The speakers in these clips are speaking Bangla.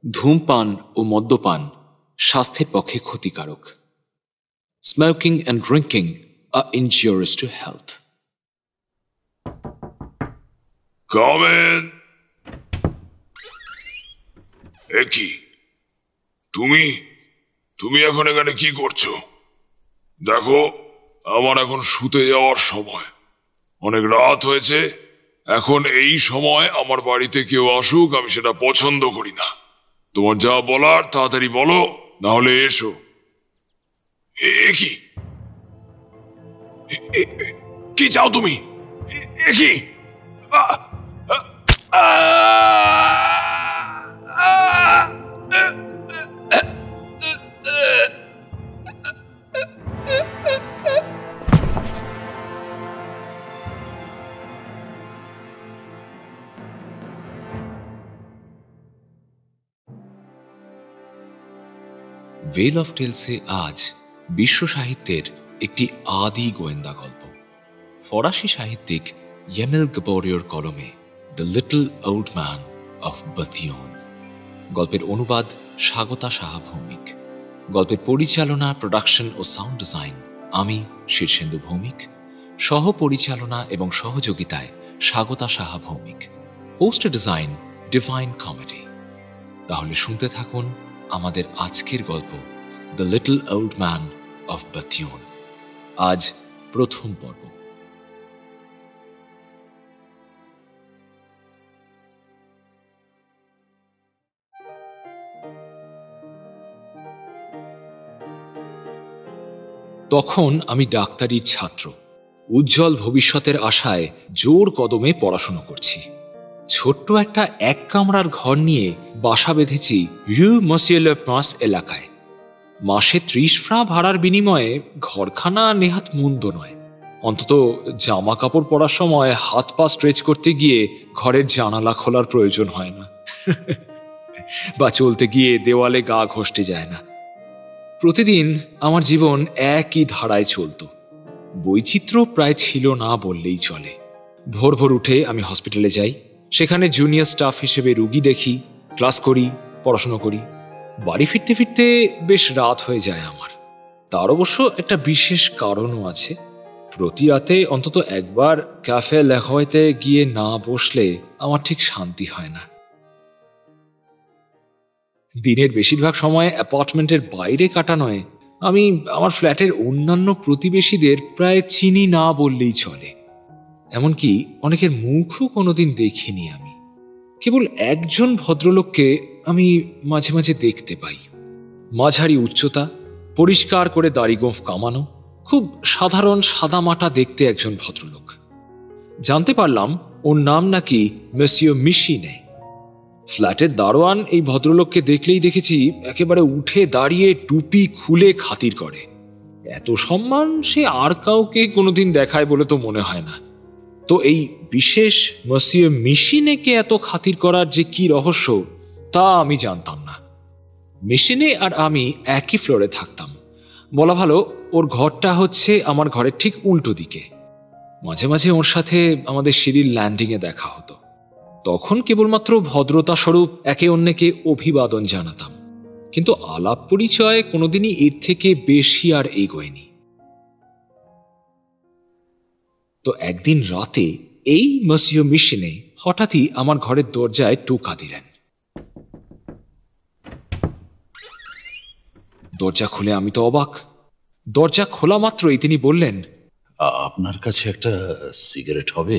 ধূমপান ও মদ্যপান স্বাস্থ্যের পক্ষে ক্ষতিকারক। Smoking and drinking are injurious to health. Come in. কি তুমি এখন এখানে কি করছো? দেখো, আমার এখন শুতে যাওয়ার সময়। অনেক রাত হয়েছে। এখন এই সময় আমার বাড়িতে কেউ আসুক আমি সেটা পছন্দ করি না। তোমার যা বলার তাড়াতাড়ি বলো, না হলে এসো। কি চাও তুমি? কি ভেল অফ টেলসে আজ বিশ্ব সাহিত্যের একটি আদি গোয়েন্দা গল্প। ফরাসি সাহিত্যিক ইয়েমেল গবোরিওর কলমে the little old man of Batignolles. গল্পের অনুবাদ স্বাগতা সাহা ভৌমিক। গল্পের পরিচালনা, প্রোডাকশন ও সাউন্ড ডিজাইন আমি শীর্ষেন্দু ভৌমিক। সহ পরিচালনা এবং সহযোগিতায় Swagata Saha Bhowmick. Poster design divine comedy. তাহলে শুনতে থাকুন আমাদের আজকের গল্প the little old man of Batignolles. আজ প্রথম পর্ব। তখন আমি ডাক্তারির ছাত্র। উজ্জ্বল ভবিষ্যতের আশায় জোর কদমে পড়াশোনা করছি। ছোট্ট একটা এক কামরার ঘর নিয়ে বাসা বেঁধেছি রিউ মসিয়ে লে প্রিন্স এলাকায়। মাসে 30 ফ্রাঁ ভাড়ার বিনিময়ে ঘরখানা নেহাত মন্দ নয়। অন্তত জামা কাপড় পরার সময় হাত পা স্ট্রেচ করতে গিয়ে ঘরের জানালা খোলার প্রয়োজন হয় না, বা চলতে গিয়ে দেওয়ালে গা ঘষতে যায় না। প্রতিদিন আমার জীবন একই ধারায় চলত। বৈচিত্র্য প্রায় ছিল না বললেই চলে। ভোর ভোর উঠে আমি হসপিটালে যাই। সেখানে জুনিয়র স্টাফ হিসেবে রুগী দেখি, ক্লাস করি, পড়াশোনা করি। বাড়ি ফিরতে ফিরতে বেশ রাত হয়ে যায় আমার। তার অবশ্য একটা বিশেষ কারণও আছে। প্রতি রাতে অন্তত একবার ক্যাফে লেখতে গিয়ে না বসলে আমার ঠিক শান্তি হয় না। দিনের বেশিরভাগ সময় অ্যাপার্টমেন্টের বাইরে কাটানোয় আমি আমার ফ্ল্যাটের অন্যান্য প্রতিবেশীদের প্রায় চিনি না বললেই চলে। এমনকি অনেকের মুখও কোনোদিন দেখিনি আমি। কেবল একজন ভদ্রলোককে আমি মাঝে মাঝে দেখতে পাই। মাঝারি উচ্চতা, পরিষ্কার করে দাড়ি গোঁফ কামানো, খুব সাধারণ সাদামাটা দেখতে একজন ভদ্রলোক। জানতে পারলাম ওর নাম নাকি মেসিও মিশিনে। ফ্ল্যাটের দারোয়ান এই ভদ্রলোককে দেখলেই দেখেছি একেবারে উঠে দাঁড়িয়ে টুপি খুলে খাতির করে। এত সম্মান সে আর কাউকে কোনোদিন দেখায় বলে তো মনে হয় না। তো এই বিশেষ মসিয়ে মিশিনেকে এত খাতির করার যে কি রহস্য তা আমি জানতাম না। মিশিনে আর আমি একই ফ্লোরে থাকতাম। বলা ভালো, ওর ঘরটা হচ্ছে আমার ঘরের ঠিক উল্টো দিকে। মাঝে মাঝে ওর সাথে আমাদের সিঁড়ির ল্যান্ডিংয়ে দেখা হতো। তখন কেবলমাত্র ভদ্রতা স্বরূপ একে অন্যকে অভিবাদন জানাতাম, কিন্তু আলাপ পরিচয় কোনোদিনই এর থেকে বেশি আর এগোয়নি। তো একদিন রাতে এই মসিও মিশিনে হঠাৎই আমার ঘরের দরজায় টোকা দিলেন। দরজা খুলে আমি তো অবাক। দরজা খোলা মাত্রই তিনি বললেন, আপনার কাছে একটা সিগারেট হবে?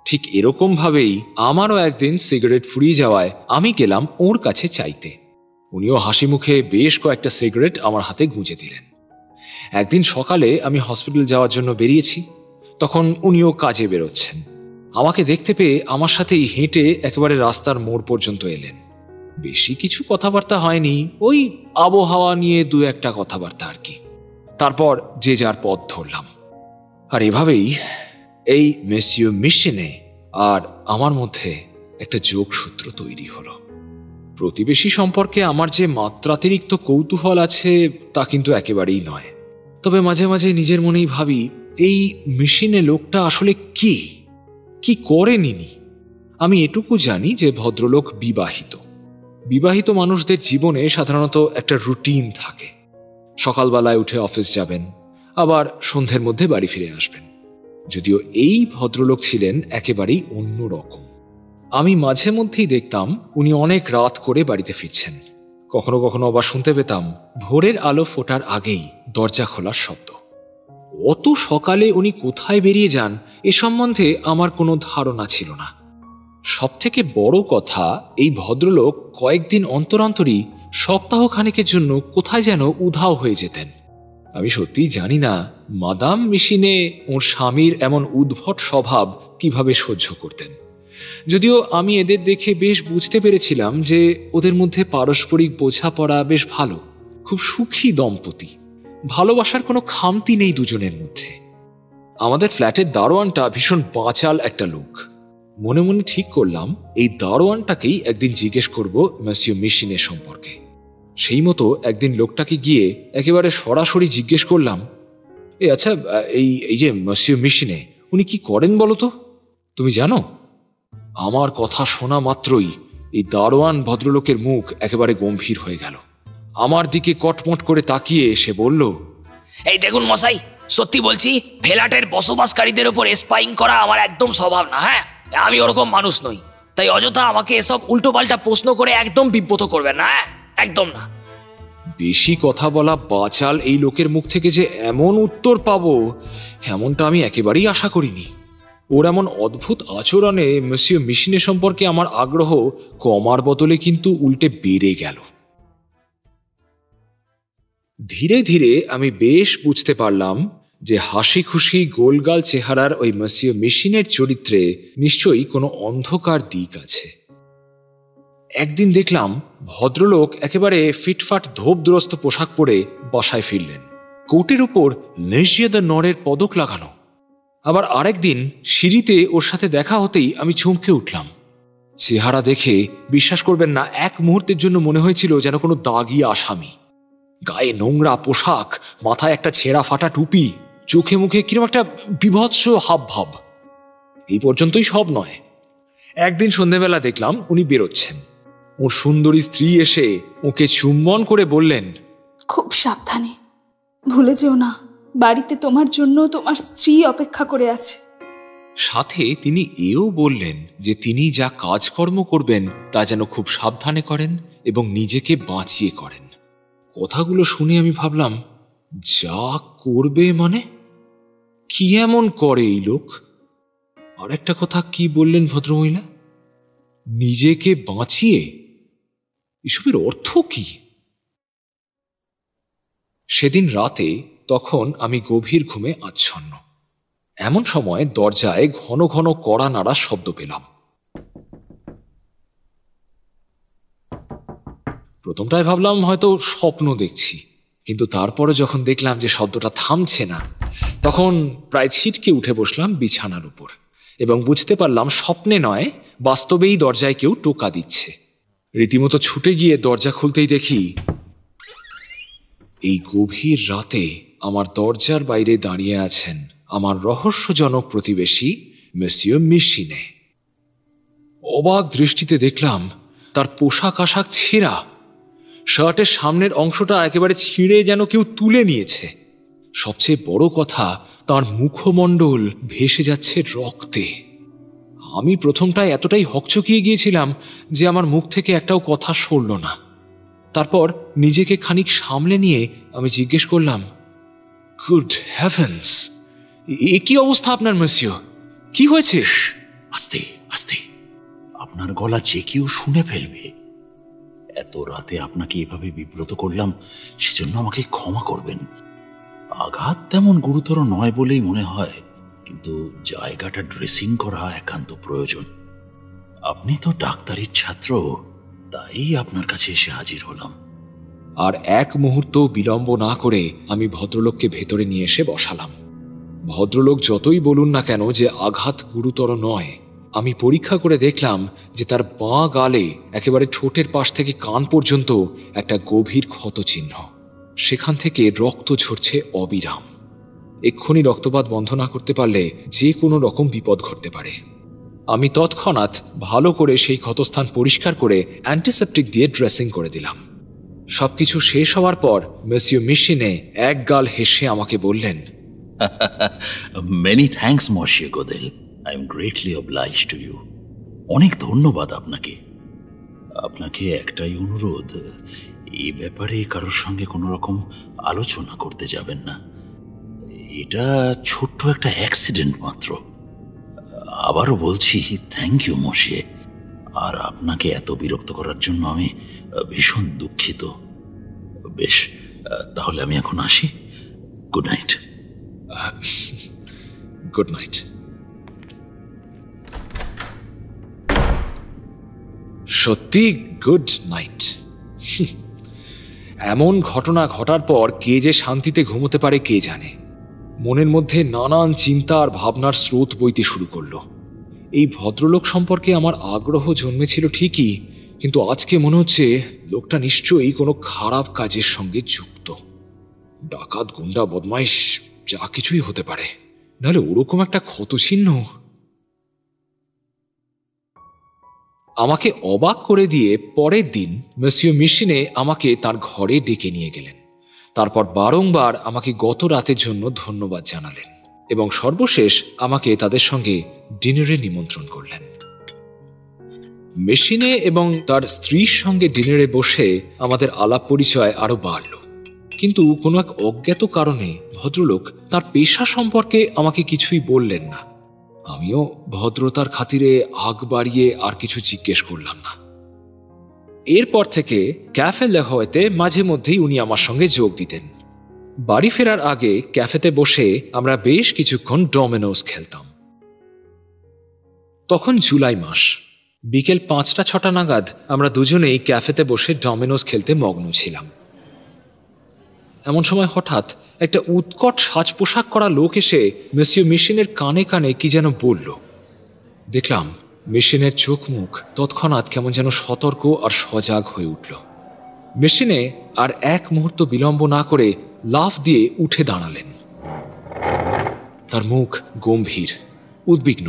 ঠিক এরকম ভাবেই আমারও একদিন সিগারেট ফুরিয়ে যাওয়ায় আমি গেলাম ওর কাছে চাইতে। উনিও হাসি মুখে বেশ কয়েকটা সিগারেট আমার হাতে গুঁজে দিলেন। একদিন সকালে আমি হসপিটাল যাওয়ার জন্য বেরিয়েছি। তখন উনিও কাজে বেরোচ্ছেন। আমাকে দেখতে পেয়ে আমার সাথেই হেঁটে একেবারে রাস্তার মোড় পর্যন্ত এলেন। বেশি কিছু কথাবার্তা হয়নি, ওই আবহাওয়া নিয়ে দু একটা কথাবার্তা আর কি। তারপর যে যার পথ ধরলাম। আর এভাবেই এই মেসিও মিশিনে আর আমার মধ্যে একটা যোগসূত্র তৈরি হলো। প্রতিবেশী সম্পর্কে আমার যে মাত্রাতিরিক্ত কৌতূহল আছে তা কিন্তু একেবারেই নয়। তবে মাঝে মাঝে নিজের মনেই ভাবি, এই মিশিনে লোকটা আসলে কি করেনি। আমি এটুকু জানি যে ভদ্রলোক বিবাহিত। বিবাহিত মানুষদের জীবনে সাধারণত একটা রুটিন থাকে। সকালবেলায় উঠে অফিস যাবেন, আবার সন্ধ্যের মধ্যে বাড়ি ফিরে আসবেন। যদিও এই ভদ্রলোক ছিলেন একেবারেই অন্য রকম। আমি মাঝে মধ্যেই দেখতাম উনি অনেক রাত করে বাড়িতে ফিরছেন। কখনো কখনো আবার শুনতে পেতাম ভোরের আলো ফোটার আগেই দরজা খোলার শব্দ। অত সকালে উনি কোথায় বেরিয়ে যান এ সম্বন্ধে আমার কোনো ধারণা ছিল না। সবথেকে বড় কথা, এই ভদ্রলোক কয়েকদিন অন্তর অন্তরই সপ্তাহখানেকের জন্য কোথায় যেন উধাও হয়ে যেতেন। আমি সত্যিই জানি না মাদাম মিশিনে ওর স্বামীর এমন উদ্ভট স্বভাব কিভাবে সহ্য করতেন। যদিও আমি এদের দেখে বেশ বুঝতে পেরেছিলাম যে ওদের মধ্যে পারস্পরিক বোঝাপড়া বেশ ভালো, খুব সুখী দম্পতি। ভালোবাসার কোনো খামতি নেই দুজনের মধ্যে। আমাদের ফ্ল্যাটের দারোয়ানটা ভীষণ বাচাল একটা লোক। মনে মনে ঠিক করলাম এই দারোয়ানটাকেই একদিন জিজ্ঞেস করব মসিও মিশিনের সম্পর্কে। সেই মতো একদিন লোকটাকে গিয়ে একেবারে সরাসরি জিজ্ঞেস করলাম, আচ্ছা, এই যে মসিও মিশিনে, উনি কি করেন বলো তো, তুমি জানো? আমার কথা শোনা মাত্রই এই দারোয়ান ভদ্রলোকের মুখ একেবারে গম্ভীর হয়ে গেল। আমার দিকে কটমট করে তাকিয়ে সে বলল, এই দেখুন মশাই, সত্যি বলছি, ফ্ল্যাটের বসবাসকারীদের উপর স্পাইং করা আমার একদম স্বভাব না। হ্যাঁ, আমি ওরকম মানুষ নই, তাই অযথা আমাকে এসব উল্টোপাল্টা প্রশ্ন করে একদম বিব্রত করবেন না। একদম না। বেশি কথা বলা বাচাল এই লোকের মুখ থেকে যে এমন উত্তর পাবো এমনটা আমি একেবারেই আশা করিনি। ওর এমন অদ্ভুত আচরণে মসিও মিশিনে সম্পর্কে আমার আগ্রহ কমার বদলে কিন্তু উল্টে বেড়ে গেল। ধীরে ধীরে আমি বেশ বুঝতে পারলাম যে হাসি খুশি গোলগাল চেহারার ওই মসিও মিশিনের চরিত্রে নিশ্চয়ই কোনো অন্ধকার দিক আছে। একদিন দেখলাম ভদ্রলোক একেবারে ফিটফাট ধোপদ্রস্ত পোশাক পরে বাসায় ফিরলেন, কোটের উপর লেজিয়ে দ্য নরের পদক লাগানো। আবার আরেকদিন সিঁড়িতে ওর সাথে দেখা হতেই আমি চমকে উঠলাম। চেহারা দেখে বিশ্বাস করবেন না, এক মুহূর্তের জন্য মনে হয়েছিল যেন কোনো দাগি আসামি। গায়ে নোংরা পোশাক, মাথায় একটা ছেঁড়া ফাটা টুপি, চোখে মুখে কিরকম একটা বিভৎস হাবভাব। এই পর্যন্তই সব নয়, একদিন সন্ধ্যেবেলা দেখলাম উনি বেরোচ্ছেন। ওর সুন্দরী স্ত্রী এসে ওকে চুম্বন করে বললেন, খুব সাবধানে, ভুলে যেও না, বাড়িতে তোমার জন্য তোমার স্ত্রী অপেক্ষা করে আছে। সাথে তিনি এও বললেন যে তিনি যা কাজকর্ম করবেন তা যেন খুব সাবধানে করেন এবং নিজেকে বাঁচিয়ে করেন। কথাগুলো শুনে আমি ভাবলাম, যা করবে মানে কি এমন করে এই লোক? আর একটা কথা কি বললেন ভদ্রমহিলা, নিজেকে বাঁচিয়ে? এসবের অর্থ কি? সেদিন রাতে তখন আমি গভীর ঘুমে আচ্ছন্ন। এমন সময় দরজায় ঘন ঘন কড়া নাড়ার শব্দ পেলাম। প্রথমটায় ভাবলাম হয়তো স্বপ্ন দেখছি, কিন্তু তারপরে যখন দেখলাম যে শব্দটা থামছে না, তখন প্রায় ছিটকে উঠে বসলাম বিছানার উপর এবং বুঝতে পারলাম স্বপ্নে নয়, বাস্তবেই দরজায় কেউ টোকা দিচ্ছে। রীতিমতো ছুটে গিয়ে দরজা খুলতেই দেখি এই গভীর রাতে আমার দরজার বাইরে দাঁড়িয়ে আছেন আমার রহস্যজনক প্রতিবেশী মসিও মিশিনে। অবাক দৃষ্টিতে দেখলাম তার পোশাক আশাক ছেঁড়া, শার্টের সামনের অংশটা একেবারে ছিঁড়ে যেন কেউ তুলে নিয়েছে। সবচেয়ে বড় কথা, তার মুখমণ্ডল ভেসে যাচ্ছে রক্তে। আমি প্রথমটায় এতটাই হকচকিয়ে গিয়েছিলাম যে আমার মুখ থেকে একটাও কথা সরল না। তারপর নিজেকে খানিক সামলে নিয়ে আমি জিজ্ঞেস করলাম, গুড হেভেন্স, এ কি অবস্থা আপনার মসিও? কি হয়েছে? আস্তে আস্তে, আপনার গলা যে কেউ শুনে ফেলবে। এত রাতে আপনাকে এভাবে বিব্রত করলাম, সেজন্য আমাকে ক্ষমা করবেন। আঘাত তেমন গুরুতর নয় বলেই মনে হয়, কিন্তু জায়গাটা ড্রেসিং করা একান্ত প্রয়োজন। আপনি তো ডাক্তারির ছাত্র, তাই আপনার কাছে এসে হাজির হলাম। আর এক মুহূর্ত বিলম্ব না করে আমি ভদ্রলোককে ভেতরে নিয়ে এসে বসালাম। ভদ্রলোক যতই বলুন না কেন যে আঘাত গুরুতর নয়, আমি পরীক্ষা করে দেখলাম যে তার বাঁ গালে একেবারে ঠোঁটের পাশ থেকে কান পর্যন্ত একটা গভীর ক্ষতচিহ্ন। সেখান থেকে রক্ত ঝরছে অবিরাম। এক্ষুনি রক্তপাত বন্ধ না করতে পারলে যে কোনো রকম বিপদ ঘটতে পারে। আমি তৎক্ষণাৎ ভালো করে সেই ক্ষতস্থান পরিষ্কার করে অ্যান্টিসেপটিক দিয়ে ড্রেসিং করে দিলাম। সবকিছু শেষ হওয়ার পর মেসিও মিশিনে এক গাল হেসে আমাকে বললেন, many thanks monsieur Godel, I am greatly oblige to you. অনেক ধন্যবাদ আপনাকে। আপনাকে একটাই অনুরোধ, এই ব্যাপারে কারোর সঙ্গে কোনো রকম আলোচনা করতে যাবেন না। এটা ছোট্ট একটা অ্যাক্সিডেন্ট মাত্র। আবারও বলছি, থ্যাংক ইউ মশিয়ে। আর আপনাকে এত বিরক্ত করার জন্য আমি ভীষণ দুঃখিত। বেশ, তাহলে আমি এখন আসি। Good night. Good night. সত্যি গুড নাইট। এমন ঘটনা ঘটার পর কে যে শান্তিতে ঘুমোতে পারে কে জানে। মনের মধ্যে নানান চিন্তা আর ভাবনার স্রোত বইতে শুরু করলো। এই ভদ্রলোক সম্পর্কে আমার আগ্রহ জন্মেছিল ঠিকই, কিন্তু আজকে মনে হচ্ছে লোকটা নিশ্চয়ই কোনো খারাপ কাজের সঙ্গে যুক্ত। ডাকাত, গুন্ডা, বদমাইশ যা কিছুই হতে পারে, নাহলে ওরকম একটা ক্ষতচিহ্ন। আমাকে অবাক করে দিয়ে পরের দিন মেসিও মিশিনে আমাকে তার ঘরে ডেকে নিয়ে গেলেন। তারপর বারংবার আমাকে গত রাতের জন্য ধন্যবাদ জানালেন এবং সর্বশেষ আমাকে তাদের সঙ্গে ডিনারে নিমন্ত্রণ করলেন। মেশিনে এবং তার স্ত্রীর সঙ্গে ডিনারে বসে আমাদের আলাপ পরিচয় আরো বাড়ল, কিন্তু কোনো এক অজ্ঞাত কারণে ভদ্রলোক তার পেশা সম্পর্কে আমাকে কিছুই বললেন না। আমিও ভদ্রতার খাতিরে আগ বাড়িয়ে আর কিছু জিজ্ঞেস করলাম না। এরপর থেকে ক্যাফে লেহওয়েতে মাঝে মধ্যেই উনি আমার সঙ্গে যোগ দিতেন। বাড়ি ফেরার আগে ক্যাফেতে বসে আমরা বেশ কিছুক্ষণ ডমিনোস খেলতাম। তখন জুলাই মাস, বিকেল 5টা-6টা নাগাদ আমরা দুজনেই ক্যাফেতে বসে ডমিনোস খেলতে মগ্ন ছিলাম। এমন সময় হঠাৎ একটা উৎকট সাজ পোশাক করা লোক এসে মেসিও মিশিনের কানে কানে কি যেন বলল। দেখলাম মেশিনের চোখ মুখ তৎক্ষণাৎ কেমন যেন সতর্ক আর সজাগ হয়ে উঠল। মেশিনে আর এক মুহূর্ত বিলম্ব না করে লাফ দিয়ে উঠে দাঁড়ালেন। তার মুখ গম্ভীর, উদ্বিগ্ন।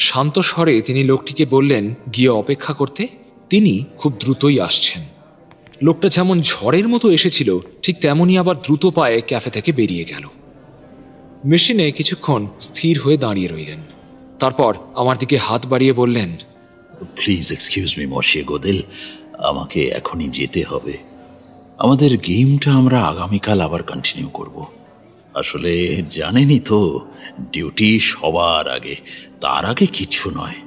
শান্ত স্বরে তিনি লোকটিকে বললেন গিয়ে অপেক্ষা করতে, তিনি খুব দ্রুতই আসছেন। লোকটা যেমন ঝড়ের মতো এসেছিল ঠিক তেমনই আবার দ্রুত পায়ে ক্যাফে থেকে বেরিয়ে গেল। মেশিনে কিছুক্ষণ স্থির হয়ে দাঁড়িয়ে রইলেন, তারপর আমার দিকে হাত বাড়িয়ে বললেন, প্লিজ এক্সকিউজ মি মশিয়ে গোদেল, আমাকে এখনই যেতে হবে। আমাদের গেমটা আমরা আগামীকাল আবার কন্টিনিউ করব। আসলে জানেনই তো, ডিউটি সবার আগে, তার আগে কিচ্ছু নয়।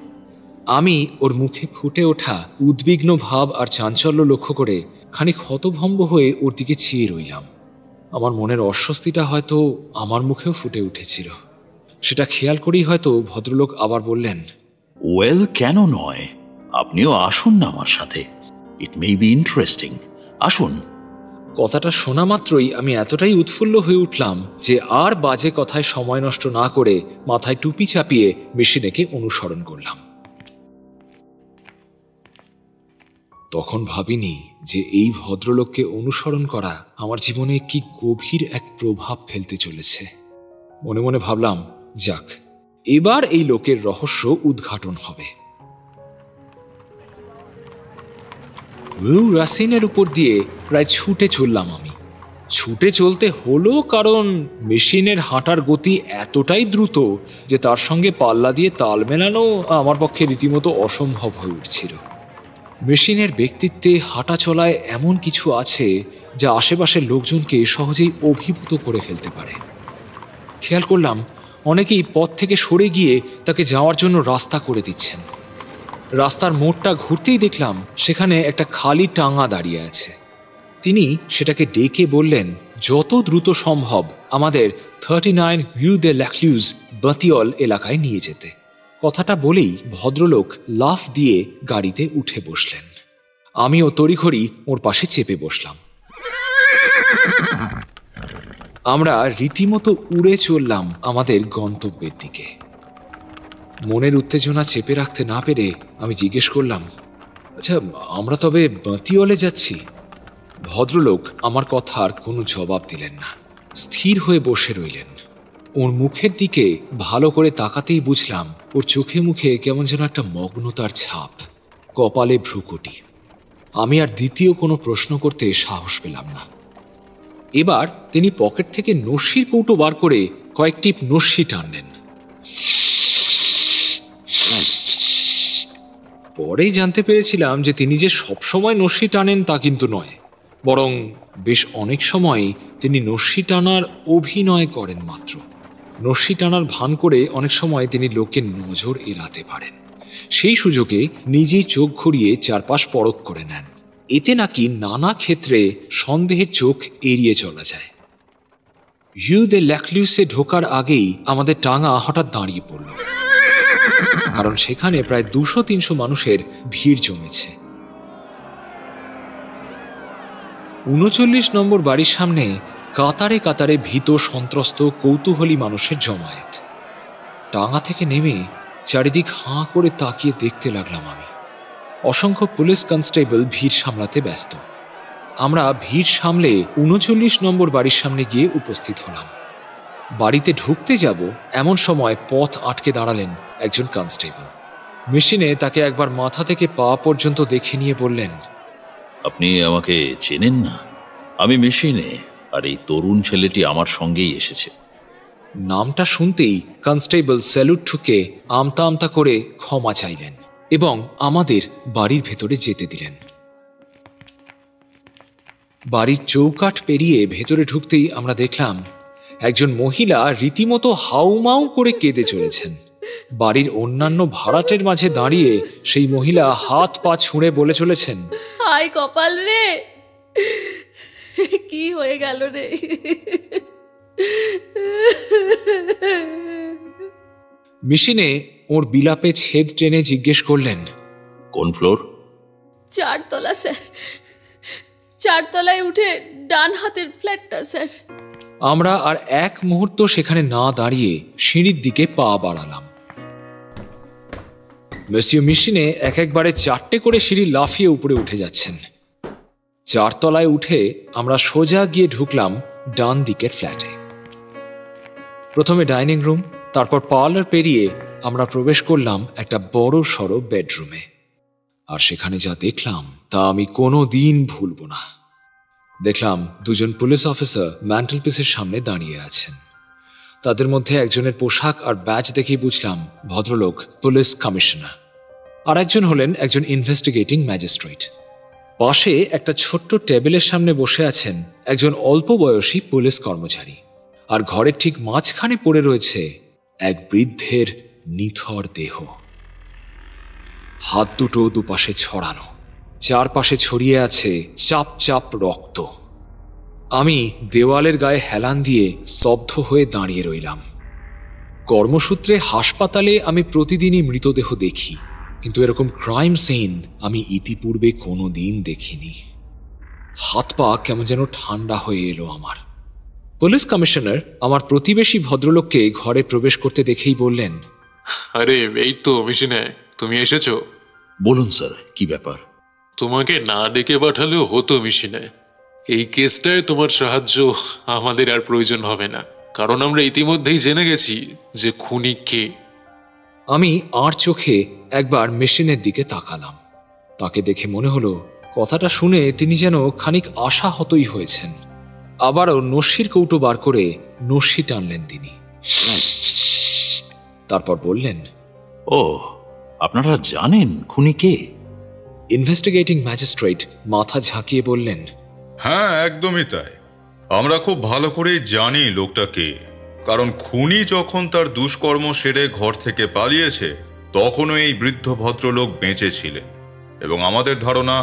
আমি ওর মুখে ফুটে ওঠা উদ্বিগ্ন ভাব আর চাঞ্চল্য লক্ষ্য করে খানিক হতভম্ব হয়ে ওর দিকে চেয়ে রইলাম। আমার মনের অস্বস্তিটা হয়তো আমার মুখেও ফুটে উঠেছিল। সেটা খেয়াল করেই হয়তো ভদ্রলোক আবার বললেন, ওয়েল, কেন নয়, আপনিও আসুন না আমার সাথে, ইট মে বি ইন্টারেস্টিং, আসুন। কথাটা শোনা মাত্রই আমি এতটাই উৎফুল্ল হয়ে উঠলাম যে আর বাজে কথায় সময় নষ্ট না করে মাথায় টুপি চাপিয়ে মেশিনেকে অনুসরণ করলাম। তখন ভাবিনি যে এই ভদ্রলোককে অনুসরণ করা আমার জীবনে কি গভীর এক প্রভাব ফেলতে চলেছে। মনে মনে ভাবলাম, যাক, এবার এই লোকের রহস্য উদ্ঘাটন হবে। রাসিনের উপর দিয়ে প্রায় ছুটে চললাম আমি। ছুটে চলতে হলো কারণ মেশিনের হাঁটার গতি এতটাই দ্রুত যে তার সঙ্গে পাল্লা দিয়ে তাল মেলানো আমার পক্ষে রীতিমতো অসম্ভব হয়ে উঠছিল। মেশিনের ব্যক্তিত্বে হাঁটা চলায় এমন কিছু আছে যা আশেপাশের লোকজনকে সহজেই অভিভূত করে ফেলতে পারে। খেয়াল করলাম অনেকেই পথ থেকে সরে গিয়ে তাকে যাওয়ার জন্য রাস্তা করে দিচ্ছেন। রাস্তার মোড়টা ঘুরতেই দেখলাম সেখানে একটা খালি টাঙা দাঁড়িয়ে আছে। তিনি সেটাকে ডেকে বললেন যত দ্রুত সম্ভব আমাদের 39 রিউ দে ল্যাক্লুজ বাতিয়ল এলাকায় নিয়ে যেতে। কথাটা বলেই ভদ্রলোক লাফ দিয়ে গাড়িতে উঠে বসলেন। আমিও তড়িঘড়ি ওর পাশে চেপে বসলাম। আমরা রীতিমতো উড়ে চললাম আমাদের গন্তব্যের দিকে। মনের উত্তেজনা চেপে রাখতে না পেরে আমি জিজ্ঞেস করলাম, আচ্ছা, আমরা তবে বাতিয়লে যাচ্ছি? ভদ্রলোক আমার কথার কোনো জবাব দিলেন না, স্থির হয়ে বসে রইলেন। ওর মুখের দিকে ভালো করে তাকাতেই বুঝলাম ওর চোখে মুখে কেমন যেন একটা মগ্নতার ছাপ, কপালে ভ্রুকুটি। আমি আর দ্বিতীয় কোনো প্রশ্ন করতে সাহস পেলাম না। এবার তিনি পকেট থেকে নস্যির কৌটো বার করে কয়েকটি নস্যি টানলেন। পরেই জানতে পেরেছিলাম যে তিনি যে সবসময় নস্যি টানেন তা কিন্তু নয়, বরং বেশ অনেক সময় তিনি নস্যি টানার অভিনয় করেন মাত্র। নস্যি টানার ভান করে অনেক সময় তিনি লোকের নজর এড়াতে পারেন। সেই সুযোগে নিজেই চোখ ঘুরিয়ে চারপাশ পরখ করে নেন। এতে নাকি নানা ক্ষেত্রে সন্দেহের চোখ এড়িয়ে চলা যায়। হিউ দ্য ল্যাকলিউসে ঢোকার আগেই আমাদের টাঙা হঠাৎ দাঁড়িয়ে পড়ল, কারণ সেখানে প্রায় 200-300 মানুষের ভিড় জমেছে। 39 নম্বর বাড়ির সামনে কাতারে কাতারে ভীত সন্ত্রস্ত কৌতূহলী মানুষের জমায়েত। টাঙা থেকে নেমে চারিদিক হাঁ করে তাকিয়ে দেখতে লাগলাম আমি। অসংখ্য পুলিশ কনস্টেবল ভিড় সামলাতে ব্যস্ত। আমরা ভিড় সামলে 39 নম্বর বাড়ির সামনে গিয়ে উপস্থিত হলাম। বাড়িতে ঢুকতে যাব এমন সময় পথ আটকে দাঁড়ালেন একজন কনস্টেবল। মেশিনে তাকে একবার মাথা থেকে পা পর্যন্ত দেখে নিয়ে বললেন, আপনি আমাকে চেনেন না? আমি মেশিনে, আর এই তরুণ ছেলেটি আমার সঙ্গেই এসেছে। নামটা শুনতেই কনস্টেবল স্যালুট ঠুকে আমতা আমতা করে ক্ষমা চাইলেন এবং আমাদের বাড়ির ভেতরে যেতে দিলেন। বাড়ির চৌকাঠ পেরিয়ে ভেতরে ঢুকতেই আমরা দেখলাম একজন মহিলা রীতিমতো হাউমাউ করে কেঁদে চলেছেন। বাড়ির অন্যান্য ভাড়াটের মাঝে দাঁড়িয়ে সেই মহিলা হাত পা ছুঁড়ে বলে চলেছেন, হায় কপাল রে, কি হয়ে গেল রে। মেশিনে ওর বিলাপে ছেদ টেনে জিজ্ঞেস করলেন, কোন ফ্লোর? 4 তলা স্যার, 4 তলায় উঠে ডান হাতের ফ্ল্যাটটা স্যার। আমরা আর এক মুহূর্ত সেখানে না দাঁড়িয়ে সিঁড়ির দিকে পা বাড়ালাম। মেসিও মেশিনে এক একবারে 4টে করে সিঁড়ি লাফিয়ে উপরে উঠে যাচ্ছেন। 4 তলায় উঠে আমরা সোজা গিয়ে ঢুকলাম ডান দিকের ফ্ল্যাটে। প্রথমে ডাইনিং রুম, তারপর পার্লার পেরিয়ে আমরা প্রবেশ করলাম একটা বড় সড়ো বেডরুমে। আর সেখানে যা দেখলাম তা আমি কোনো দিন ভুলব না। দেখলাম 2 জন পুলিশ অফিসার ম্যান্টেলপিসের সামনে দাঁড়িয়ে আছেন। তাদের মধ্যে একজনের পোশাক আর ব্যাজ দেখেই বুঝলাম ভদ্রলোক পুলিশ কমিশনার, আর একজন হলেন একজন ইনভেস্টিগেটিং ম্যাজিস্ট্রেট। পাশে একটা ছোট্ট টেবিলের সামনে বসে আছেন একজন অল্প বয়সী পুলিশ কর্মচারী, আর ঘরের ঠিক মাঝখানে পড়ে রয়েছে এক বৃদ্ধের নিথর দেহ। হাত দুটো দুপাশে ছড়ানো, চারপাশে ছড়িয়ে আছে চাপ চাপ রক্ত। আমি দেওয়ালের গায়ে হেলান দিয়ে স্তব্ধ হয়ে দাঁড়িয়ে রইলাম। কর্মসূত্রে হাসপাতালে আমি প্রতিদিনই মৃতদেহ দেখি, কিন্তু এরকম ক্রাইম সিন আমি ইতিপূর্বে কোনো দিন দেখিনি। হাত পা কেমন যেন ঠান্ডা হয়ে এলো আমার। পুলিশ কমিশনার আমার প্রতিবেশী ভদ্রলোককে ঘরে প্রবেশ করতে দেখেই বললেন, আরে এই তো মেশিনে, তুমি এসেছো? বলুন স্যার, কি ব্যাপার? তোমাকে না ডেকে পাঠালেও হতো মেশিনে। এই কেসটায় তোমার সাহায্য আমাদের আর প্রয়োজন হবে না, কারণ আমরা ইতিমধ্যেই জেনে গেছি যে খুনি কে। আমি আর চোখে একবার মেশিনের দিকে তাকালাম। তাকে দেখে মনে হলো কথাটা শুনে তিনি যেন খানিক আশাহতই হয়েছেন। আবারও নস্যির কৌটো বার করে নস্যি টানলেন তিনি। তারপর বললেন, ও, আপনারা জানেন খুনি কে? ইনভেস্টিগেটিং ম্যাজিস্ট্রেট মাথা ঝাঁকিয়ে বললেন, হ্যাঁ, একদমই তাই। আমরা খুব ভালো করেই জানি লোকটা কে, কারণ খুনি যখন তার দুষ্কর্ম সেরে ঘর থেকে পালিয়েছে তখনও এই বৃদ্ধ ভদ্রলোক বেঁচে ছিলেন, এবং আমাদের ধারণা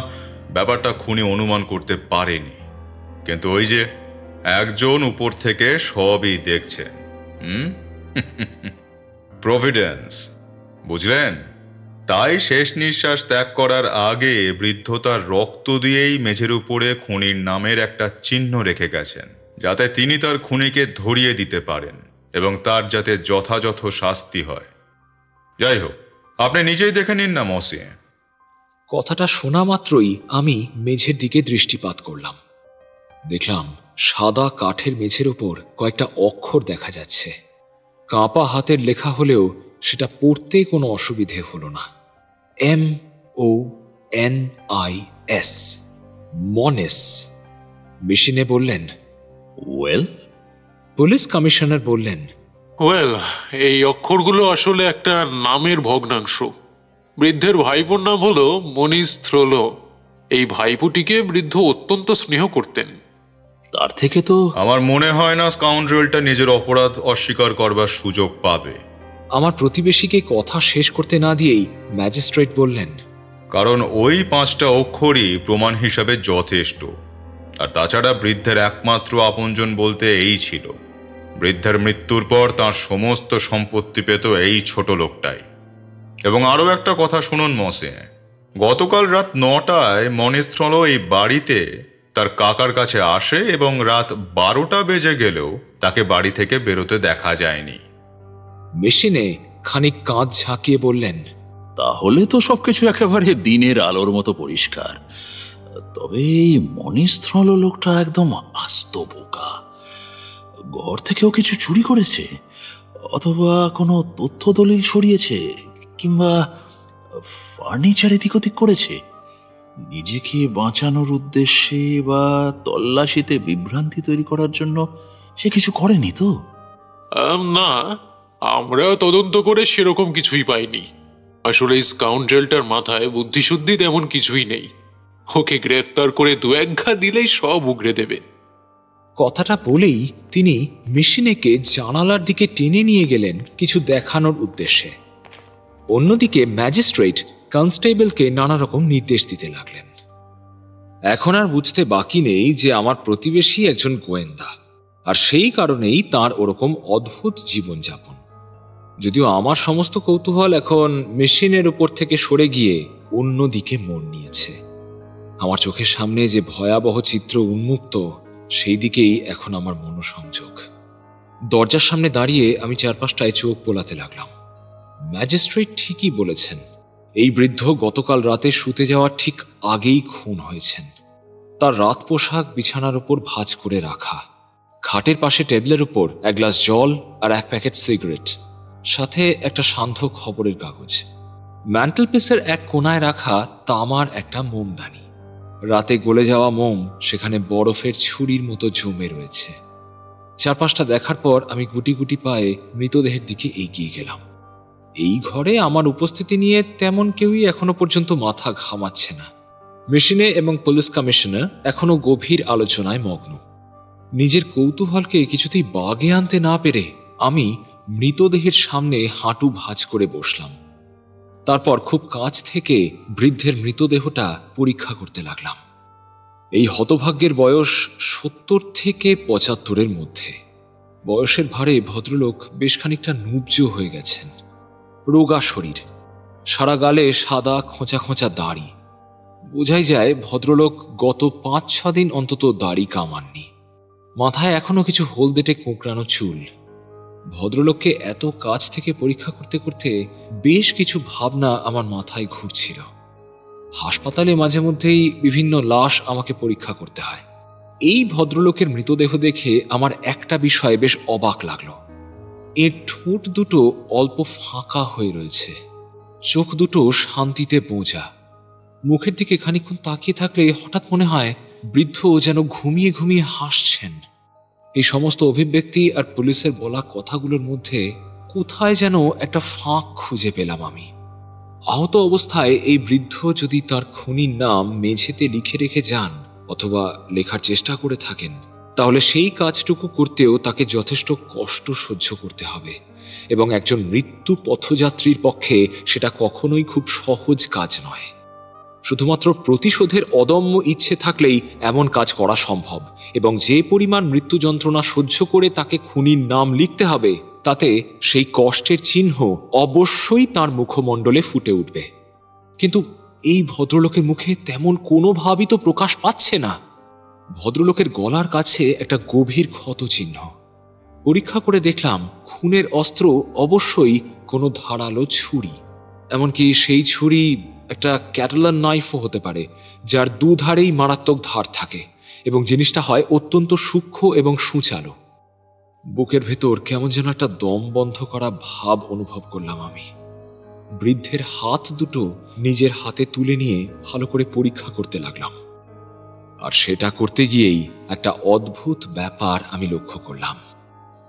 ব্যাপারটা খুনি অনুমান করতে পারেনি। কিন্তু ওই যে একজন উপর থেকে সবই দেখছেন। প্রভিডেন্স, বুঝলেন? তাই শেষ নিঃশ্বাস ত্যাগ করার আগে বৃদ্ধ তার রক্ত দিয়েই মেঝের উপরে খুনির নামের একটা চিহ্ন রেখে গেছেন, যাতে তিনি তার খুনিকে ধরিয়ে দিতে পারেন এবং তার যাতে যথাযথ শাস্তি হয়। যাই হোক, আপনি নিজেই দেখে নিন না মসি। কথাটা শোনা মাত্রই আমি মেঝের দিকে দৃষ্টিপাত করলাম। দেখলাম সাদা কাঠের মেঝের ওপর কয়েকটা অক্ষর দেখা যাচ্ছে। কাঁপা হাতের লেখা হলেও সেটা পড়তে কোনো অসুবিধে হলো না। MONIS, মনেস। মেশিনে বললেন, ওয়েল, পুলিশ কমিশনার বললেন, ওয়েল, এই অক্ষরগুলো আসলে একটা নামের ভগ্নাংশ। বৃদ্ধের ভাইপোর নাম হলো মনীষ থ্রোলো। এই ভাইপোটিকে বৃদ্ধ অত্যন্ত স্নেহ করতেন। তার থেকে তো আমার মনে হয় না স্কাউন্ড্রেলটা নিজের অপরাধ অস্বীকার করবার সুযোগ পাবে। আমার প্রতিবেশীকে কথা শেষ করতে না দিয়েই ম্যাজিস্ট্রেট বললেন, কারণ ওই 5টা অক্ষরই প্রমাণ হিসাবে যথেষ্ট। আর তাছাড়া বৃদ্ধের একমাত্র আপনজন বলতে এই ছিল। বৃদ্ধের মৃত্যুর পর তার সমস্ত সম্পত্তি পেত এই ছোট লোকটাই। এবং আরও একটা কথা শুনুন মসে, গতকাল রাত 9টায় মনীষস্থল এই বাড়িতে তার কাকার কাছে আসে এবং রাত 12টা বেজে গেলেও তাকে বাড়ি থেকে বেরোতে দেখা যায়নি। মেশিনে খানিক কাঁধ ঝাঁকিয়ে বললেন, তাহলে তো সবকিছু একেবারে দিনের আলোর মতো পরিষ্কার। তবে এই মনীষস্থল লোকটা একদম আস্ত বোকা। ঘর থেকেও কিছু চুরি করেছে, অথবা কোনো তথ্য দলিল সরিয়েছে, কিংবা ফার্নিচার এদিক ওদিক করেছে। নিজেকে বাঁচানোর উদ্দেশ্যে বা তল্লাশিতে বিভ্রান্তি তৈরি করার জন্য সে কিছু করেনি তো? না, আমরা তদন্ত করে সেরকম কিছুই পাইনি। আসলে এই স্কাউন্ড্রেলটার মাথায় বুদ্ধিশুদ্ধি তেমন কিছুই নেই। ওকে গ্রেফতার করে 2-1 ঘা দিলেই সব উগরে দেবে। কথাটা বলেই তিনি মেশিনেকে জানালার দিকে টেনে নিয়ে গেলেন কিছু দেখানোর উদ্দেশ্যে। অন্যদিকে ম্যাজিস্ট্রেট কনস্টেবলকে নানা রকম নির্দেশ দিতে লাগলেন। এখন আর বুঝতে বাকি নেই যে আমার প্রতিবেশী একজন গোয়েন্দা, আর সেই কারণেই তার ওরকম অদ্ভুত জীবনযাপন। যদিও আমার সমস্ত কৌতূহল এখন মেশিনের উপর থেকে সরে গিয়ে অন্যদিকে মোড় নিয়েছে। আমার চোখের সামনে যে ভয়াবহ চিত্র উন্মুক্ত, সেই দিকেই এখন আমার মনোসংযোগ। দরজার সামনে দাঁড়িয়ে আমি চারপাশটায় চোখ বোলাতে লাগলাম। ম্যাজিস্ট্রেট ঠিকই বলেছেন, এই বৃদ্ধ গতকাল রাতে শুতে যাওয়ার ঠিক আগেই খুন হয়েছেন। তার রাত পোশাক বিছানার উপর ভাঁজ করে রাখা, খাটের পাশে টেবিলের উপর 1 গ্লাস জল আর 1 প্যাকেট সিগারেট, সাথে একটা সান্ধ্য খবরের কাগজ। ম্যান্টেলপিসের এক কোনায় রাখা তামার একটা মোমদানি। রাতে গলে যাওয়া মোম সেখানে বরফের ছুরির মতো জমে রয়েছে। চারপাশটা দেখার পর আমি গুটি গুটি পায়ে মৃতদেহের দিকে এগিয়ে গেলাম। এই ঘরে আমার উপস্থিতি নিয়ে তেমন কেউই এখনো পর্যন্ত মাথা ঘামাচ্ছে না। মেশিনে এবং পুলিশ কমিশনার এখনো গভীর আলোচনায় মগ্ন। নিজের কৌতূহলকে কিছুতেই বাগে আনতে না পেরে আমি মৃতদেহের সামনে হাঁটু ভাঁজ করে বসলাম। তারপর খুব কাছ থেকে বৃদ্ধের মৃতদেহটা পরীক্ষা করতে লাগলাম। এই হতভাগ্যের বয়স 70 থেকে 75-এর মধ্যে। বয়সের ভারে ভদ্রলোক বেশ খানিকটা নুবজ হয়ে গেছেন। রোগা শরীর, সারা গালে সাদা খোঁচা খোঁচা দাড়ি। বোঝাই যায় ভদ্রলোক গত 5-6 দিন অন্তত দাড়ি কামাননি। মাথায় এখনো কিছু হলদেটে কোঁকড়ানো চুল। ভদ্রলোককে এত কাছ থেকে পরীক্ষা করতে করতে বেশ কিছু ভাবনা আমার মাথায় ঘুরছিল। হাসপাতালে মাঝে মধ্যেই বিভিন্ন লাশ আমাকে পরীক্ষা করতে হয়। এই ভদ্রলোকের মৃতদেহ দেখে আমার একটা বিষয় বেশ অবাক লাগলো। এর ঠোঁট দুটো অল্প ফাঁকা হয়ে রয়েছে, চোখ দুটো শান্তিতে বোঝা। মুখের দিকে খানিকক্ষণ তাকিয়ে থাকলে হঠাৎ মনে হয় বৃদ্ধ যেন ঘুমিয়ে ঘুমিয়ে হাসছেন। এই সমস্ত অভিব্যক্তি আর পুলিশের বলা কথাগুলোর মধ্যে কোথায় যেন একটা ফাঁক খুঁজে পেলাম আমি। আহত অবস্থায় এই বৃদ্ধ যদি তার খুনির নাম মেঝেতে লিখে রেখে যান অথবা লেখার চেষ্টা করে থাকেন, তাহলে সেই কাজটুকু করতেও তাকে যথেষ্ট কষ্ট সহ্য করতে হবে, এবং একজন মৃত্যু পথযাত্রীর পক্ষে সেটা কখনোই খুব সহজ কাজ নয়। শুধুমাত্র প্রতিশোধের অদম্য ইচ্ছে থাকলেই এমন কাজ করা সম্ভব, এবং যে পরিমাণ মৃত্যু যন্ত্রণা সহ্য করে তাকে খুনির নাম লিখতে হবে, তাতে সেই কষ্টের চিহ্ন অবশ্যই তার মুখমণ্ডলে ফুটে উঠবে। কিন্তু এই ভদ্রলোকের মুখে তেমন কোনো ভাবই তো প্রকাশ পাচ্ছে না। ভদ্রলোকের গলার কাছে একটা গভীর ক্ষত চিহ্ন। পরীক্ষা করে দেখলাম খুনের অস্ত্র অবশ্যই কোনো ধারালো ছুরি, এমনকি সেই ছুরি একটা ক্যাটালান নাইফও হতে পারে, যার দুধারেই মারাত্মক ধার থাকে এবং জিনিসটা হয় অত্যন্ত সূক্ষ্ম এবং সূচালো। বুকের ভেতর কেমন যেন একটা দম বন্ধ করা ভাব অনুভব করলাম আমি। বৃদ্ধের হাত দুটো নিজের হাতে তুলে নিয়ে ভালো করে পরীক্ষা করতে লাগলাম। আর সেটা করতে গিয়েই একটা অদ্ভুত ব্যাপার আমি লক্ষ্য করলাম।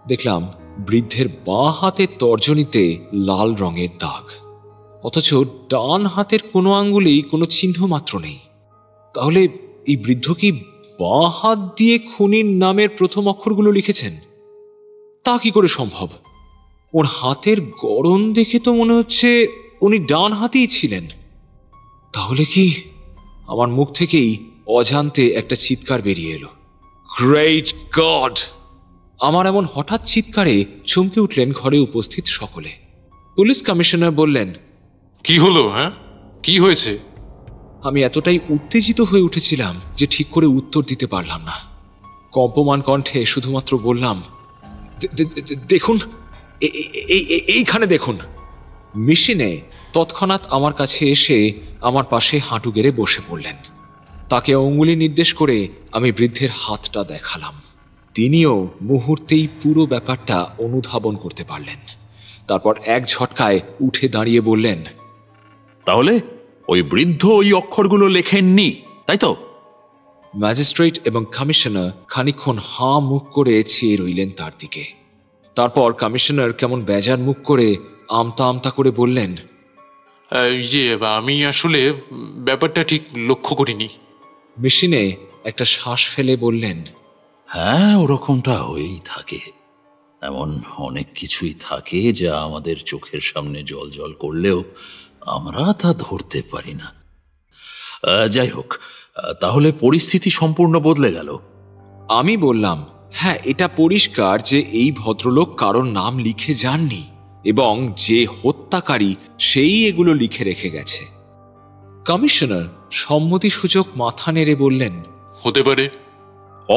দেখলাম বৃদ্ধের বাঁ হাতের তর্জনীতে লাল রঙের দাগ, অথচ ডান হাতের কোনো আঙ্গুলেই কোনো চিহ্ন মাত্র নেই। তাহলে এই বৃদ্ধ কি বাঁ হাত দিয়ে খুনির নামের প্রথম অক্ষরগুলো লিখেছেন? তা কি করে সম্ভব? ওর হাতের গড়ন দেখে তো মনে হচ্ছে উনি ডান হাতেই ছিলেন। তাহলে কি? আমার মুখ থেকেই অজান্তে একটা চিৎকার বেরিয়ে এলো, গ্রেট গড! আমার এমন হঠাৎ চিৎকারে চমকে উঠলেন ঘরে উপস্থিত সকলে। পুলিশ কমিশনার বললেন, কি হলো? হ্যাঁ, কি হয়েছে? আমি এতটাই উত্তেজিত হয়ে উঠেছিলাম যে ঠিক করে উত্তর দিতে পারলাম না। কম্পমান কণ্ঠে শুধুমাত্র বললাম, দেখুন, এইখানে দেখুন। মেশিনে তৎক্ষণাৎ আমার কাছে এসে আমার পাশে হাঁটু গেড়ে বসে পড়লেন। তাকে অঙ্গুলি নির্দেশ করে আমি বৃদ্ধের হাতটা দেখালাম। তিনিও মুহূর্তেই পুরো ব্যাপারটা অনুধাবন করতে পারলেন। তারপর এক ঝটকায় উঠে দাঁড়িয়ে বললেন, তাহলে ওই বৃদ্ধ ওই অক্ষরগুলো লেখেননি, তাই তো? ম্যাজিস্ট্রেট এবং কমিশনার খানিকক্ষণ হাঁ মুখ করে চেয়ে রইলেন তার দিকে। তারপর কমিশনার কেমন বেজার মুখ করে আমতা আমতা করে বললেন, আমি আসলে ব্যাপারটা ঠিক লক্ষ্য করিনি। মেশিনে একটা শ্বাস ফেলে বললেন, হ্যাঁ, ওরকমটা হয়েই থাকে। এমন অনেক কিছুই থাকে যা আমাদের চোখের সামনে জল জল করলেও আমরা তা ধরতে পারি না। যাই হোক, তাহলে পরিস্থিতি সম্পূর্ণ বদলে গেল। আমি বললাম, হ্যাঁ, এটা পরিষ্কার যে এই ভদ্রলোক কারোর নাম লিখে যাননি এবং যে হত্যাকারী সেই এগুলো লিখে রেখে গেছে। কমিশনার সম্মতিসূচক মাথা নেড়ে বললেন, হতে পারে।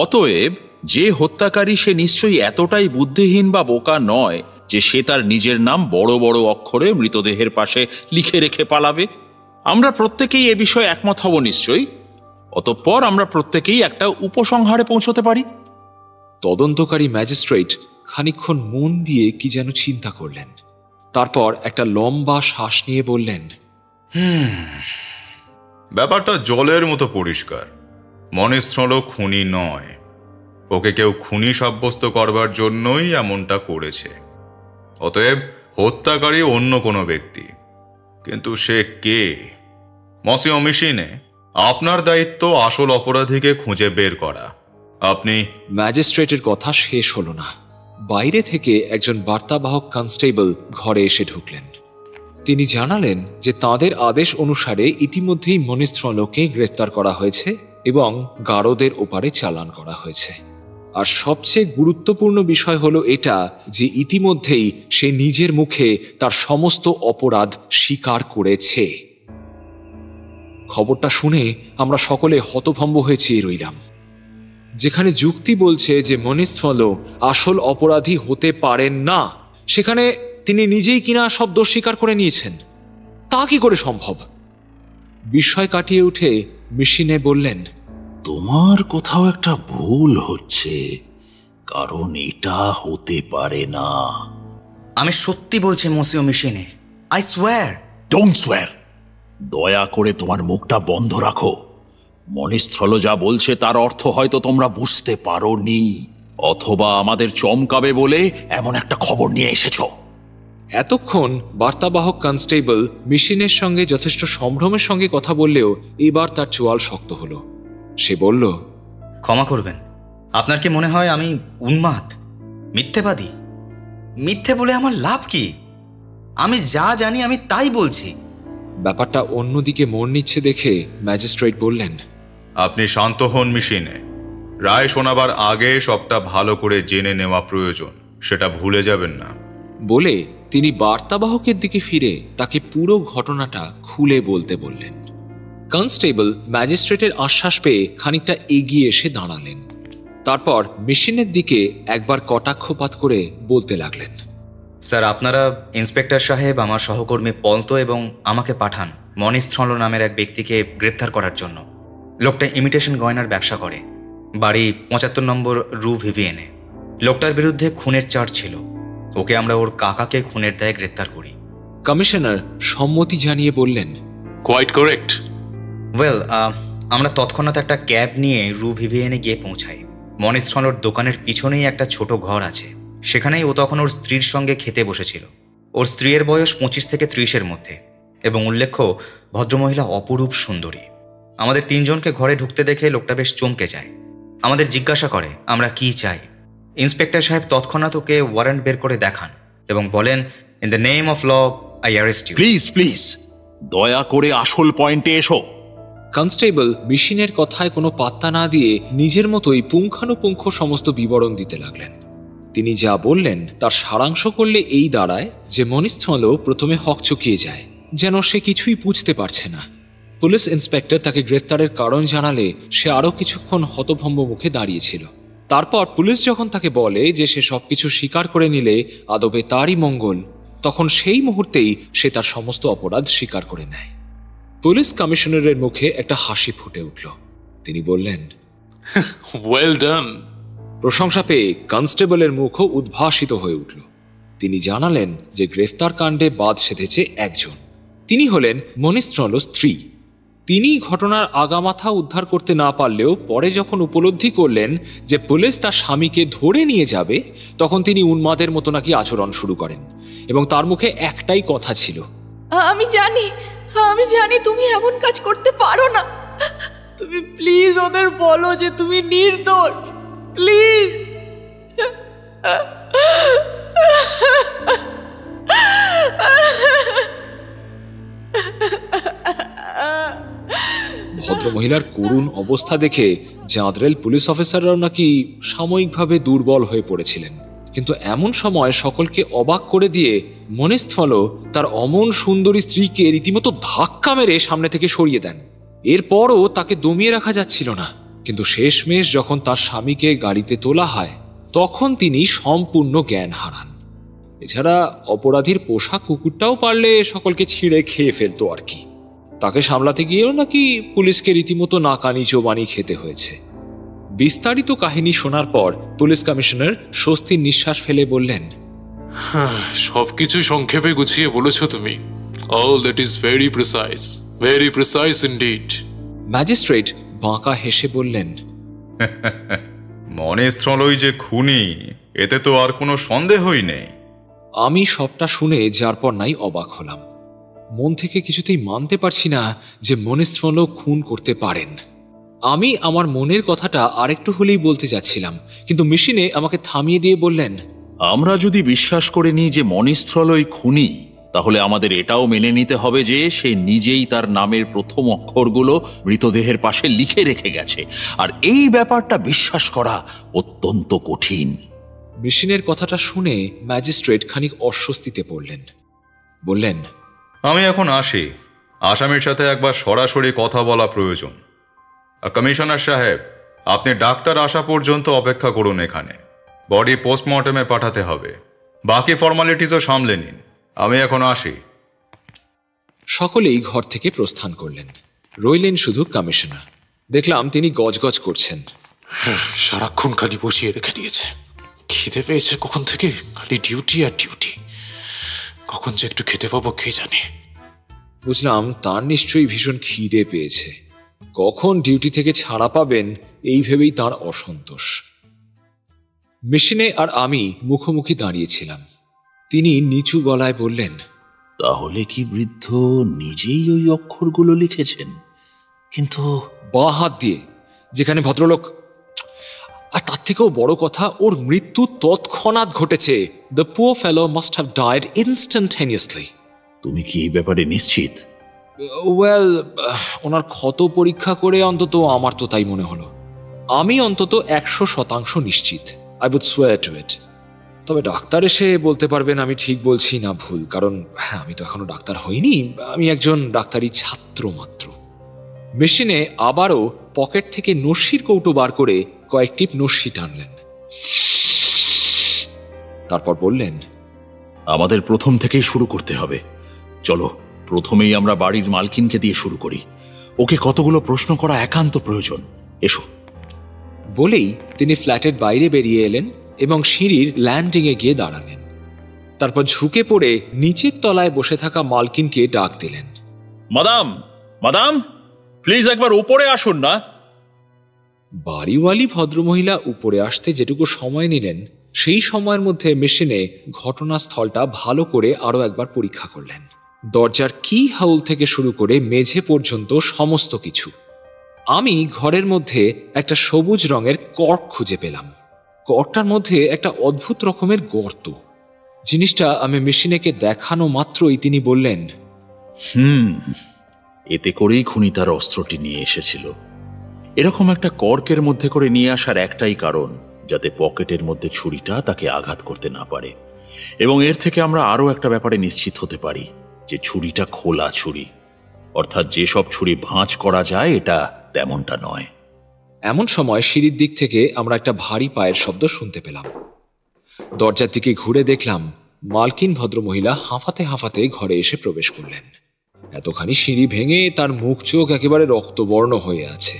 অতএব যে হত্যাকারী সে নিশ্চয়ই এতটাই বুদ্ধিহীন বা বোকা নয় যে সে তার নিজের নাম বড় বড় অক্ষরে মৃতদেহের পাশে লিখে রেখে পালাবে। আমরা প্রত্যেকেই এ বিষয়ে একমত হব নিশ্চয়ই। অতঃপর আমরা প্রত্যেকেই একটা উপসংহারে পৌঁছতে পারি। তদন্তকারী ম্যাজিস্ট্রেট খানিকক্ষণ মন দিয়ে কি যেন চিন্তা করলেন। তারপর একটা লম্বা শ্বাস নিয়ে বললেন, ব্যাপারটা জলের মতো পরিষ্কার। মনেস্থল খুনি নয়, ওকে কেউ খুনি সাব্যস্ত করবার জন্যই এমনটা করেছে। অতএব হত্যাকারী অন্য কোনো ব্যক্তি। কিন্তু সে কে? মসিও মেশিনে, আপনার দায়িত্ব আসল অপরাধীকে খুঁজে বের করা। আপনি... ম্যাজিস্ট্রেটের কথা শেষ হলো না। বাইরে থেকে একজন বার্তাবাহক কনস্টেবল ঘরে এসে ঢুকলেন। তিনি জানালেন যে তাঁদের আদেশ অনুসারে ইতিমধ্যেই মনিস্ত্রলকে গ্রেফতার করা হয়েছে এবং গারদের ওপারে চালান করা হয়েছে। আর সবচেয়ে গুরুত্বপূর্ণ বিষয় হলো এটা যে ইতিমধ্যেই সে নিজের মুখে তার সমস্ত অপরাধ স্বীকার করেছে। খবরটা শুনে আমরা সকলে হতভম্ব হয়ে চেয়ে রইলাম। যেখানে যুক্তি বলছে যে মনিস্থল আসল অপরাধী হতে পারেন না, সেখানে তিনি নিজেই কিনা সব দোষ স্বীকার করে নিয়েছেন। তা কি করে সম্ভব? বিস্ময় কাটিয়ে উঠে মেশিনে বললেন, তোমার কোথাও একটা ভুল হচ্ছে, কারণ এটা হতে পারে না। আমি সত্যি বলছি মসিও মেশিনে, আই সোয়ার। ডোন্ট সোয়ার। দয়া করে তোমার মুখটা বন্ধ রাখো। মনিস্থল যা বলছে তার অর্থ হয়তো তোমরা বুঝতে পারোনি, অথবা আমাদের চমকাবে বলে এমন একটা খবর নিয়ে এসেছো। এতক্ষণ বার্তাবাহক কনস্টেবল মেশিনের সঙ্গে যথেষ্ট সম্ভ্রমের সঙ্গে কথা বললেও এবার তার চোয়াল শক্ত হলো। সে বলল, ক্ষমা করবেন, আপনার কি মনে হয় আমি উন্মাদ, মিথ্যেবাদী? মিথ্যে বলে আমার লাভ কি? আমি যা জানি আমি তাই বলছি। ব্যাপারটা অন্যদিকে মোড় নিচ্ছে দেখে ম্যাজিস্ট্রেট বললেন, আপনি শান্ত হন মেশিনে। রায় শোনাবার আগে সবটা ভালো করে জেনে নেওয়া প্রয়োজন, সেটা ভুলে যাবেন না। বলে তিনি বার্তাবাহকের দিকে ফিরে তাকে পুরো ঘটনাটা খুলে বলতে বললেন। কনস্টেবল ম্যাজিস্ট্রেটের আশ্বাস পেয়ে খানিকটা এগিয়ে এসে দাঁড়ালেন। তারপর মেশিনের দিকে একবার কটাক্ষপাত করে বলতে লাগলেন, স্যার, আপনারা ইন্সপেক্টর সাহেব আমার সহকর্মী পলতো এবং আমাকে পাঠান মনিস্থল নামের এক ব্যক্তিকে গ্রেপ্তার করার জন্য। লোকটা ইমিটেশন গয়নার ব্যবসা করে, বাড়ি ৭৫ নম্বর রু ভিভিয়েনে। লোকটার বিরুদ্ধে খুনের চার্জ ছিল। ওকে আমরা ওর কাকাকে খুনের দায়ে গ্রেপ্তার করি। কমিশনার সম্মতি জানিয়ে বললেন, কোয়াইট কারেক্ট। ওয়েল, আমরা তৎক্ষণাৎ একটা ক্যাব নিয়ে রু ভিভিয়েনে গিয়ে পৌঁছাই। মনিস্থলোর দোকানের পিছনেই একটা ছোট ঘর আছে। সেখানেই ও তখন ওর স্ত্রীর সঙ্গে খেতে বসেছিল। ওর স্ত্রীর বয়স 25 থেকে 30-এর মধ্যে, এবং উল্লেখ্য ভদ্রমহিলা অপরূপ সুন্দরী। আমাদের 3 জনকে ঘরে ঢুকতে দেখে লোকটা বেশ চমকে যায়। আমাদের জিজ্ঞাসা করে আমরা কি চাই। ইন্সপেক্টর সাহেব তৎক্ষণাৎ ওকে ওয়ারেন্ট বের করে দেখান এবং বলেন, in the name of law I arrest you. Please please, দয়া করে আসল পয়েন্টে এসো। কনস্টেবল মেশিনের কথায় কোনো পাত্তা না দিয়ে নিজের মতোই পুঙ্খানুপুঙ্খ সমস্ত বিবরণ দিতে লাগলেন। তিনি যা বললেন তার সারাংশ করলে এই দাঁড়ায় যে মনিস্থল প্রথমে হকচকিয়ে যায়, যেন সে কিছুই বুঝতে পারছে না। পুলিশ ইন্সপেক্টর তাকে গ্রেফতারের কারণ জানালে সে আরও কিছুক্ষণ হতভম্ব মুখে দাঁড়িয়েছিল। তারপর পুলিশ যখন তাকে বলে যে সে সবকিছু স্বীকার করে নিলে আদবে তারই মঙ্গল, তখন সেই মুহূর্তেই সে তার সমস্ত অপরাধ স্বীকার করে নেয়। পুলিশ কমিশনারের মুখে একটা হাসি ফুটে উঠল। তিনি বললেন, ওয়েল ডান। প্রশংসা পেয়ে কনস্টেবলের মুখও উদ্ভাসিত হয়ে উঠল। তিনি জানালেন যে গ্রেফতার কাণ্ডে বাদ সেধেছে একজন। তিনি হলেন মনিস্থল স্ত্রী। তিনি ঘটনার আগামাথা উদ্ধার করতে না পারলেও পরে যখন উপলব্ধি করলেন যে পুলিশ তার স্বামীকে ধরে নিয়ে যাবে, তখন তিনি উন্মাদের মতো নাকি আচরণ শুরু করেন এবং তার মুখে একটাই কথা ছিল, আমি জানি তুমি এমন কাজ করতে পারো না। তুমি প্লিজ ওদের বলো যে তুমি নির্দোষ, প্লিজ। ভদ্রমহিলার করুণ অবস্থা দেখে জাঁদরেল পুলিশ অফিসাররাও নাকি সাময়িকভাবে দুর্বল হয়ে পড়েছিলেন। কিন্তু এমন সময় সকলকে অবাক করে দিয়ে মনিস্থল তার অমন সুন্দরী স্ত্রীকে রীতিমতো ধাক্কা মেরে সামনে থেকে সরিয়ে দেন। এরপরও তাকে দমিয়ে রাখা যাচ্ছিল না, কিন্তু শেষমেশ যখন তার স্বামীকে গাড়িতে তোলা হয় তখন তিনি সম্পূর্ণ জ্ঞান হারান। এছাড়া অপরাধীর পোষা কুকুরটাও পারলে সকলকে ছিঁড়ে খেয়ে ফেলতো আর কি। তাকে সামলাতে গিয়েও নাকি পুলিশকে রীতিমতো নাকানি চোবানি খেতে হয়েছে। বিস্তারিত কাহিনী শোনার পর পুলিশ কমিশনার স্বস্তির নিঃশ্বাস ফেলে বললেন, সবকিছু সংক্ষেপে গুছিয়ে বলেছো তুমি। All that is very precise indeed. Magistrate বাঁকা হেসে বললেন, মনিস্থলই যে খুনি, এতে তো আর কোনো সন্দেহই নেই। আমি সবটা শুনে যার পর নাই অবাক হলাম। মন থেকে কিছুতেই মানতে পারছি না যে মনিস্থল খুন করতে পারেন। আমি আমার মনের কথাটা আরেকটু হলেই বলতে যাচ্ছিলাম, কিন্তু মেশিনে আমাকে থামিয়ে দিয়ে বললেন, আমরা যদি বিশ্বাস করে নিই যে মনিস্থলই খুনি, তাহলে আমাদের এটাও মেনে নিতে হবে যে সে নিজেই তার নামের প্রথম অক্ষরগুলো মৃতদেহের পাশে লিখে রেখে গেছে, আর এই ব্যাপারটা বিশ্বাস করা অত্যন্ত কঠিন। মেশিনের কথাটা শুনে ম্যাজিস্ট্রেট খানিক অস্বস্তিতে পড়লেন। বললেন, আমি এখন আসি। আসামির সাথে একবার সরাসরি কথা বলা প্রয়োজন। কমিশনার সাহেব, আপনি ডাক্তার আসা পর্যন্ত অপেক্ষা করুন এখানে। বডি পোস্টমর্টমে পাঠাতে হবে। বাকি ফর্মালিটিসও সামলে নিন। আমি এখন আসি। সকলেই ঘর থেকে প্রস্থান করলেন। রইলেন শুধু কমিশনার। দেখলাম তিনি গজগজ করছেন। সারাক্ষণ খালি বসিয়ে রেখে দিয়েছে। খিদে পেয়েছে কখন থেকে, খালি ডিউটি আর ডিউটি। কখন যে একটু খেতে পাবো কে জানে। বুঝলাম তার নিশ্চয়ই ভীষণ খিদে পেয়েছে। কখন ডিউটি থেকে ছাড়া পাবেন এই ভেবেই তার অসন্তোষ। মেশিনে আর আমি মুখোমুখি দাঁড়িয়েছিলাম। তিনি নিচু গলায় বললেন, তাহলে কি বৃদ্ধ নিজেই ওই অক্ষরগুলো লিখেছেন? কিন্তু বাঁ হাত দিয়ে, যেখানে ভদ্রলোক, আর তার থেকেও বড় কথা, ওর মৃত্যু তৎক্ষণাৎ ঘটেছে। The poor fellow must have died instantaneously. তুমি কি এই ব্যাপারে নিশ্চিত? ওয়েল, ওনার ক্ষত পরীক্ষা করে অন্তত আমার তো তাই মনে হলো। আমি অন্তত 100% নিশ্চিত। আই উড সোয়ার টু ইট। তবে ডাক্তার এসে বলতে পারবেন আমি ঠিক বলছি না ভুল, কারণ আমি তো এখনো ডাক্তার হইনি। আমি একজন ডাক্তারি ছাত্র মাত্র। মেশিনে আবারও পকেট থেকে নস্যির কৌটো বার করে কয়েকটি নস্যি টানলেন। তারপর বললেন, আমাদের প্রথম থেকেই শুরু করতে হবে। চলো, প্রথমেই আমরা বাড়ির মালকিনকে দিয়ে শুরু করি। ওকে কতগুলো প্রশ্ন করা একান্ত প্রয়োজন। এসো। বলেই তিনি ফ্ল্যাটের বাইরে বেরিয়ে এলেন এবং সিঁড়ির ল্যান্ডিংয়ে গিয়ে দাঁড়ালেন। তারপর ঝুঁকে পড়ে নিচের তলায় বসে থাকা মালকিনকে ডাক দিলেন। মাদাম, মাদাম, প্লিজ একবার উপরে আসুন না। বাড়িওয়ালি ভদ্রমহিলা উপরে আসতে যেটুকু সময় নিলেন, সেই সময়ের মধ্যে মেশিনে ঘটনাস্থলটা ভালো করে আরো একবার পরীক্ষা করলেন। দরজার কি হাউল থেকে শুরু করে মেঝে পর্যন্ত সমস্ত কিছু। আমি ঘরের মধ্যে একটা সবুজ রঙের কর্ক খুঁজে পেলাম। কর্কটার মধ্যে একটা অদ্ভুত রকমের গর্ত। জিনিসটা আমি মেশিনেকে দেখানো মাত্রই তিনি বললেন, এতে করেই খুনি তার অস্ত্রটি নিয়ে এসেছিল। এরকম একটা কর্কের মধ্যে করে নিয়ে আসার একটাই কারণ, যাতে পকেটের মধ্যে ছুরিটা তাকে আঘাত করতে না পারে। এবং এর থেকে আমরা আরো একটা ব্যাপারে নিশ্চিত হতে পারি, যে ছুরিটা খোলা ছুরি, অর্থাৎ যেসব ছুরি ভাঁজ করা যায় এটা তেমনটা নয়। এমন সময় সিঁড়ির দিক থেকে আমরা একটা ভারী পায়ের শব্দ শুনতে পেলাম। দরজার দিকে ঘুরে দেখলাম মালকিন ভদ্রমহিলা হাঁফাতে হাঁফাতে ঘরে এসে প্রবেশ করলেন। এতখানি সিঁড়ি ভেঙে তার মুখ চোখ একেবারে রক্তবর্ণ হয়ে আছে।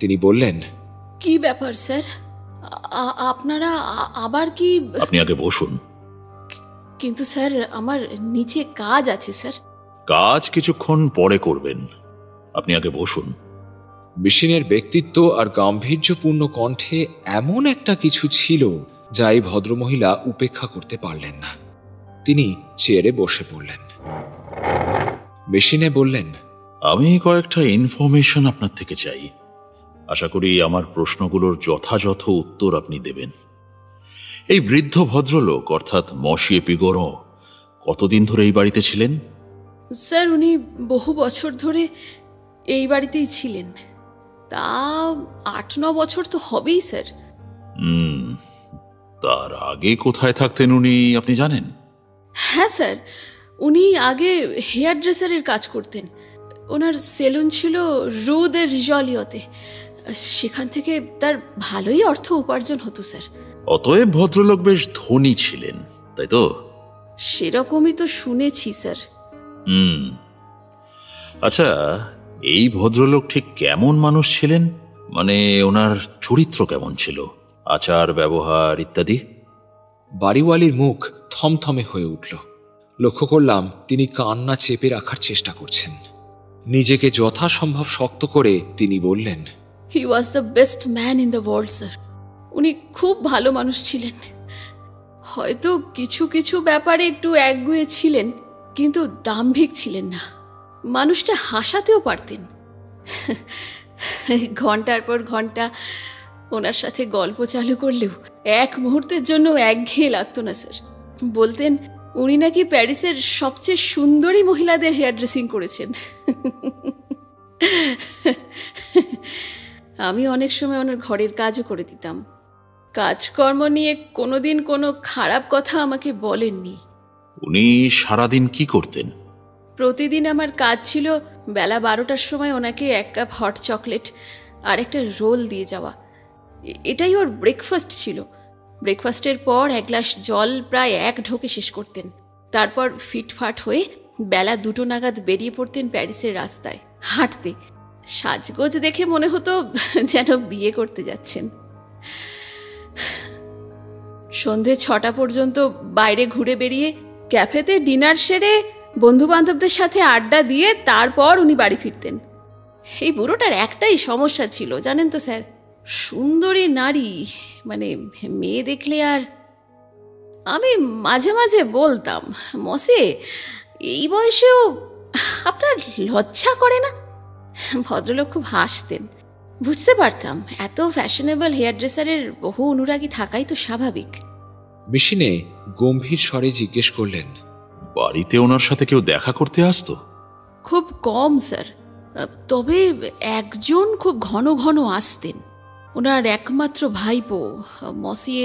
তিনি বললেন, কি ব্যাপার স্যার, আপনারা আবার কি? আপনি আগে বসুন। কিন্তু স্যার, আমার নিচে কাজ আছে স্যার। কাজ কিছুক্ষণ পরে করবেন, আপনি আগে বসুন। মেশিনের ব্যক্তিত্ব আর গাম্ভীর্যপূর্ণ কণ্ঠে এমন একটা কিছু ছিল যা এই ভদ্রমহিলা উপেক্ষা করতে পারলেন না। তিনি চেয়ারে বসে পড়লেন। মেশিনে বললেন, আমি কয়েকটা ইনফরমেশন আপনার থেকে চাই। আশা করি আমার প্রশ্নগুলোর যথাযথ উত্তর আপনি দেবেন। এই বৃদ্ধ ভদ্রলোক অর্থাৎ মসিয়ে পিগোরো কতদিন ধরে এই বাড়িতে ছিলেন? স্যার, উনি বহু বছর ধরে এই বাড়িতেই ছিলেন। তা 8-9 বছর তো হবেই স্যার। তার আগে কোথায় থাকতেন উনি আপনি জানেন? হ্যাঁ স্যার, উনি আগে হেয়ার ড্রেসারের কাজ করতেন। ওনার সেলুন ছিল রু দে রিজলিওতে। সেখান থেকে তার ভালোই অর্থ উপার্জন হতো স্যার। অতএব ভদ্রলোক বেশ ধনী ছিলেন, তাই তো? সেরকমই তো শুনেছি স্যার। আচ্ছা, এই ভদ্রলোক ঠিক কেমন মানুষ ছিলেন? মানে ওনার চরিত্র কেমন ছিল, আচার ব্যবহার ইত্যাদি? বাড়িওয়ালির মুখ থমথমে হয়ে উঠল। লক্ষ্য করলাম তিনি কান্না চেপে রাখার চেষ্টা করছেন। নিজেকে যথাসম্ভব শক্ত করে তিনি বললেন, he was the best man in the world sir. উনি খুব ভালো মানুষ ছিলেন। হয়তো কিছু কিছু ব্যাপারে একটু একগুঁয়ে ছিলেন, কিন্তু দাম্ভিক ছিলেন না। মানুষটা হাসাতেও পারতেন। ঘন্টার পর ঘন্টা ওনার সাথে গল্প চালু করলেও এক মুহূর্তের জন্য একঘেয়ে লাগতো না স্যার। বলতেন উনি নাকি প্যারিসের সবচেয়ে সুন্দরী মহিলাদের হেয়ার ড্রেসিং করেছেন। আমি অনেক সময় ওনার ঘরের কাজও করে দিতাম। কাজকর্ম নিয়ে কোনোদিন কোনো খারাপ কথা আমাকে বলেননি। উনি সারাদিন কি করতেন? প্রতিদিন আমার কাজ ছিল বেলা 12টার সময় ওনাকে 1 কাপ হট চকলেট আর একটা রোল দিয়ে যাওয়া। এটাই ওর ব্রেকফাস্ট ছিল। ব্রেকফাস্টের পর 1 গ্লাস জল প্রায় 1 ঢোকে শেষ করতেন। তারপর ফিটফাট হয়ে বেলা 2টো নাগাদ বেরিয়ে পড়তেন প্যারিসের রাস্তায় হাঁটতে। সাজগোজ দেখে মনে হতো যেন বিয়ে করতে যাচ্ছেন। সন্ধে 6টা পর্যন্ত বাইরে ঘুরে বেরিয়ে ক্যাফেতে ডিনার সেরে বন্ধু বান্ধবদের সাথে আড্ডা দিয়ে তারপর উনি বাড়ি ফিরতেন। এই বুড়োটার একটাই সমস্যা ছিল জানেন তো স্যার, সুন্দরী নারী মানে মেয়ে দেখলে আর। আমি মাঝে মাঝে বলতাম, মসে এই বয়সেও আপনার লজ্জা করে না? ভদ্রলোক খুব হাসতেন। বুঝতে পারতাম এত ফ্যাশনেবল হেয়ার ড্রেসারের বহু অনুরাগী থাকাই তো স্বাভাবিক। মেশিনে গম্ভীর স্বরে জিজ্ঞেস করলেন, বাড়িতে ওনার সাথে কেউ দেখা করতে আসতো? খুব কম স্যার, তবে একজন খুব ঘন ঘন আসতেন। ওনার একমাত্র ভাইপো মসিয়ে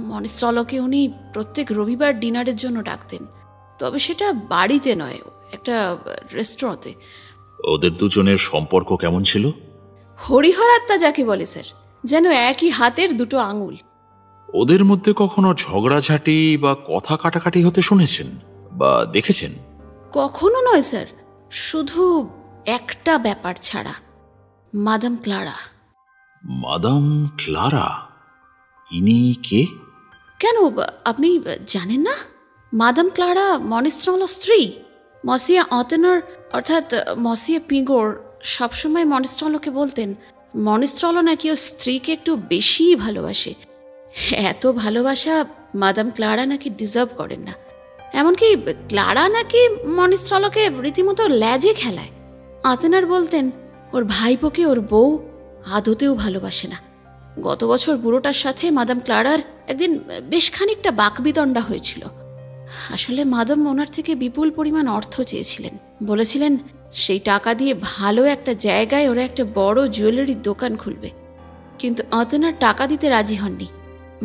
মনিস্ত্রলকে উনি প্রত্যেক রবিবার ডিনারের জন্য ডাকতেন। তবে সেটা বাড়িতে নয়, একটা রেস্টুরেন্টে। ওদের দুজনের সম্পর্ক কেমন ছিল? হরিহর আত্মা যাকে বলে স্যার, যেন একই হাতের 2টো আঙুল। ওদের মধ্যে কখনো ঝগড়াঝাটি বা কথা কাটাকাটি হতে শুনেছেন বা দেখেছেন? কখনো নয় স্যার, শুধু একটা ব্যাপার ছাড়া, মাদাম ক্লারা। Madame Clara? ইনি কে? কেন আপনি জানেন না? মাদাম ক্লারা মনিস্ট্রলোর স্ত্রী, মসিয়া অতেনর, অর্থাৎ মসিয়া পিঙ্গোর সবসময় মনিস্ট্রলোকে বলতেন মনিস্ট্রলো নাকি ওর স্ত্রীকে একটু বেশিই ভালোবাসে। এত ভালোবাসা মাদাম ক্লারা নাকি ডিজার্ভ করেন না। এমনকি ক্লারা নাকি মনিস্ট্রলোকে রীতিমতো ল্যাজে খেলায়। অতেনার বলতেন ওর ভাইপোকে ওর বউ আদতেও ভালোবাসে না। গত বছর বুড়োটার সাথে মাদাম ক্লারার একদিন বেশ খানিকটা বাকবিতণ্ডা হয়েছিল। আসলে মাদাম ওনার থেকে বিপুল পরিমাণ অর্থ চেয়েছিলেন। বলেছিলেন সেই টাকা দিয়ে ভালো একটা জায়গায় ওরা একটা বড় জুয়েলারির দোকান খুলবে। কিন্তু অতেনার টাকা দিতে রাজি হননি।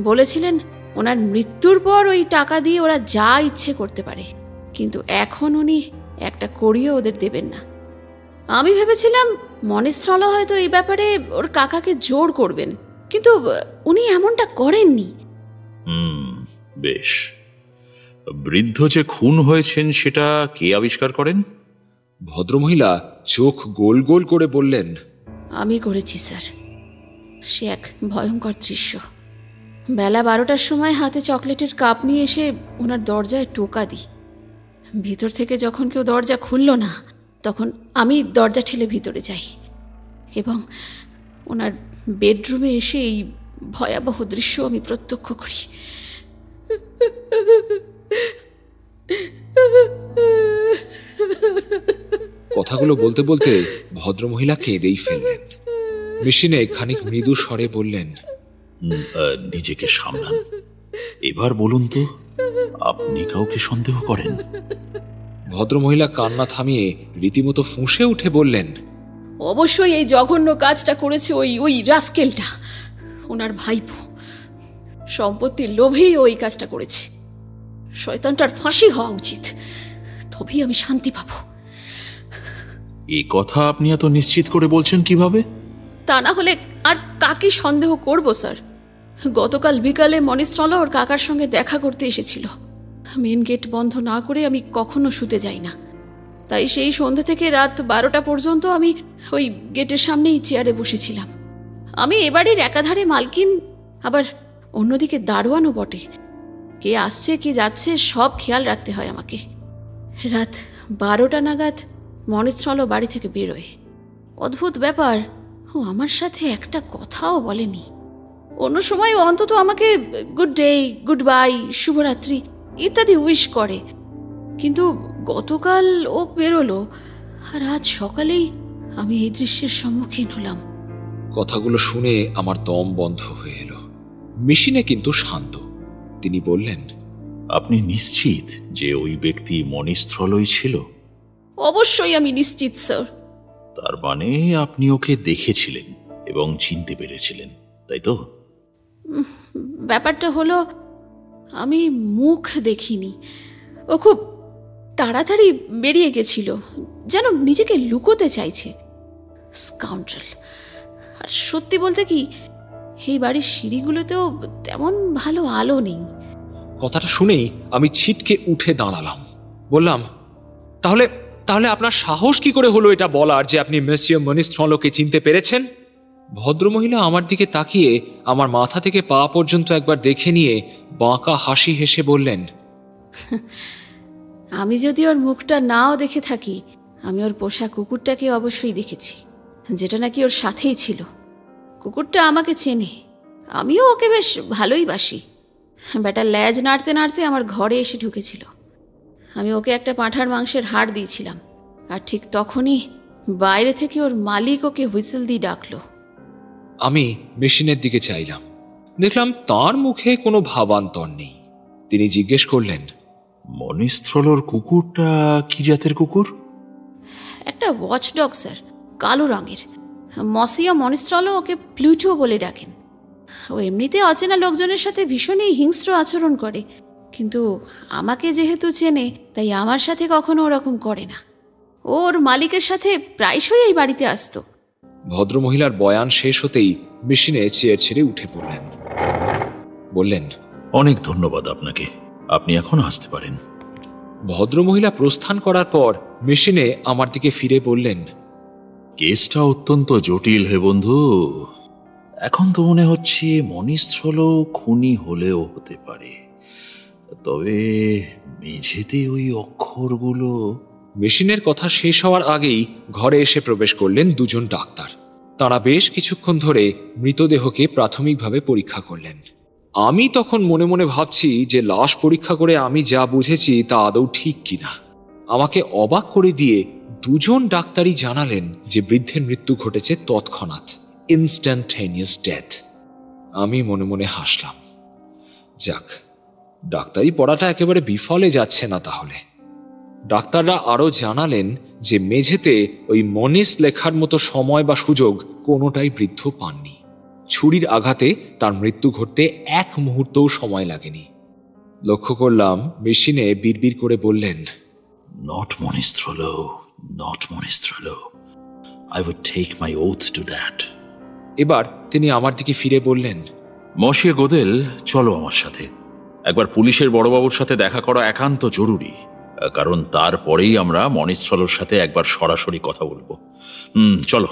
বলেছিলেন ওনার মৃত্যুর পর ওই টাকা দিয়ে ওরা যা ইচ্ছে করতে পারে, কিন্তু এখন উনি একটা কড়িও ওদের দেবেন না। আমি ভেবেছিলাম মনিস্ট্রলো হয়তো এই ব্যাপারে ওর কাকাকে জোর করবেন, কিন্তু উনি এমনটা করেননি। বেশ। বৃদ্ধ যে খুন হয়েছেন সেটা কে আবিষ্কার করেন? ভদ্রমহিলা চোখ গোল গোল করে বললেন, আমি করেছি স্যার। সে এক ভয়ঙ্কর দৃশ্য। বেলা 12টার সময় হাতে চকলেটের কাপ নিয়ে এসে ওনার দরজায় টোকা দিই। ভিতর থেকে যখন কেউ দরজা খুলল না, তখন আমি দরজা ঠেলে ভিতরে যাই এবং ওনার বেডরুমে এসে এই ভয়াবহ দৃশ্য আমি প্রত্যক্ষ করি। কথাগুলো বলতে বলতে ভদ্রমহিলা কেঁদেই ফেললেন। মেশিনে খানিক মৃদু স্বরে বললেন, নিজেকে সামলান। এবার বলুন তো, আপনি কাউকে সন্দেহ করেন? ভদ্রমহিলা কান্না থামিয়ে রীতিমতো ফুঁসে উঠে বললেন, অবশ্যই এই জঘন্য কাজটা করেছে ওই রাস্কেলটা, ওনার ভাইপো। সম্পত্তির লোভেই ওই কাজটা করেছে। শয়তানটার ফাঁসি হওয়া উচিত, তবেই আমি শান্তি পাবো। এই কথা আপনি এত নিশ্চিত করে বলছেন কিভাবে? তা না হলে আর কাকে সন্দেহ করব স্যার? গতকাল বিকালে মনিস্ট্রলো ওর কাকার সঙ্গে দেখা করতে এসেছিল। মেন গেট বন্ধ না করে আমি কখনো শুতে যাই না। তাই সেই সন্ধ্যা থেকে রাত 12টা পর্যন্ত আমি ওই গেটের সামনেই চেয়ারে বসেছিলাম। আমি এবারের একাধারে মালকিন, আবার অন্যদিকে দারোয়ানও বটে। কে আসছে কে যাচ্ছে সব খেয়াল রাখতে হয় আমাকে। রাত 12টা নাগাদ মনিস্ট্রলো বাড়ি থেকে বেরোয়। অদ্ভুত ব্যাপার, ও আমার সাথে একটা কথাও বলেনি। অন্য সময় অন্তত আমাকে গুড ডে, গুড বাই, শুভরাত্রি ইত্যাদি উইশ করে, কিন্তু গতকাল ও বেরোলো আর আজ সকালেই আমি এই দৃশ্যের সম্মুখীন হলাম। কথাগুলো শুনে আমার দম বন্ধ হয়ে এলো। মেশিনে কিন্তু শান্ত। তিনি বললেন, আপনি নিশ্চিত যে ওই ব্যক্তি মনিস্ট্রলোই ছিল? অবশ্যই আমি নিশ্চিত স্যার। তার মানে আপনি ওকে দেখেছিলেন এবং চিনতে পেরেছিলেন, তাই তো? ব্যাপারটা হলো আমি মুখ দেখিনি। ও খুব তাড়াতাড়ি বেরিয়ে গেছিল, যেন নিজেকে লুকোতে চাইছে। স্কাউন্ড্রেল। আর সত্যি বলতে কি, এই বাড়ির সিঁড়িগুলোতেও তেমন ভালো আলো নেই। কথাটা শুনেই আমি ছিটকে উঠে দাঁড়ালাম। বললাম, তাহলে তাহলে আপনার সাহস কি করে হলো এটা বলার যে আপনি মেসিও মনিস্ট্রলোকে চিনতে পেরেছেন? ভদ্রমহিলা আমার দিকে তাকিয়ে আমার মাথা থেকে পা পর্যন্ত একবার দেখে নিয়ে বাঁকা হাসি হেসে বললেন, আমি যদি ওর মুখটা নাও দেখে থাকি, আমি ওর পোষা কুকুরটাকে অবশ্যই দেখেছি, যেটা নাকি ওর সাথেই ছিল। কুকুরটা আমাকে চেনে, আমিও ওকে বেশ ভালোই বাসি। বেটা ল্যাজ নাড়তে নাড়তে আমার ঘরে এসে ঢুকেছিল। আমি ওকে একটা পাঁঠার মাংসের হাড় দিয়েছিলাম, আর ঠিক তখনই বাইরে থেকে ওর মালিক ওকে হুইসেল দিয়ে ডাকলো। আমি মেশিনের দিকে চাইলাম, দেখলাম তার মুখে কোনো ভাবান্তর নেই। তিনি জিজ্ঞেস করলেন, মনিস্ট্রলোর কুকুরটা কি জাতের কুকুর? একটা ওয়াচডগ স্যার, কালো রঙের। মসিয়া মনিস্ট্রলো ওকে প্লুটো বলে ডাকেন। ও এমনিতে অচেনা লোকজনের সাথে ভীষণই হিংস্র আচরণ করে, কিন্তু আমাকে যেহেতু চেনে তাই আমার সাথে কখনো ওরকম করে না। ওর মালিকের সাথে প্রায়শই এই বাড়িতে আসতো। ভদ্রমহিলার বয়ান শেষ হতেই মেশিনে চেয়ার ছেড়ে উঠে পড়লেন। বললেন, অনেক ধন্যবাদ আপনাকে, আপনি এখন আসতে পারেন। ভদ্রমহিলা প্রস্থান করার পর মেশিনে আমার দিকে ফিরে বললেন, কেসটা অত্যন্ত জটিল হে বন্ধু। এখন তো মনে হচ্ছে মনিস্থল খুনি হলেও হতে পারে, তবে মেঝেতে ওই অক্ষরগুলো। মেশিনের কথা শেষ হওয়ার আগেই ঘরে এসে প্রবেশ করলেন দুজন ডাক্তার। তারা বেশ কিছুক্ষণ ধরে মৃতদেহকে প্রাথমিকভাবে পরীক্ষা করলেন। আমি তখন মনে মনে ভাবছি যে লাশ পরীক্ষা করে আমি যা বুঝেছি তা আদৌ ঠিক কিনা। আমাকে অবাক করে দিয়ে দুজন ডাক্তারই জানালেন যে বৃদ্ধের মৃত্যু ঘটেছে তৎক্ষণাৎ, ইনস্ট্যান্টেনিয়াস ডেথ। আমি মনে মনে হাসলাম। যাক, ডাক্তারি পড়াটা একেবারে বিফলে যাচ্ছে না তাহলে। ডাক্তাররা আরও জানালেন যে মেঝেতে ওই মনিস লেখার মতো সময় বা সুযোগ কোনোটাই বৃদ্ধ পাননি। ছুরির আঘাতে তার মৃত্যু ঘটতে এক মুহূর্তও সময় লাগেনি। লক্ষ্য করলাম মেশিনে বিড়বিড় করে বললেন, নট মনিস্থল, নট মনিস্থল, I would take my oath to that. এবার তিনি আমার দিকে ফিরে বললেন, মশিয়ে গোদেল, চলো আমার সাথে। একবার পুলিশের বড়বাবুর সাথে দেখা করা একান্ত জরুরি, কারণ তারপরেই আমরা মনিস্থলের সাথে একবার সরাসরি কথা বলবো। চলো।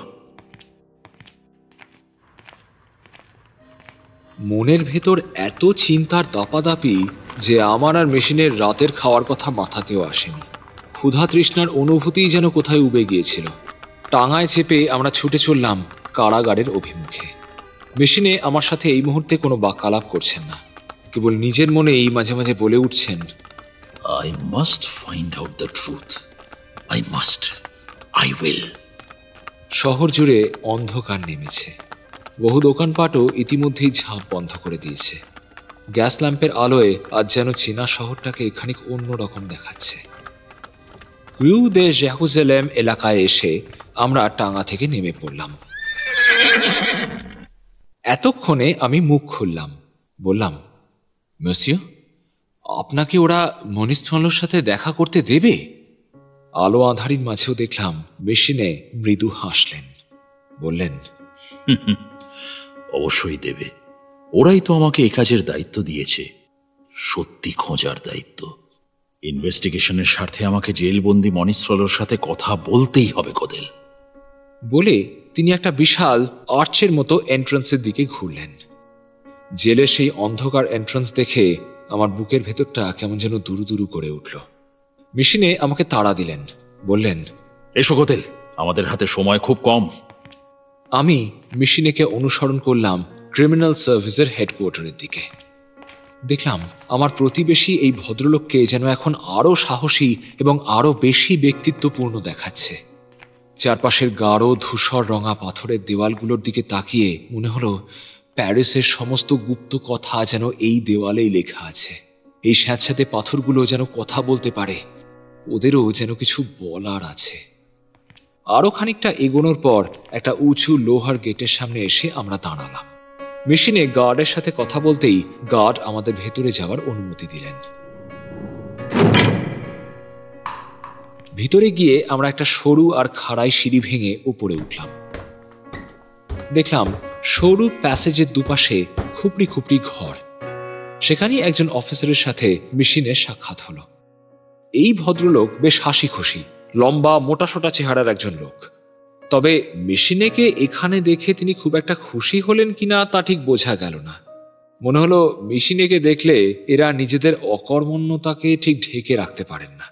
মনের ভেতর এত চিন্তার দাপাদাপি যে আমার আর মেশিনের রাতের খাওয়ার কথা মাথাতেও আসেনি। ক্ষুধা তৃষ্ণার অনুভূতিই যেন কোথায় উবে গিয়েছিল। টাঙায় চেপে আমরা ছুটে চললাম কারাগারের অভিমুখে। মেশিনে আমার সাথে এই মুহূর্তে কোনো বাক্যালাপ করছেন না, কেবল নিজের মনে এই মাঝে মাঝে বলে উঠছেন, I must find out the truth. I must. I will. শহর জুড়ে অন্ধকার নেমেছে। বহু দোকানপাটও ইতিমধ্যেই ঝাঁপ বন্ধ করে দিয়েছে। গ্যাস ল্যাম্পের আলোয় আজ যেন চীনা শহরটাকে খানিক অন্যরকম দেখাচ্ছে। রিউ দে জেরুজালেম এলাকায় এসে আমরা টাঙা থেকে নেমে পড়লাম। এতক্ষণে আমি মুখ খুললাম, বললাম, মসিও, আপনাকে ওরা মনিস্থলের সাথে দেখা করতে দেবে? আলো আঁধারির মাঝেও দেখলাম মেশিনে মৃদু হাসলেন, বললেন, অবশ্যই দেবে। ওরাই তো আমাকে এই কাজের দায়িত্ব দিয়েছে, সত্যি খোঁজার দায়িত্ব। ইনভেস্টিগেশনের স্বার্থে আমাকে জেলবন্দি মনিস্থলের সাথে কথা বলতেই হবে গোদেল। বলে তিনি একটা বিশাল আর্চের মতো এন্ট্রান্সের দিকে ঘুরলেন। জেলের সেই অন্ধকার এন্ট্রান্স দেখে আমার বুকের ভেতরটা কেমন যেন দুরু দুরু করে উঠল। মেশিনে আমাকে তাড়া দিলেন, বললেন, এসো গোদেল, আমাদের হাতে সময় খুব কম। আমি মেশিনেকে অনুসরণ করলাম ক্রিমিনাল সার্ভিসের হেডকোয়ার্টারের দিকে। দেখলাম আমার প্রতিবেশী এই ভদ্রলোককে যেন এখন আরও সাহসী এবং আরও বেশি ব্যক্তিত্বপূর্ণ দেখাচ্ছে। চারপাশের গাঢ় ধূসর রঙা পাথরের দেওয়ালগুলোর দিকে তাকিয়ে মনে হলো প্যারিসের সমস্ত গুপ্ত কথা যেন এই দেওয়ালেই লেখা আছে। এই স্যাঁতস্যাঁতে পাথরগুলো যেন কথা বলতে পারে, ওদেরও যেন কিছু বলার আছে। আরও খানিকটা এগোনোর পর একটা উঁচু লোহার গেটের সামনে এসে আমরা দাঁড়ালাম। মেশিনে গার্ডের সাথে কথা বলতেই গার্ড আমাদের ভেতরে যাওয়ার অনুমতি দিলেন। ভিতরে গিয়ে আমরা একটা সরু আর খাড়াই সিঁড়ি ভেঙে উপরে উঠলাম। দেখলাম সরু প্যাসেজের দুপাশে খুপড়ি খুপড়ি ঘর। সেখানেই একজন অফিসারের সাথে মেশিনের সাক্ষাৎ হলো। এই ভদ্রলোক বেশ হাসি খুশি, লম্বা মোটাসোটা চেহারার একজন লোক। তবে মেশিনেকে এখানে দেখে তিনি খুব একটা খুশি হলেন কিনা তা ঠিক বোঝা গেল না। মনে হলো মেশিনেকে দেখলে এরা নিজেদের অকর্মণ্যতাকে ঠিক ঢেকে রাখতে পারেন না।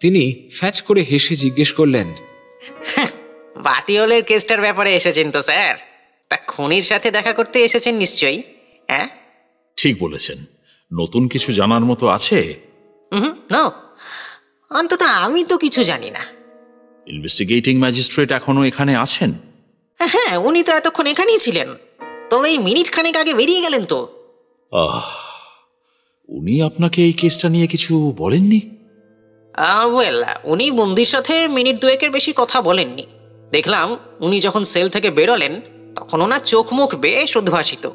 তিনি ফ্যাচ করে হেসে জিজ্ঞেস করলেন, বাতিওলের কেসটার ব্যাপারে এসেছেন তো স্যার? তা খুনির সাথে দেখা করতে এসেছেন নিশ্চয়ই? হ্যাঁ, ঠিক বলেছেন। নতুন কিছু জানার মতো আছে? নো, অন্তত আমি তো কিছু জানি না। ইনভেস্টিগেটিং ম্যাজিস্ট্রেট এখনো এখানে আছেন? হ্যাঁ, উনি তো এতক্ষণ এখানেই ছিলেন, তবে এই মিনিট খানেক আগে বেরিয়ে গেলেন তো। উনি আপনাকে এই কেসটা নিয়ে কিছু বলেননি? ওয়েল, উনি বন্দির সাথে মিনিট দুয়েকের বেশি কথা বলেননি। দেখলাম উনি যখন সেল থেকে বেরোলেন তখন ওনার চোখ মুখ বেশ উদ্ভাসিত।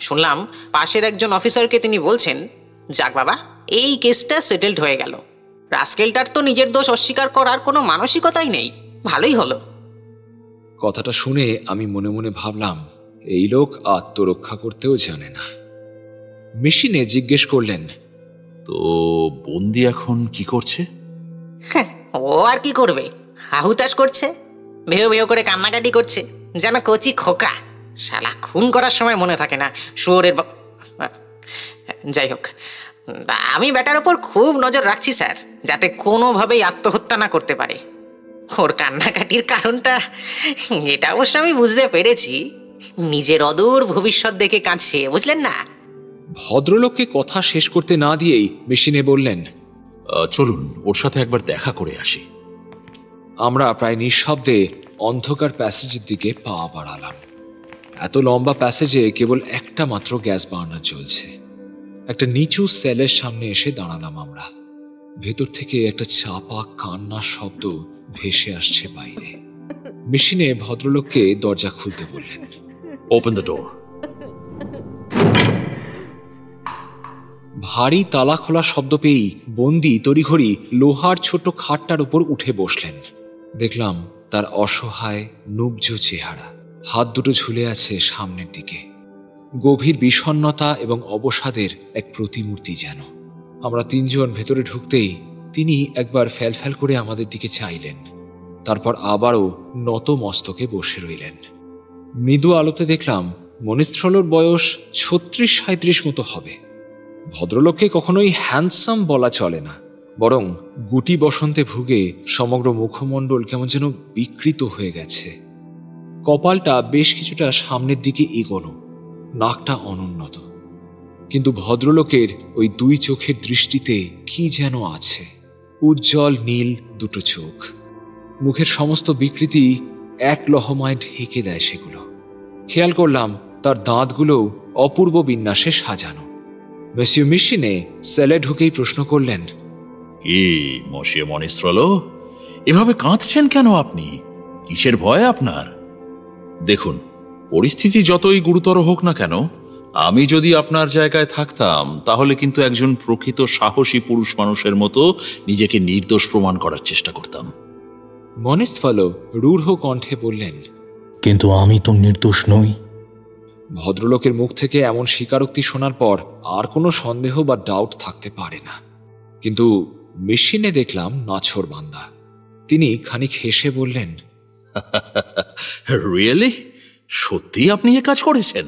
শুনলাম পাশের একজন অফিসারকে তিনি বলছেন, যাক বাবা, এই কেসটা সেটেলড হয়ে গেল। রাস্কেলটার তো নিজের দোষ অস্বীকার করার কোনো মানসিকতাই নেই। ভালোই হলো। কথাটা শুনে আমি মনে মনে ভাবলাম, এই লোক আত্মরক্ষা করতেও জানে না। মেশিনে জিজ্ঞেস করলেন, তো বন্দি এখন কি করছে? ও আর কি করবে, হাহুতাশ করছে, ভেউ ভেউ করে কান্নাকাটি করছে, যেন কচি খোকা। শালা খুন করার সময় মনে থাকে না শুয়োরের যাই হোক, আমি ব্যাটার ওপর খুব নজর রাখছি স্যার, যাতে কোনোভাবেই আত্মহত্যা না করতে পারে। ওর কান্নাকাটির কারণটা এটা অবশ্য আমি বুঝতে পেরেছি, নিজের অদূর ভবিষ্যৎ দেখে কাঁদছে, বুঝলেন না? ভদ্রলোককে কথা শেষ করতে না দিয়েই মেশিনে বললেন, চলুন ওর সাথে একবার দেখা করে আসি। আমরা প্রায় নিঃশব্দে অন্ধকার প্যাসেজের দিকে পা বাড়ালাম। এত লম্বা প্যাসেজে কেবল একটা মাত্র গ্যাস বার্নার চলছে। একটা নিচু সেলের সামনে এসে দাঁড়ালাম আমরা। ভেতর থেকে একটা চাপা কান্নার শব্দ ভেসে আসছে বাইরে। মেশিনে ভদ্রলোককে দরজা খুলতে বললেন। Open the door. ভারী তালা খোলা শব্দ পেয়েই বন্দি তড়িঘড়ি লোহার ছোট খাটটার উপর উঠে বসলেন। দেখলাম তার অসহায় নুব্জ চেহারা, হাত দুটো ঝুলে আছে সামনের দিকে। গভীর বিষণ্ণতা এবং অবসাদের এক প্রতিমূর্তি যেন। আমরা তিনজন ভেতরে ঢুকতেই তিনি একবার ফ্যালফ্যাল করে আমাদের দিকে চাইলেন, তারপর আবারও নত মস্তকে বসে রইলেন। মৃদু আলোতে দেখলাম মনিস্থলর বয়স 36-37 মতো হবে। ভদ্রলোককে কখনোই হ্যান্ডসাম বলা চলে না, বরং গুটি বসন্তে ভুগে সমগ্র মুখমণ্ডল কেমন যেন বিকৃত হয়ে গেছে। কপালটা বেশ কিছুটা সামনের দিকে এগোনো, নাকটা অনুন্নত, কিন্তু ভদ্রলোকের ওই দুই চোখের দৃষ্টিতে কি যেন আছে। উজ্জ্বল নীল দুটো চোখ, মুখের সমস্ত বিকৃতি এক লহমায় ঢেকে দেয় সেগুলো। খেয়াল করলাম তার দাঁতগুলো অপূর্ব বিন্যাসে সাজানো। মেসিও মেশিনে সেলে ঢুকেই প্রশ্ন করলেন, মশিয়ে মনিস্ট্রল, এভাবে কাঁদছেন কেন আপনি? কিসের ভয় আপনার? দেখুন, পরিস্থিতি যতই গুরুতর হোক না কেন, আমি যদি আপনার জায়গায় থাকতাম তাহলে কিন্তু একজন প্রকৃত সাহসী পুরুষ মানুষের মতো নিজেকে নির্দোষ প্রমাণ করার চেষ্টা করতাম। মনিস্থলো রূঢ় কণ্ঠে বললেন, কিন্তু আমি তো নির্দোষ নই। ভদ্রলোকের মুখ থেকে এমন স্বীকারোক্তি শোনার পর আর কোনো সন্দেহ বা ডাউট থাকতে পারে না। কিন্তু মেশিনে দেখলাম নাছোড়বান্দা। তিনি খানিক হেসে বললেন, রিয়েলি? সত্যি আপনি এ কাজ করেছেন?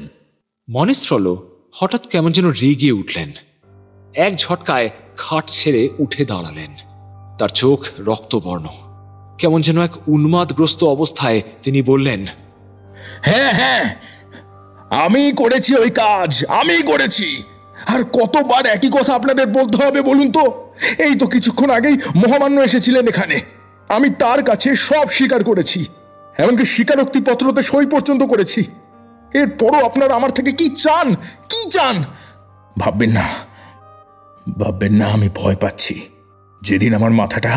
মনিস্থলো হঠাৎ কেমন যেন রেগে উঠলেন। এক ঝটকায় খাট ছেড়ে উঠে দাঁড়ালেন। তার চোখ রক্তবর্ণ। কেমন যেন এক উন্মাদগ্রস্ত অবস্থায় তিনি বললেন, হ্যাঁ হ্যাঁ, আমি করেছি ওই কাজ, আমি করেছি। আর কতবার একই কথা আপনাদের বলতে হবে বলুন তো? এই তো কিছুক্ষণ আগেই মহামান্য এসেছিলেন এখানে, আমি তার কাছে সব স্বীকার করেছি, এমনকি স্বীকারোক্তি পত্রতে সই পর্যন্ত করেছি। এরপরও আপনারা আমার থেকে কি চান? কি চান? ভাববেন না আমি ভয় পাচ্ছি। যেদিন আমার মাথাটা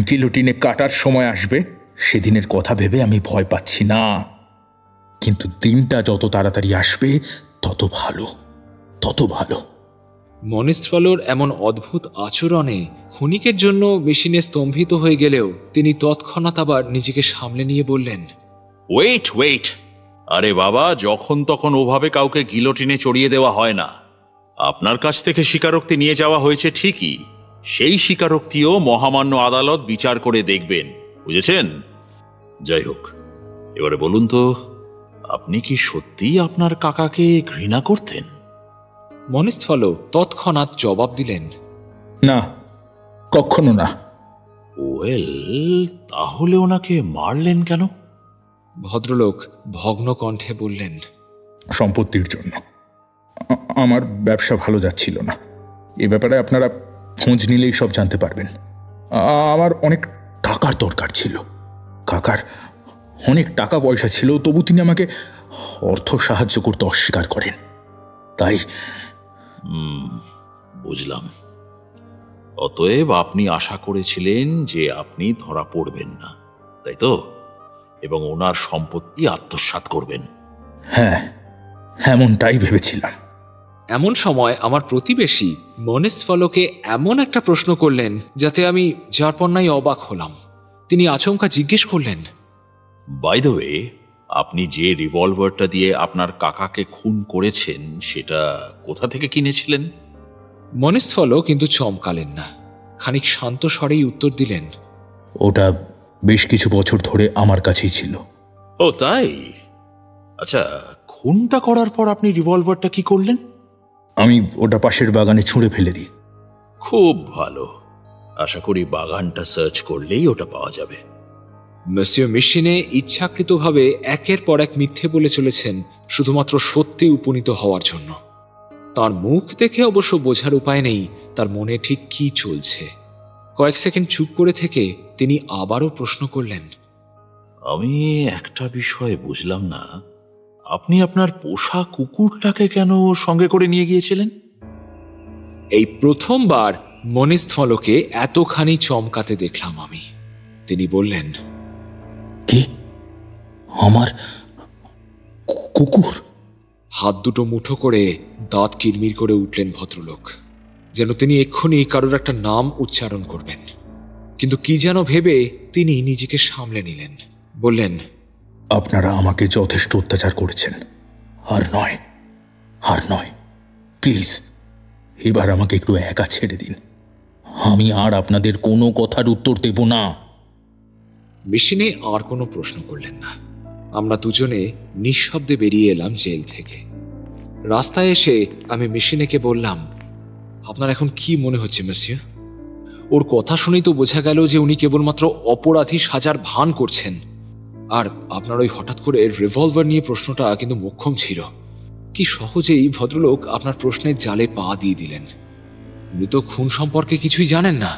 গিলোটিনে কাটার সময় আসবে সেদিনের কথা ভেবে আমি ভয় পাচ্ছি না, কিন্তু দিনটা যত তাড়াতাড়ি আসবে তত ভালো, তত ভালো। মনিস্থলোর এমন অদ্ভুত আচরণে ক্ষণিকের জন্য মেশিনে স্তম্ভিত হয়ে গেলেও তিনি তৎক্ষণাৎ আবার নিজেকে সামলে নিয়ে বললেন, ওয়েট। আরে বাবা, যখন তখন ওভাবে কাউকে গিলোটিনে চড়িয়ে দেওয়া হয় না। আপনার কাছ থেকে স্বীকারোক্তি নিয়ে যাওয়া হয়েছে ঠিকই, সেই স্বীকারোক্তিও মহামান্য আদালত বিচার করে দেখবেন, বুঝেছেন? যাই হোক, এবারে বলুন তো, আপনি কি সত্যিই আপনার কাকাকে ঘৃণা করতেন? মনিস্থলো তৎক্ষণাৎ জবাব দিলেন, না, কখনো না। ওয়েল, তাহলে ওনাকে মারলেন কেন? ভদ্রলোক ভগ্ন কণ্ঠে বললেন, সম্পত্তির জন্য। আমার ব্যবসা ভালো যাচ্ছিল না, এ ব্যাপারে আপনারা খোঁজ নিলেই সব জানতে পারবেন। আমার অনেক টাকার দরকার ছিল, কাকার অনেক টাকা পয়সা ছিল, তবু তিনি আমাকে অর্থ সাহায্য করতে অস্বীকার করেন। তাই বুঝলাম। অতএব আপনি আশা করেছিলেন যে আপনি ধরা পড়বেন না, তাই তো? এবং ওনার সম্পত্তি আত্মসাৎ করবেন। হ্যাঁ, এমনটাই ভেবেছিলাম। এমন সময় আমার প্রতিবেশী মনিস্থলোকে এমন একটা প্রশ্ন করলেন যাতে আমি যারপন্নাই অবাক হলাম। তিনি আচমকা জিজ্ঞেস করলেন, বাই দ্য ওয়ে, আপনি যে রিভলভারটা দিয়ে আপনার কাকাকে খুন করেছেন সেটা কোথা থেকে কিনেছিলেন? মনিস্থলো কিন্তু চমকালেন না, খানিক শান্ত স্বরেই উত্তর দিলেন, ওটা বেশ কিছু বছর ধরে আমার কাছেই ছিল। ও তাই? আচ্ছা, খুনটা করার পর আপনি রিভলভারটা কি করলেন? আমি ওটা পাশের বাগানে ছুঁড়ে ফেলে দিই। খুব ভালো। আশা করি বাগানটা সার্চ করলেই ওটা পাওয়া যাবে। মিস্টার মিশিনে ইচ্ছাকৃতভাবে একের পর এক মিথ্যে বলে চলেছেন শুধুমাত্র সত্যি উপনীত হওয়ার জন্য। তার মুখ দেখে অবশ্য বোঝার উপায় নেই তার মনে ঠিক কি চলছে। কয়েক সেকেন্ড চুপ করে থেকে তিনি আবারও প্রশ্ন করলেন, আমি একটা বিষয় বুঝলাম না, আপনি আপনার পোষা কুকুরটাকে কেন সঙ্গে করে নিয়ে গিয়েছিলেন? এই প্রথমবার মনিস্থলকে এতখানি চমকাতে দেখলাম আমি। তিনি বললেন, কি? আমার কুকুর? হাত দুটো মুঠো করে দাঁত কিরমির করে উঠলেন ভদ্রলোক, যেন তিনি এক্ষুনি কারোর একটা নাম উচ্চারণ করবেন। কিন্তু কি যেন ভেবে তিনি নিজেকে সামলে নিলেন। বললেন, আপনারা আমাকে যথেষ্ট অত্যাচার করেছেন, আর নয়, আর নয়। প্লিজ এবার আমাকে একটু একা ছেড়ে দিন। আমি আর আপনাদের কোনো কথার উত্তর দেব না। মিশিনে আর কোনো প্রশ্ন করলেন না। আমরা দুজনে নিঃশব্দে বেরিয়ে এলাম জেল থেকে। রাস্তায় এসে আমি মিশিনেকে বললাম, আপনার এখন কি মনে হচ্ছে মিসিয়া? ওর কথা শুনেই তো বোঝা গেল যে উনি কেবলমাত্র অপরাধী সাজার ভান করছেন। আর আপনার ওই হঠাৎ করে রিভলভার নিয়ে প্রশ্নটা কিন্তু মোক্ষম ছিল। কি সহজেই ভদ্রলোক আপনার প্রশ্নের জালে পা দিয়ে দিলেন। উনি তো খুন সম্পর্কে কিছুই জানেন না।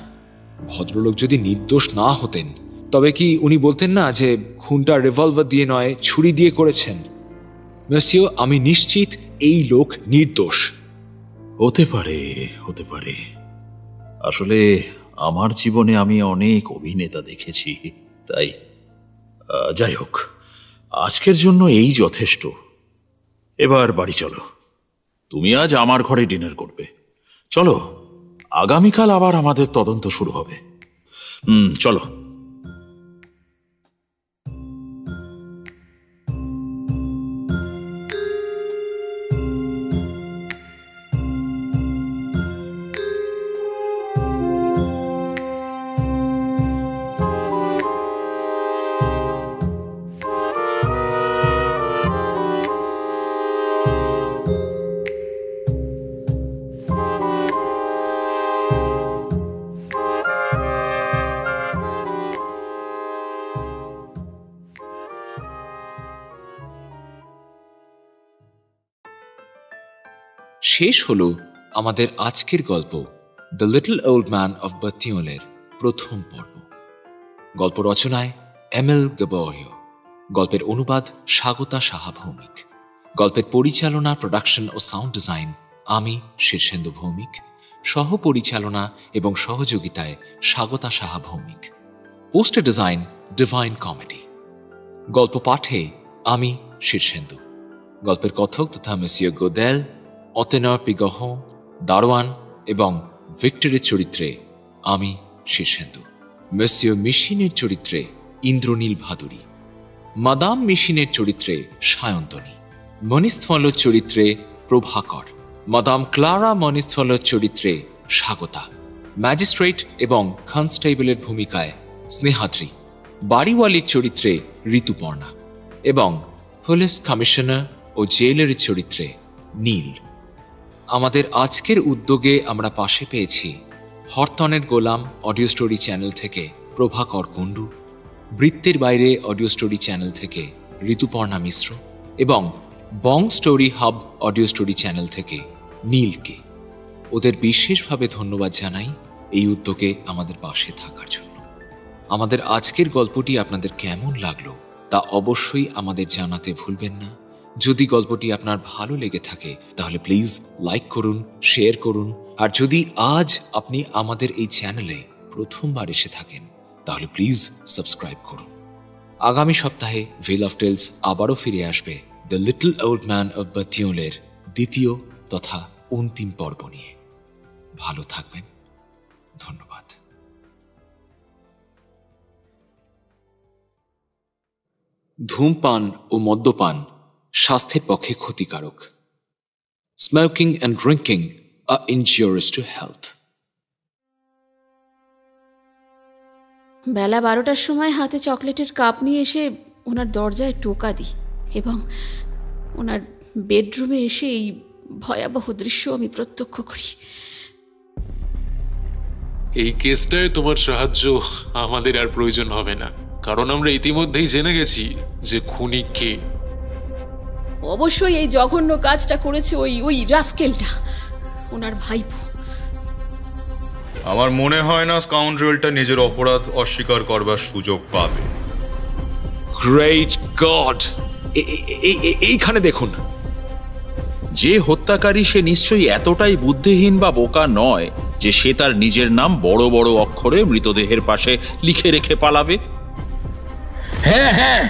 ভদ্রলোক যদি নির্দোষ না হতেন তবে কি উনি বলতেন না যে খুনটা রিভলভার দিয়ে নয়, ছুরি দিয়ে করেছেন? মেসিও, আমি নিশ্চিত এই লোক নির্দোষ। হতে পারে, হতে পারে। আসলে আমার জীবনে আমি অনেক অভিনেতা দেখেছি, তাই যাই হোক, আজকের জন্য এই যথেষ্ট। এবার বাড়ি চলো। তুমি আজ আমার ঘরে ডিনার করবে। চলো, আগামীকাল আবার আমাদের তদন্ত শুরু হবে। চলো। শেষ হলো আমাদের আজকের গল্প the little old man of বাতিওলের প্রথম পর্ব। গল্প রচনায় এমএল গেবরিও, গল্পের অনুবাদ স্বাগতা সাহা ভৌমিক, গল্পের পরিচালনা, প্রোডাকশন ও সাউন্ড ডিজাইন আমি শীর্ষেন্দু ভৌমিক, সহ পরিচালনা এবং সহযোগিতায় Swagata Saha Bhowmick, poster design divine comedy. গল্প পাঠে আমি শীর্ষেন্দু, গল্পের কথক তথা মেসিও গোদেল, অতেনর পিগহ, দারোয়ান এবং ভিক্টরের চরিত্রে আমি শীর্ষেন্দু, মেসিও মিশিনের চরিত্রে ইন্দ্রনীল ভাদুরী, মাদাম মিশিনের চরিত্রে সায়ন্তনী, মনিস্থলর চরিত্রে প্রভাকর, মাদাম ক্লারা মনিস্থলর চরিত্রে স্বাগতা, ম্যাজিস্ট্রেট এবং কনস্টেবলের ভূমিকায় স্নেহাদ্রি, বাড়িওয়ালির চরিত্রে ঋতুপর্ণা এবং পুলিশ কমিশনার ও জেলের চরিত্রে নীল। আমাদের আজকের উদ্যোগে আমরা পাশে পেয়েছি হরতনের গোলাম অডিও স্টোরি চ্যানেল থেকে প্রভাকর কুণ্ডু, বৃত্তের বাইরে অডিও স্টোরি চ্যানেল থেকে ঋতুপর্ণা মিশ্র এবং Bong story hub audio story channel থেকে নীলকে। ওদের বিশেষভাবে ধন্যবাদ জানাই এই উদ্যোগে আমাদের পাশে থাকার জন্য। আমাদের আজকের গল্পটি আপনাদের কেমন লাগলো তা অবশ্যই আমাদের জানাতে ভুলবেন না। যদি গল্পটি আপনার ভালো লেগে থাকে তাহলে প্লিজ লাইক করুন, শেয়ার করুন। আর যদি আজ আপনি আমাদের এই চ্যানেলে প্রথমবার এসে থাকেন তাহলে প্লিজ সাবস্ক্রাইব করুন। আগামী সপ্তাহে ভেল অফ টেলস আবারও ফিরে আসবে the little old man of বাতিওলের দ্বিতীয় তথা অন্তিম পর্ব নিয়ে। ভালো থাকবেন। ধন্যবাদ। ধূমপান ও মদ্যপান স্বাস্থ্যের পক্ষে ক্ষতিকারক। Smoking and drinking are injurious to health. বেলা 12টার সময় হাতে চকলেটের কাপ নিয়ে এসে ওনার দরজায় টোকা দিই এবং ওনার বেডরুমে এসে এই ভয়াবহ দৃশ্য আমি প্রত্যক্ষ করি। এই কেসটায় তোমার সাহায্য আমাদের আর প্রয়োজন হবে না, কারণ আমরা ইতিমধ্যেই জেনে গেছি যে খুনি কে। অবশ্যই এই জঘন্য কাজটা করেছে ওই রাস্কেলটা, ওনার ভাইপো। আমার মনে হয় না স্কাউন্ড্রেলটা নিজের অপরাধ অস্বীকার করবার সুযোগ পাবে। গ্রেট গড, এইখানে দেখুন। যে হত্যাকারী সে নিশ্চয়ই এতটাই বুদ্ধিহীন বা বোকা নয় যে সে তার নিজের নাম বড় বড় অক্ষরে মৃতদেহের পাশে লিখে রেখে পালাবে। হ্যাঁ হ্যাঁ,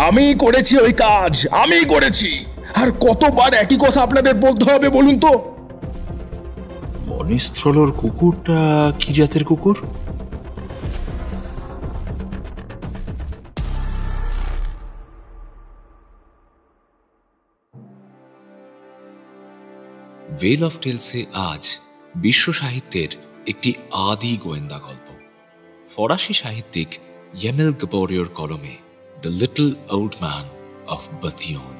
আমি করেছি ওই কাজ, আমি করেছি। আর কতবার একই কথা আপনাদের বলতে হবে বলুন তো? মনিস্থলর কুকুরটা কি জাতের কুকুর? ওয়েল অফ টেলসে আজ বিশ্ব সাহিত্যের একটি আদি গোয়েন্দা গল্প। ফরাসি সাহিত্যিক ইয়েমেল গবোরিওর কলমে the little old man of Batignolles.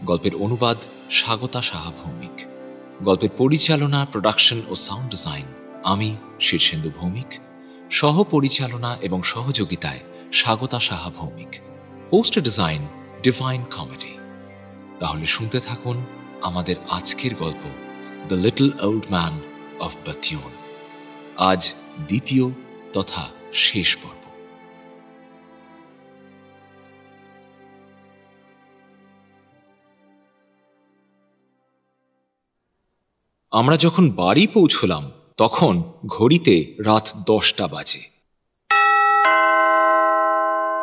গল্পের অনুবাদ স্বাগতা সাহা ভৌমিক। গল্পের পরিচালনা, প্রোডাকশন ও সাউন্ড ডিজাইন আমি শীর্ষেন্দু ভৌমিক। সহ পরিচালনা এবং সহযোগিতায় Swagata Saha Bhowmick. Poster design divine comedy. তাহলে শুনতে থাকুন আমাদের আজকের গল্প the little old man of Batignolles. আজ দ্বিতীয় তথা শেষ পর্ব। আমরা যখন বাড়ি পৌঁছলাম তখন ঘড়িতে রাত 10টা বাজে।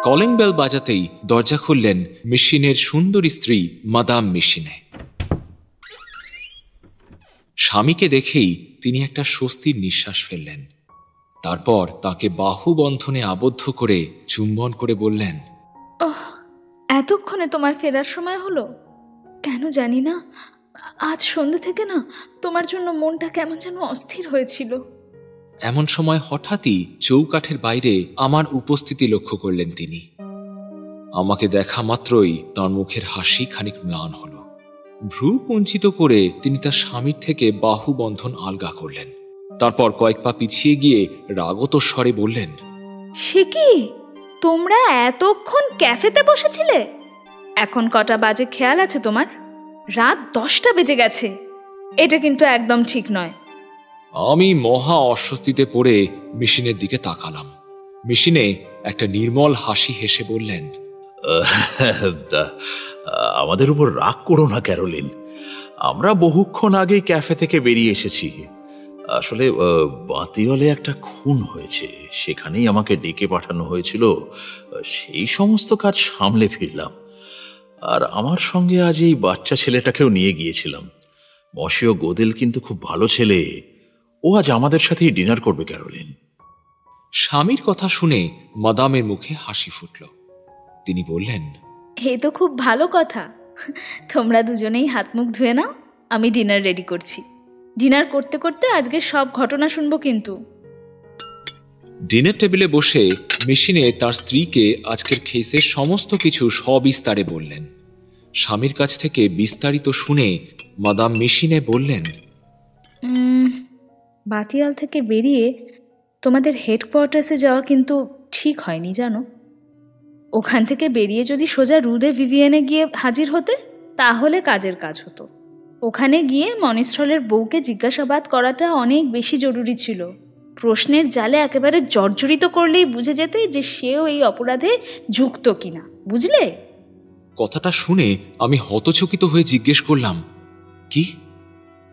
কলিং বেল বাজাতেই দরজা খুললেন মিশিনের সুন্দরী স্ত্রী মাদাম মিশিনে। স্বামীকে দেখেই তিনি একটা স্বস্তির নিঃশ্বাস ফেললেন। তারপর তাকে বাহু বন্ধনে আবদ্ধ করে চুম্বন করে বললেন, ওহ, এতক্ষণে তোমার ফেরার সময় হলো? কেন জানি না, আজ সন্ধ্যে থেকে না তোমার জন্য মনটা কেমন যেন অস্থির হয়েছিল। এমন সময় হঠাৎই চৌকাঠের বাইরে আমার উপস্থিতি লক্ষ্য করলেন তিনি। আমাকে দেখা মাত্রই তাঁর মুখের হাসি খানিক ম্লান হলো। ভ্রু কুঞ্চিত করে তিনি তার স্বামীর থেকে বাহু বন্ধন আলগা করলেন। তারপর কয়েক পা পিছিয়ে গিয়ে রাগত স্বরে বললেন, সে কি, তোমরা এতক্ষণ ক্যাফেতে বসেছিলে? এখন কটা বাজে খেয়াল আছে তোমার? রাত 10টা বেজে গেছে। এটা কিন্তু একদম ঠিক নয়। আমি মহা অস্বস্তিতে পড়ে মিশিনের দিকে তাকালাম। মিশিনে একটা নির্মল হাসি হেসে বললেন, আমাদের উপর রাগ করো না ক্যারোলিন, আমরা বহুক্ষণ আগেই ক্যাফে থেকে বেরিয়ে এসেছি। আসলে বাতিয়ালে একটা খুন হয়েছে, সেখানেই আমাকে ডেকে পাঠানো হয়েছিল। সেই সমস্ত কাজ সামলে ফিরলাম। আর আমার সঙ্গে আজ এই বাচ্চা ছেলেটাকেও নিয়ে গিয়েছিলাম। মশিও গোদেল কিন্তু খুব ভালো ছেলে, ও আজ আমাদের সাথেই ডিনার করবে ক্যারোলিন। স্বামীর কথা শুনে মাদামের মুখে হাসি ফুটল। তিনি বললেন, এ তো খুব ভালো কথা। তোমরা দুজনেই হাত মুখ ধুয়ে নাও, আমি ডিনার রেডি করছি। ডিনার করতে করতে আজকের সব ঘটনা শুনবো কিন্তু। ডিনার টেবিলে বসে মিশিনে তার স্ত্রীকে আজকের কেসের সমস্ত কিছু সবিস্তারে বললেন। স্বামীর কাছ থেকে বিস্তারিত শুনে মাদাম মিশিনে বললেন, বাতিয়াল থেকে বেরিয়ে তোমাদের হেডকোয়ার্টার্সে যাওয়া কিন্তু ঠিক হয়নি জানো। ওখান থেকে বেরিয়ে যদি সোজা রুদে ভিভিয়েনে গিয়ে হাজির হতে, তাহলে কাজের কাজ হতো। ওখানে গিয়ে মনিস্থলের বউকে জিজ্ঞাসাবাদ করাটা অনেক বেশি জরুরি ছিল। প্রশ্নের জালে একেবারে জর্জরিত করলেই বুঝে যেতে যে সেও এই অপরাধে যুক্ত কিনা, বুঝলে? কথাটা শুনে আমি হতচকিত হয়ে জিজ্ঞেস করলাম, কি?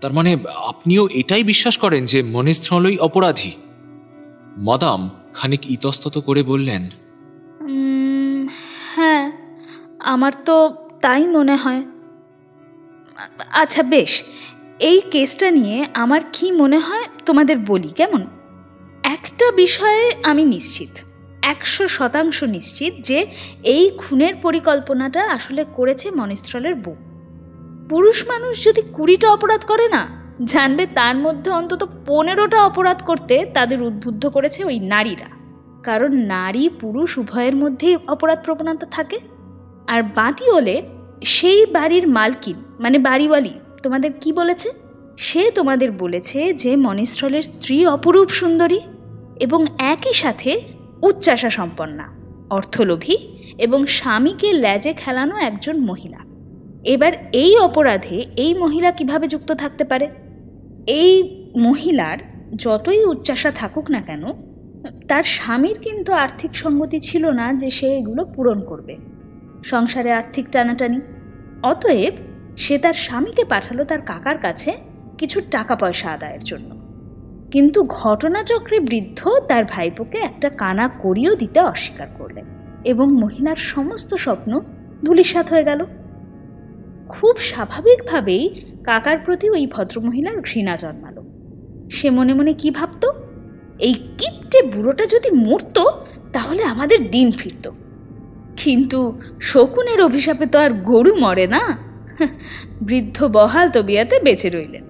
তার মানে আপনিও এটাই বিশ্বাস করেন যে মনিস্থলই অপরাধী? মাদাম খানিক ইতস্তত করে বললেন, হ্যাঁ, আমার তো তাই মনে হয়। আচ্ছা বেশ, এই কেসটা নিয়ে আমার কি মনে হয় তোমাদের বলি কেমন? একটা বিষয়ে আমি নিশ্চিত, 100% নিশ্চিত যে এই খুনের পরিকল্পনাটা আসলে করেছে মনিস্থলের বউ। পুরুষ মানুষ যদি 20টা অপরাধ করে না, জানবে তার মধ্যে অন্তত 15টা অপরাধ করতে তাদের উদ্বুদ্ধ করেছে ওই নারীরা। কারণ নারী পুরুষ উভয়ের মধ্যেই অপরাধ প্রবণতা থাকে। আর বাতিয়ালে সেই বাড়ির মালকিন মানে বাড়িওয়ালি তোমাদের কি বলেছে? সে তোমাদের বলেছে যে মনিস্থলের স্ত্রী অপরূপ সুন্দরী এবং একই সাথে উচ্চাশা সম্পন্না, অর্থলোভী এবং স্বামীকে ল্যাজে খেলানো একজন মহিলা। এবার এই অপরাধে এই মহিলা কিভাবে যুক্ত থাকতে পারে? এই মহিলার যতই উচ্চাশা থাকুক না কেন, তার স্বামীর কিন্তু আর্থিক সঙ্গতি ছিল না যে সে এগুলো পূরণ করবে। সংসারে আর্থিক টানাটানি, অতএব সে তার স্বামীকে পাঠালো তার কাকার কাছে কিছু টাকা পয়সা আদায়ের জন্য। কিন্তু ঘটনাচক্রে বৃদ্ধ তার ভাইপোকে একটা কানা করিও দিতে অস্বীকার করলেন এবং মহিলার সমস্ত স্বপ্ন ধূলিসাৎ হয়ে গেল। খুব স্বাভাবিকভাবেই কাকার প্রতি ওই ভদ্রমহিলার ঘৃণা জন্মালো। সে মনে মনে কি ভাবত, এই কিপটে বুড়োটা যদি মরত তাহলে আমাদের দিন ফিরত। কিন্তু শকুনের অভিশাপে তো আর গরু মরে না। বৃদ্ধ বহাল তবিয়াতে বেঁচে রইলেন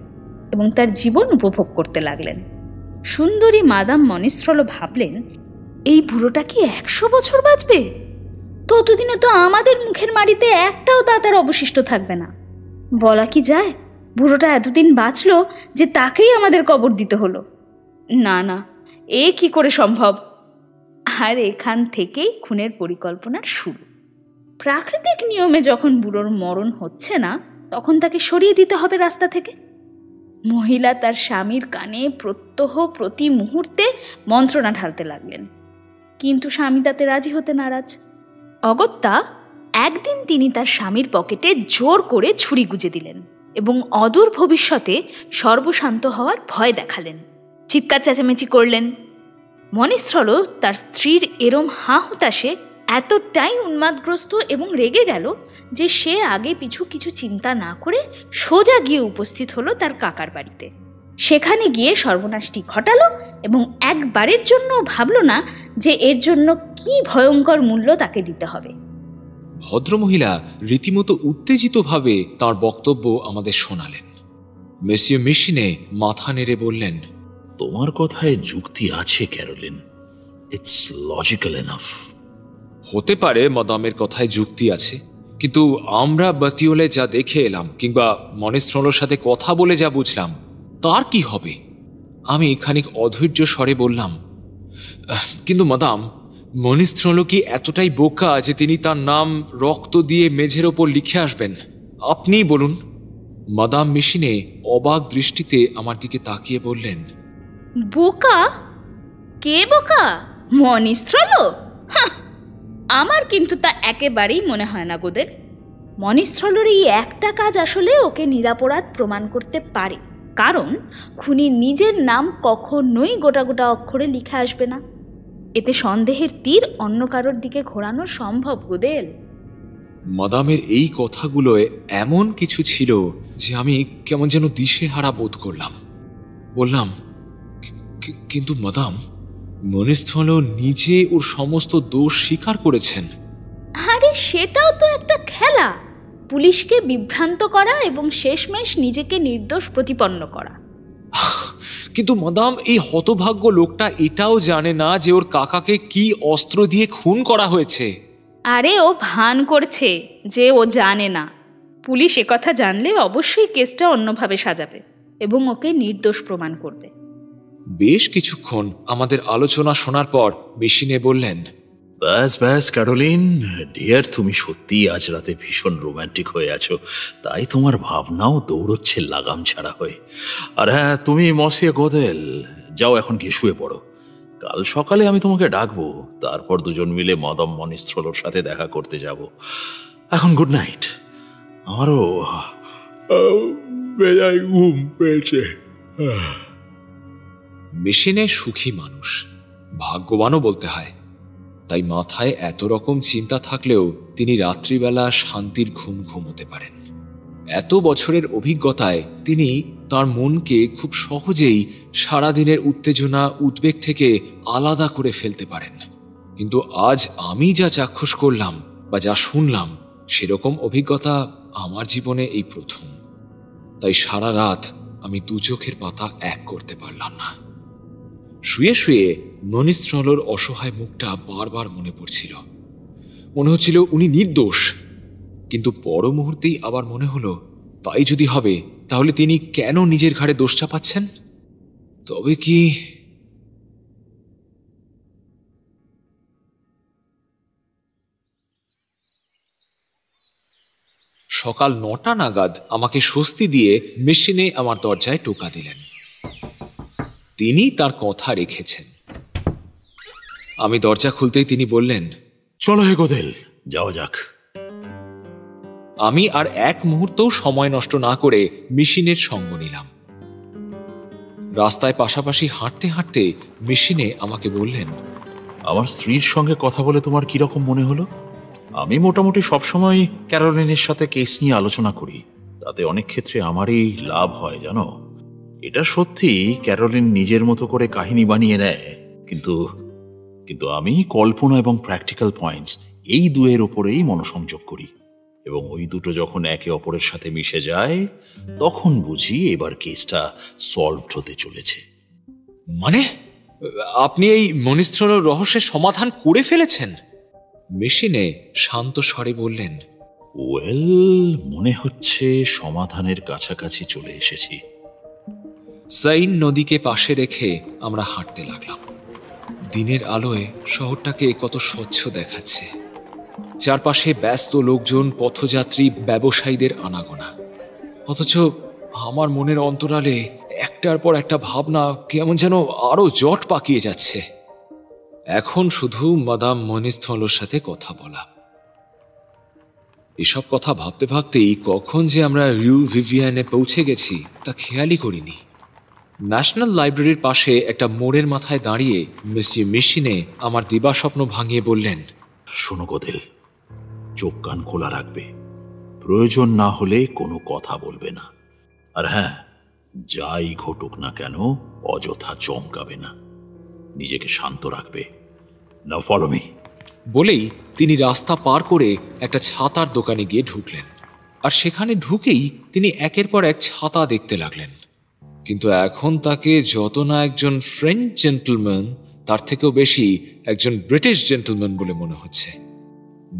এবং তার জীবন উপভোগ করতে লাগলেন। সুন্দরী মাদাম মনিস্ট্রল ভাবলেন, এই বুড়োটা কি 100 বছর বাঁচবে? ততদিনে তো আমাদের মুখের মাড়িতে একটাও দাঁতার অবশিষ্ট থাকবে না। বলা কি যায় বুড়োটা এতদিন বাঁচলো যে তাকেই আমাদের কবর দিতে হলো? না না, এ কি করে সম্ভব? আর এখান থেকেই খুনের পরিকল্পনার শুরু। প্রাকৃতিক নিয়মে যখন বুড়োর মরণ হচ্ছে না, তখন তাকে সরিয়ে দিতে হবে রাস্তা থেকে। মহিলা তার স্বামীর কানে প্রত্যহ প্রতি মুহূর্তে মন্ত্রণা ঢালতে লাগলেন, কিন্তু স্বামী তাতে রাজি হতে নারাজ। অগত্যা একদিন তিনি তার স্বামীর পকেটে জোর করে ছুরি গুজে দিলেন এবং অদূর ভবিষ্যতে সর্বশান্ত হওয়ার ভয় দেখালেন। চিৎকার চেঁচামেচি করলেন। মনিস্থল তার স্ত্রীর এরম হাহুতাশে এতটাই উন্মাদগ্রস্ত এবং রেগে গেল যে সে আগে পিছু কিছু চিন্তা না করে সোজা গিয়ে উপস্থিত হলো তার কাকার বাড়িতে। সেখানে গিয়ে সর্বনাশটি ঘটালো এবং একবারের জন্য ভাবল না যে এর জন্য কি ভয়ঙ্কর মূল্য তাকে দিতে হবে। ভদ্রমহিলা রীতিমতো উত্তেজিতভাবে তার বক্তব্য আমাদের শোনালেন। মেসিও মিশিনে মাথা নেড়ে বললেন, তোমার কথায় যুক্তি আছে ক্যারোলিন, ইটস লজিক্যাল এনাফ। হতে পারে মাদামের কথায় যুক্তি আছে, কিন্তু আমরা বাতিওলে যা দেখে এলাম কিংবা মনিস্ট্রলোর সাথে কথা বলে যা বুঝলাম, তার কি হবে? আমি খানিক অধৈর্য স্বরে বললাম, কিন্তু মাদাম, মনিস্ট্রল কি এতটাই বোকা যে তিনি তার নাম রক্ত দিয়ে মেঝের ওপর লিখে আসবেন? আপনিই বলুন। মাদাম মিশিনে অবাক দৃষ্টিতে আমার দিকে তাকিয়ে বললেন, বোকা? কে বোকা? মনিস্ট্রল? আমার কিন্তু তা একেবারেই মনে হয় না গোদের। মনিস্ট্রলের এই একটা কাজ আসলে ওকে নিরাপরাধ প্রমাণ করতে পারে, কারণ খুনির নিজের নাম কখনোই গোটা গোটা অক্ষরে লিখে আসবে না। এতে সন্দেহের তীর অন্য কারোর দিকে ঘোরানো সম্ভব গোদেল। মাদামের এই কথাগুলোয় এমন কিছু ছিল যে আমি কেমন যেন দিশেহারা বোধ করলাম। বললাম, কিন্তু মাদাম, মনিস্থল নিজে ওর সমস্ত দোষ স্বীকার করেছেন। আরে সেটাও তো একটা খেলা, পুলিশকে বিভ্রান্ত করা এবং শেষমেশ নিজেকে নির্দোষ প্রতিপন্ন করা। কিন্তু মাদাম, এই হতভাগ্য লোকটা এটাও জানে না যে ওর কাকাকে কি অস্ত্র দিয়ে খুন করা হয়েছে। আরে ও ভান করছে যে ও জানে না। পুলিশ একথা জানলে অবশ্যই কেসটা অন্যভাবে সাজাবে এবং ওকে নির্দোষ প্রমাণ করবে। বেশ কিছুক্ষণ আমাদের আলোচনা শোনার পর মিশিনে বললেন, ব্যাস ব্যাস ক্যারোলিন ডিয়ার, তুমি সত্যিই আজ রাতে ভীষণ রোম্যান্টিক হয়ে আছো, তাই তোমার ভাবনাও দৌড়চ্ছে লাগাম ছাড়া হয়ে। আর হ্যাঁ, তুমি মসিয়ে গোদেল যাও, এখন গিয়ে শুয়ে পড়ো। কাল সকালে আমি তোমাকে ডাকবো, তারপর দুজন মিলে মাদাম মনিস্ট্রলোর সাথে দেখা করতে যাব। এখন গুড নাইট। আমারও বেজায় ঘুম পেয়েছে। মিশিনে সুখী মানুষ, ভাগ্যবানও বলতে হয়। তাই মাথায় এত রকম চিন্তা থাকলেও তিনি রাত্রিবেলা শান্তির ঘুম ঘুমোতে পারেন। এত বছরের অভিজ্ঞতায় তিনি তার মনকে খুব সহজেই সারাদিনের উত্তেজনা উদ্বেগ থেকে আলাদা করে ফেলতে পারেন। কিন্তু আজ আমি যা চাক্ষুষ করলাম বা যা শুনলাম, সেরকম অভিজ্ঞতা আমার জীবনে এই প্রথম। তাই সারা রাত আমি দু চোখের পাতা এক করতে পারলাম না। শুয়ে শুয়ে মনিস্ট্রলোর অসহায় মুখটা বারবার মনে পড়ছিল। মনে হচ্ছিল উনি নির্দোষ, কিন্তু পর মুহূর্তেই আবার মনে হলো, তাই যদি হবে তাহলে তিনি কেন নিজের ঘাড়ে দোষ চাপাচ্ছেন? তবে কি সকাল 9টা নাগাদ আমাকে স্বস্তি দিয়ে মেশিনে আমার দরজায় টোকা দিলেন। তিনি তার কথা রেখেছেন। আমি দরজা খুলতেই তিনি বললেন, চলো হে গোদেল, যাওয়া যাক। আমি আর এক মুহূর্তও সময় নষ্ট না করে মেশিনের সঙ্গ নিলাম। রাস্তায় পাশাপাশি হাঁটতে হাঁটতে মেশিনে আমাকে বললেন, আমার স্ত্রীর সঙ্গে কথা বলে তোমার কিরকম মনে হলো? আমি মোটামুটি সবসময় ক্যারোলিনের সাথে কেস নিয়ে আলোচনা করি, তাতে অনেক ক্ষেত্রে আমারই লাভ হয় জানো। এটা সত্যি ক্যারোলিন নিজের মতো করে কাহিনী বানিয়ে নেয়, কিন্তু কিন্তু আমি কল্পনা এবং প্র্যাকটিক্যাল পয়েন্টস এই দুয়ের ওপরেই মনোসংযোগ করি, এবং ওই দুটো যখন একে অপরের সাথে মিশে যায় তখন বুঝি এবার কেসটা সলভড হতে চলেছে। মানে আপনি এই মনিস্ত্রর রহস্যের সমাধান করে ফেলেছেন? মেশিনে শান্ত স্বরে বললেন, ওয়েল, মনে হচ্ছে সমাধানের কাছাকাছি চলে এসেছি। সাইন নদীকে পাশে রেখে আমরা হাঁটতে লাগলাম। দিনের আলোয় শহরটাকে কত স্বচ্ছ দেখাচ্ছে। চারপাশে ব্যস্ত লোকজন, পথযাত্রী, ব্যবসায়ীদের আনাগোনা। অথচ আমার মনের অন্তরালে একটার পর একটা ভাবনা কেমন যেন আরো জট পাকিয়ে যাচ্ছে। এখন শুধু মাদাম মনিস্থলোর সাথে কথা বলা। এসব কথা ভাবতে ভাবতেই কখন যে আমরা রিউ ভিভিয়ানে পৌঁছে গেছি তা খেয়ালই করিনি। ন্যাশনাল লাইব্রেরির পাশে একটা মোড়ের মাথায় দাঁড়িয়ে মিসিয়ে মেশিনে আমার দিবাস্বপ্ন ভাঙিয়ে বললেন, শোনো গোদেল, চোখ কান খোলা রাখবে, প্রয়োজন না হলে কোনো কথা বলবে না। আর হ্যাঁ, যাই ঘটুক না কেন অযথা চমকাবে না, নিজেকে শান্ত রাখবে। নাও ফলো মি। বলেই তিনি রাস্তা পার করে একটা ছাতার দোকানে গিয়ে ঢুকলেন। আর সেখানে ঢুকেই তিনি একের পর এক ছাতা দেখতে লাগলেন। কিন্তু এখন তাকে যত না একজন ফ্রেঞ্চ জেন্টলম্যান, তার থেকেও বেশি একজন ব্রিটিশ জেন্টলম্যান বলে মনে হচ্ছে।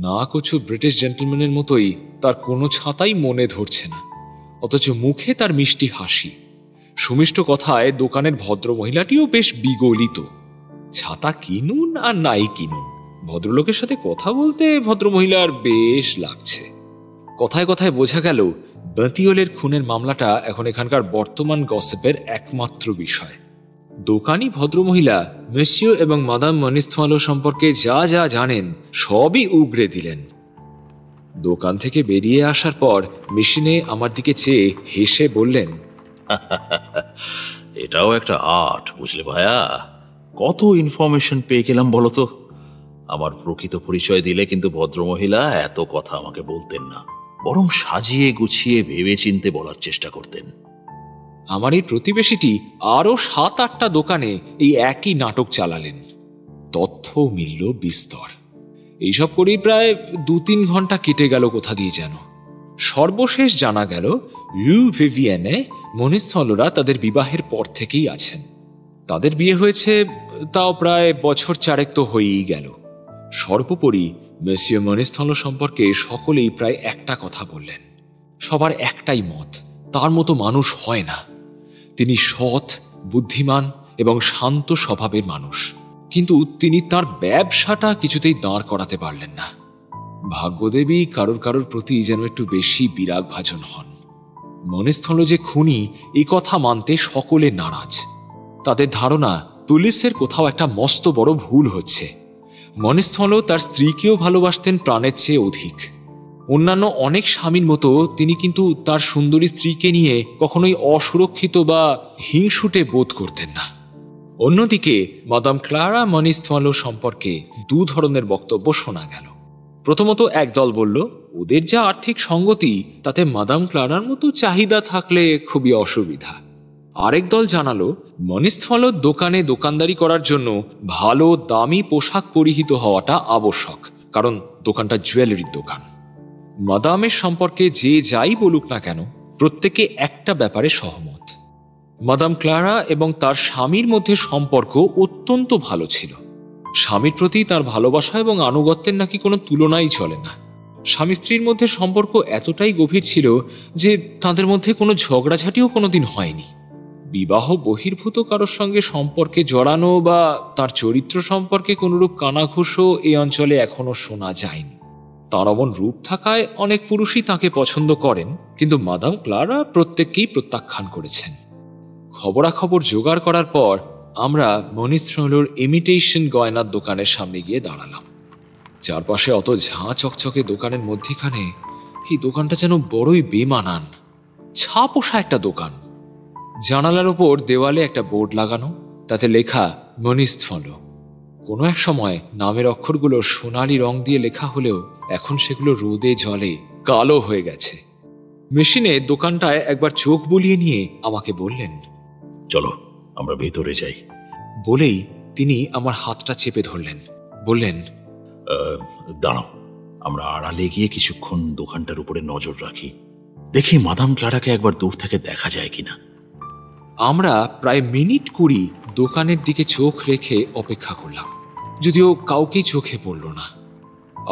না কিছু ব্রিটিশ জেন্টলম্যানের মতোই তার কোনো ছাতাই মনে ধরছে না, অথচ মুখে তার মিষ্টি হাসি। সুমিষ্ট কথায় দোকানের ভদ্র মহিলাটিও বেশ বিগলিত। ছাতা কিনুন আর নাই কিনুন, ভদ্রলোকের সাথে কথা বলতে ভদ্রমহিলার বেশ লাগছে। কথায় কথায় বোঝা গেল বাতিওলের খুনের মামলাটা এখন এখানকার বর্তমান গসিপের একমাত্র বিষয়। দোকানি ভদ্রমহিলা মেসিও এবং মাদাম মনিস্থলো সম্পর্কে যা যা জানেন সবই উগরে দিলেন। দোকান থেকে বেরিয়ে আসার পর মেশিনে আমার দিকে চেয়ে হেসে বললেন, এটাও একটা আর্ট, বুঝলে ভাইয়া। কত ইনফরমেশন পেয়ে গেলাম বলতো। আমার প্রকৃত পরিচয় দিলে কিন্তু ভদ্রমহিলা এত কথা আমাকে বলতেন না, বরং সাজিয়ে গুছিয়ে ভেবে চিনতে বলার চেষ্টা করতেন। আমার এই প্রতিবেশীটি আরো 7-8টা দোকানে এই একই নাটক চালালেন। তথ্য মিলল বিস্তর। এইসব করেই প্রায় 2-3 ঘন্টা কেটে গেল কোথা দিয়ে যেন। সর্বশেষ জানা গেল রিউ ভিভিয়ানে মনিস্থলরা তাদের বিবাহের পর থেকেই আছেন। তাদের বিয়ে হয়েছে তাও প্রায় বছর 4 তো হয়েই গেল। সর্বোপরি মেসিও মনিস্থল সম্পর্কে সকলেই প্রায় একটা কথা বললেন। সবার একটাই মত, তার মতো মানুষ হয় না। তিনি সৎ, বুদ্ধিমান এবং শান্ত স্বভাবের মানুষ, কিন্তু তিনি তার ব্যবসাটা কিছুতেই দাঁড় করাতে পারলেন না। ভাগ্যদেবী কারোর কারোর প্রতি যেন একটু বেশি বিরাগ ভাজন হন। মনিস্থল যে খুনি এই কথা মানতে সকলে নারাজ। তাদের ধারণা পুলিশের কোথাও একটা মস্ত বড় ভুল হচ্ছে। মনিস্থল তার স্ত্রীকেও ভালোবাসতেন প্রাণের চেয়ে অধিক। অন্যান্য অনেক স্বামীর মতো তিনি কিন্তু তার সুন্দরী স্ত্রীকে নিয়ে কখনোই অসুরক্ষিত বা হিংসুটে বোধ করতেন না। অন্যদিকে মাদাম ক্লারা মনিস্থল সম্পর্কে 2 ধরনের বক্তব্য শোনা গেল। প্রথমত একদল বলল ওদের যা আর্থিক সঙ্গতি তাতে মাদাম ক্লারার মতো চাহিদা থাকলে খুবই অসুবিধা। আরেক দল জানালো মনিস্থল দোকানে দোকানদারি করার জন্য ভালো দামি পোশাক পরিহিত হওয়াটা আবশ্যক, কারণ দোকানটা জুয়েলারির দোকান। মাদামের সম্পর্কে যে যাই বলুক না কেন প্রত্যেকে একটা ব্যাপারে সহমত, মাদাম ক্লারা এবং তার স্বামীর মধ্যে সম্পর্ক অত্যন্ত ভালো ছিল। স্বামীর প্রতি তার ভালোবাসা এবং আনুগত্যের নাকি কোনো তুলনাই চলে না। স্বামী স্ত্রীর মধ্যে সম্পর্ক এতটাই গভীর ছিল যে তাদের মধ্যে কোনো ঝগড়াঝাটিও কোনোদিন হয়নি। বিবাহ বহির্ভূত কারোর সঙ্গে সম্পর্কে জড়ানো বা তার চরিত্র সম্পর্কে কোনরূপ কানাঘুষও এই অঞ্চলে এখনো শোনা যায়নি। তার অমন রূপ থাকায় অনেক পুরুষই তাকে পছন্দ করেন, কিন্তু মাদাম ক্লারা প্রত্যেককেই প্রত্যাখ্যান করেছেন। খবরাখবর জোগাড় করার পর আমরা মনিস্ট্রলোর ইমিটেশন গয়নার দোকানের সামনে গিয়ে দাঁড়ালাম। চারপাশে অত ঝাঁ চকচকে দোকানের মধ্যিখানে এই দোকানটা যেন বড়ই বেমানান, ছাপোষা একটা দোকান। জানালার ওপর দেওয়ালে একটা বোর্ড লাগানো, তাতে লেখা মনিস্ট্রলো। কোনো এক সময় নামের অক্ষরগুলো সোনালি রং দিয়ে লেখা হলেও এখন সেগুলো রোদে জলে কালো হয়ে গেছে। মেশিনে দোকানটায় একবার চোখ বুলিয়ে নিয়ে আমাকে বললেন, চলো আমরা ভেতরে যাই। বলেই তিনি আমার হাতটা চেপে ধরলেন, বললেন, দাঁড়াও, আমরা আড়ালে গিয়ে কিছুক্ষণ দোকানটার উপরে নজর রাখি, দেখি মাদাম ক্লারাকে একবার দূর থেকে দেখা যায় কিনা। আমরা প্রায় মিনিট 20 দোকানের দিকে চোখ রেখে অপেক্ষা করলাম, যদিও কাউকেই চোখে পড়ল না।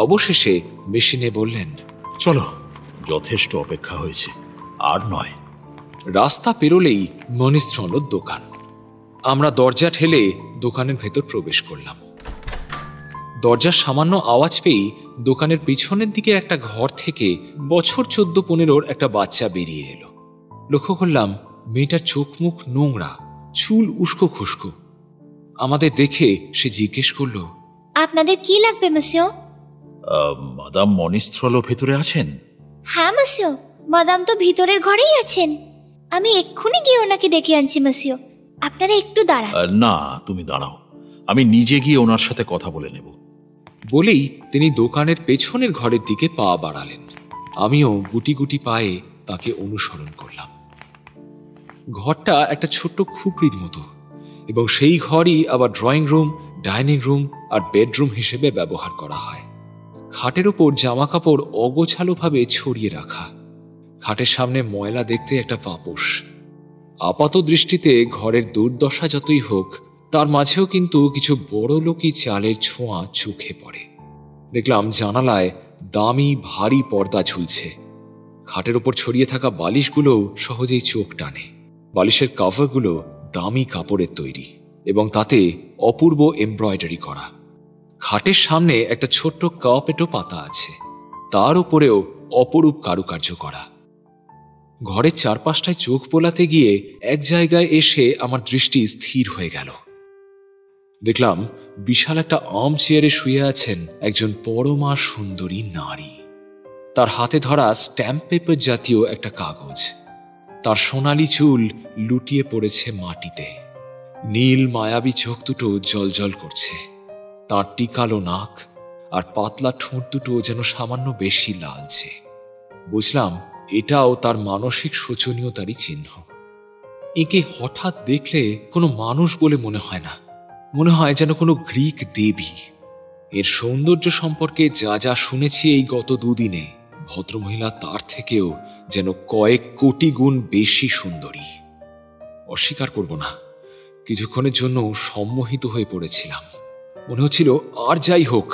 অবশেষে মেশিনে বললেন, চলো, যথেষ্ট অপেক্ষা হয়েছে, আর নয়। রাস্তা পেরোলেই মনিস্ট্রলোর দোকান। আমরা দরজা ঠেলে দোকানের ভেতর প্রবেশ করলাম। দরজার সামান্য আওয়াজ পেয়েই দোকানের পিছনের দিকে একটা ঘর থেকে বছর 14-15 একটা বাচ্চা বেরিয়ে এলো। লক্ষ্য করলাম মেয়েটার চোখ মুখ নোংরা, চুল উস্কো খুস্কো। আমাদের দেখে সে জিজ্ঞেস করলো, আপনাদের কি লাগবে মসিও? মাদাম মনিস্ট্রলো ভেতরে আছেন? হ্যাঁ মসিও, মাদাম তো ভিতরের ঘরেই আছেন। আমি এক্ষুনি গিয়ে ওনাকে ডেকে আনছি মসিও, আপনারা একটু দাঁড়ান। না, তুমি দাঁড়াও, আমি নিজে গিয়ে ওনার সাথে কথা বলে নেব। বলেই তিনি দোকানের পেছনের ঘরের দিকে পা বাড়ালেন। আমিও গুটি গুটি পায়ে তাকে অনুসরণ করলাম। ঘরটা একটা ছোট্ট খুপড়ির মতো, এবং সেই ঘরই আবার ড্রয়িং রুম, ডাইনিং রুম আর বেডরুম হিসেবে ব্যবহার করা হয়। খাটের ওপর জামা কাপড় অগোছালোভাবে ছড়িয়ে রাখা, খাটের সামনে ময়লা দেখতে একটা পাপোশ। আপাত দৃষ্টিতে ঘরের দুর্দশা যতই হোক, তার মাঝেও কিন্তু কিছু বড় লোকই চালের ছোঁয়া চোখে পড়ে। দেখলাম জানালায় দামি ভারী পর্দা ঝুলছে। খাটের ওপর ছড়িয়ে থাকা বালিশগুলো সহজেই চোখ টানে। বালিশের কাভারগুলো দামি কাপড়ের তৈরি এবং তাতে অপূর্ব এমব্রয়ডারি করা। খাটের সামনে একটা ছোট্ট কার্পেটও পাতা আছে, তার উপরেও অপরূপ কারুকার্য করা। ঘরের চারপাশটায় চোখ বোলাতে গিয়ে এক জায়গায় এসে আমার দৃষ্টি স্থির হয়ে গেল। দেখলাম বিশাল একটা আর্ম চেয়ারে শুয়ে আছেন একজন পরমা সুন্দরী নারী। তার হাতে ধরা স্ট্যাম্প পেপার জাতীয় একটা কাগজ। তার সোনালি চুল লুটিয়ে পড়েছে মাটিতে। নীল মায়াবী চোখ দুটো জ্বলজ্বল করছে। তার টিকালো নাক আর পাতলা ঠোঁট দুটো যেন সামান্য বেশি লালচে। বুঝলাম এটাও তার মানসিক শোচনীয়তারই চিহ্ন। একে হঠাৎ দেখলে কোনো মানুষ বলে মনে হয় না, মনে হয় যেন কোনো গ্রিক দেবী। এর সৌন্দর্য সম্পর্কে যা যা শুনেছি এই গত 2 দিনে, ভদ্রমহিলা তার থেকেও যেন কয়েক কোটি গুণ বেশি সুন্দরী। অস্বীকার করব না, কিছুক্ষণের জন্য সম্মোহিত হয়ে পড়েছিলাম। মনে হচ্ছিল আর যাই হোক,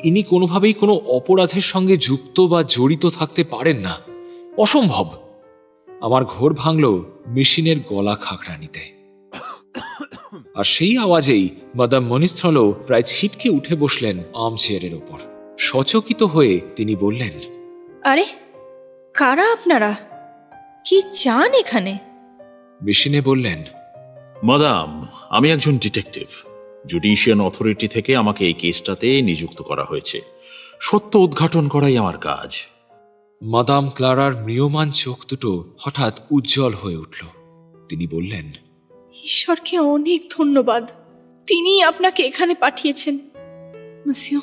ইনি কোনোভাবেই কোনো অপরাধের সঙ্গে যুক্ত বা জড়িত থাকতে পারেন না, অসম্ভব। আমার ঘোর ভাঙল মেশিনের গলা খাকরানিতে। আর সেই আওয়াজেই মাদাম মনিস্ট্রলো প্রায় ছিটকে উঠে বসলেন আর্ম চেয়ারের ওপর। সচকিত হয়ে তিনি বললেন, আরে কারা আপনারা? কি চান এখানে? মেশিনে বললেন, মাদাম, আমি একজন ডিটেকটিভ। জুডিশিয়াল অথরিটি থেকে আমাকে এই কেসটাতে নিযুক্ত করা হয়েছে। সত্য উদ্ঘাটন করাই আমার কাজ। মাদাম ক্লারার ম্রিয়মান চোখ দুটো হঠাৎ উজ্জ্বল হয়ে উঠল। তিনি বললেন, ঈশ্বরকে অনেক ধন্যবাদ, তিনি আপনাকে এখানে পাঠিয়েছেন। মসিও,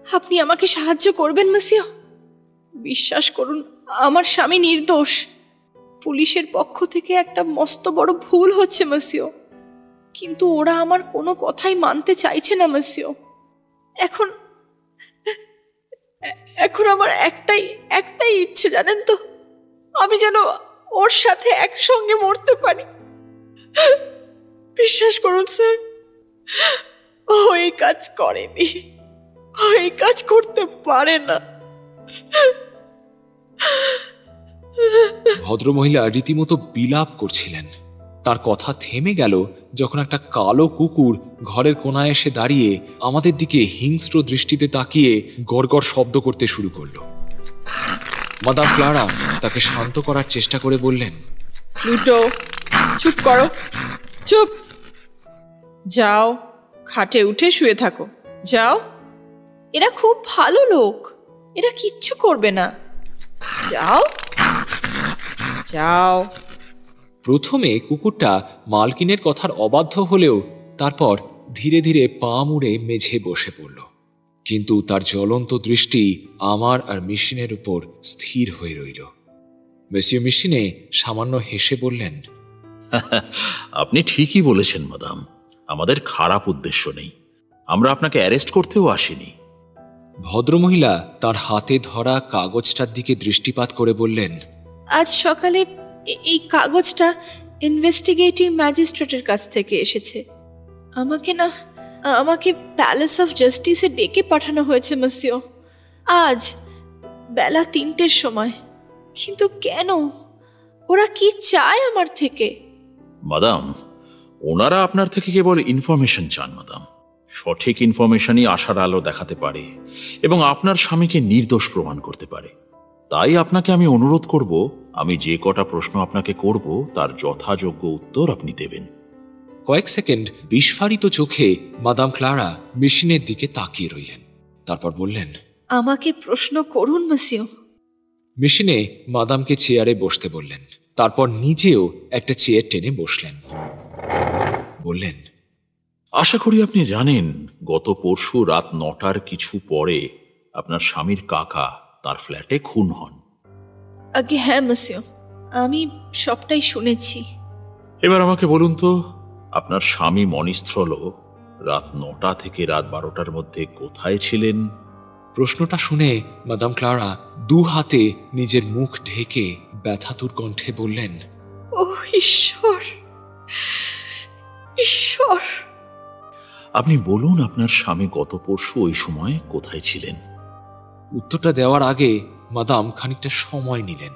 আপনি আমাকে সাহায্য করবেন মসিও। বিশ্বাস করুন, আমার স্বামী নির্দোষ। পুলিশের পক্ষ থেকে একটা মস্ত বড় ভুল হচ্ছে মসিও, কিন্তু ওরা আমার কোনো কথাই মানতে চাইছে না মসিও। এখন আমার একটাই ইচ্ছে, জানেন তো, আমি যেন ওর সাথে একসঙ্গে মরতে পারি। বিশ্বাস করুন স্যার, ও এই কাজ করেনি, ও এই কাজ করতে পারে না। ভদ্রমহিলা রীতিমতো বিলাপ করছিলেন। তার কথা থেমে গেল যখন একটা কালো কুকুর ঘরের কোনায় এসে দাঁড়িয়ে আমাদের দিকে হিংস্র দৃষ্টিতে তাকিয়ে গড়গড় শব্দ করতে শুরু করলো। মাদাম ক্লারা তাকে শান্ত করার চেষ্টা করে বললেন, প্লুটো, চুপ করো, চুপ। যাও, খাটে উঠে শুয়ে থাকো, যাও। এরা খুব ভালো লোক, এরা কিচ্ছু করবে না, যাও যাও। প্রথমে কুকুরটা মালকিনের কথার অবাধ্য হলেও তারপর ধীরে ধীরে পা মুড়ে মেঝে বসে পড়ল, কিন্তু তার জ্বলন্ত দৃষ্টি আমার আর মিশিনের উপর স্থির হয়ে রইল। মেসিও মিশিনে সামান্য হেসে বললেন, আপনি ঠিকই বলেছেন মাদাম, আমাদের খারাপ উদ্দেশ্য নেই, আমরা আপনাকে অ্যারেস্ট করতেও আসিনি। ভদ্রমহিলা তার হাতে ধরা কাগজটার দিকে দৃষ্টিপাত করে বললেন, আজ সকালে এই কাগজটা ইনভেস্টিগেটিং ম্যাজিস্ট্রেটের কাছ থেকে এসেছে। আমাকে প্যালেস অফ জাস্টিসে ডেকে পাঠানো হয়েছে মসিও, আজ বেলা 3টের সময়। কিন্তু কেন? ওরা কি চায় আমার থেকে? মাদাম, ওনারা আপনার থেকে কেবল ইনফরমেশন চান মাদাম। সঠিক ইনফরমেশনই আশার আলো দেখাতে পারে এবং আপনার স্বামীকে নির্দোষ প্রমাণ করতে পারে। তাই আপনাকে আমি অনুরোধ করব, আমি যে কটা প্রশ্ন আপনাকে করব তার যথাযোগ্য উত্তর আপনি দেবেন। কয়েক সেকেন্ড বিস্ফারিত চোখে মাদাম ক্লারা মেশিনের দিকে তাকিয়ে রইলেন, তারপর বললেন, আমাকে প্রশ্ন করুন মসিও। মেশিনে মাদামকে চেয়ারে বসতে বললেন, তারপর নিজেও একটা চেয়ার টেনে বসলেন। বললেন, আশা করি আপনি জানেন গত পরশু রাত 9টার কিছু পরে আপনার স্বামীর কাকা তার ফ্ল্যাটে খুন হন। আগে হ্যাঁ মসিও, আমি সবটাই শুনেছি। এবার আমাকে বলুন তো, আপনার স্বামী মনিস্থল রাত 9টা থেকে রাত 12টার মধ্যে কোথায় ছিলেন? প্রশ্নটা শুনে মাদাম ক্লারা দু হাতে নিজের মুখ ঢেকে ব্যথাতুর কণ্ঠে বললেন, ও ঈশ্বর, ঈশ্বর। আপনি বলুন আপনার স্বামী গত পরশু ওই সময় কোথায় ছিলেন? উত্তরটা দেওয়ার আগে মাদাম খানিকটা সময় নিলেন।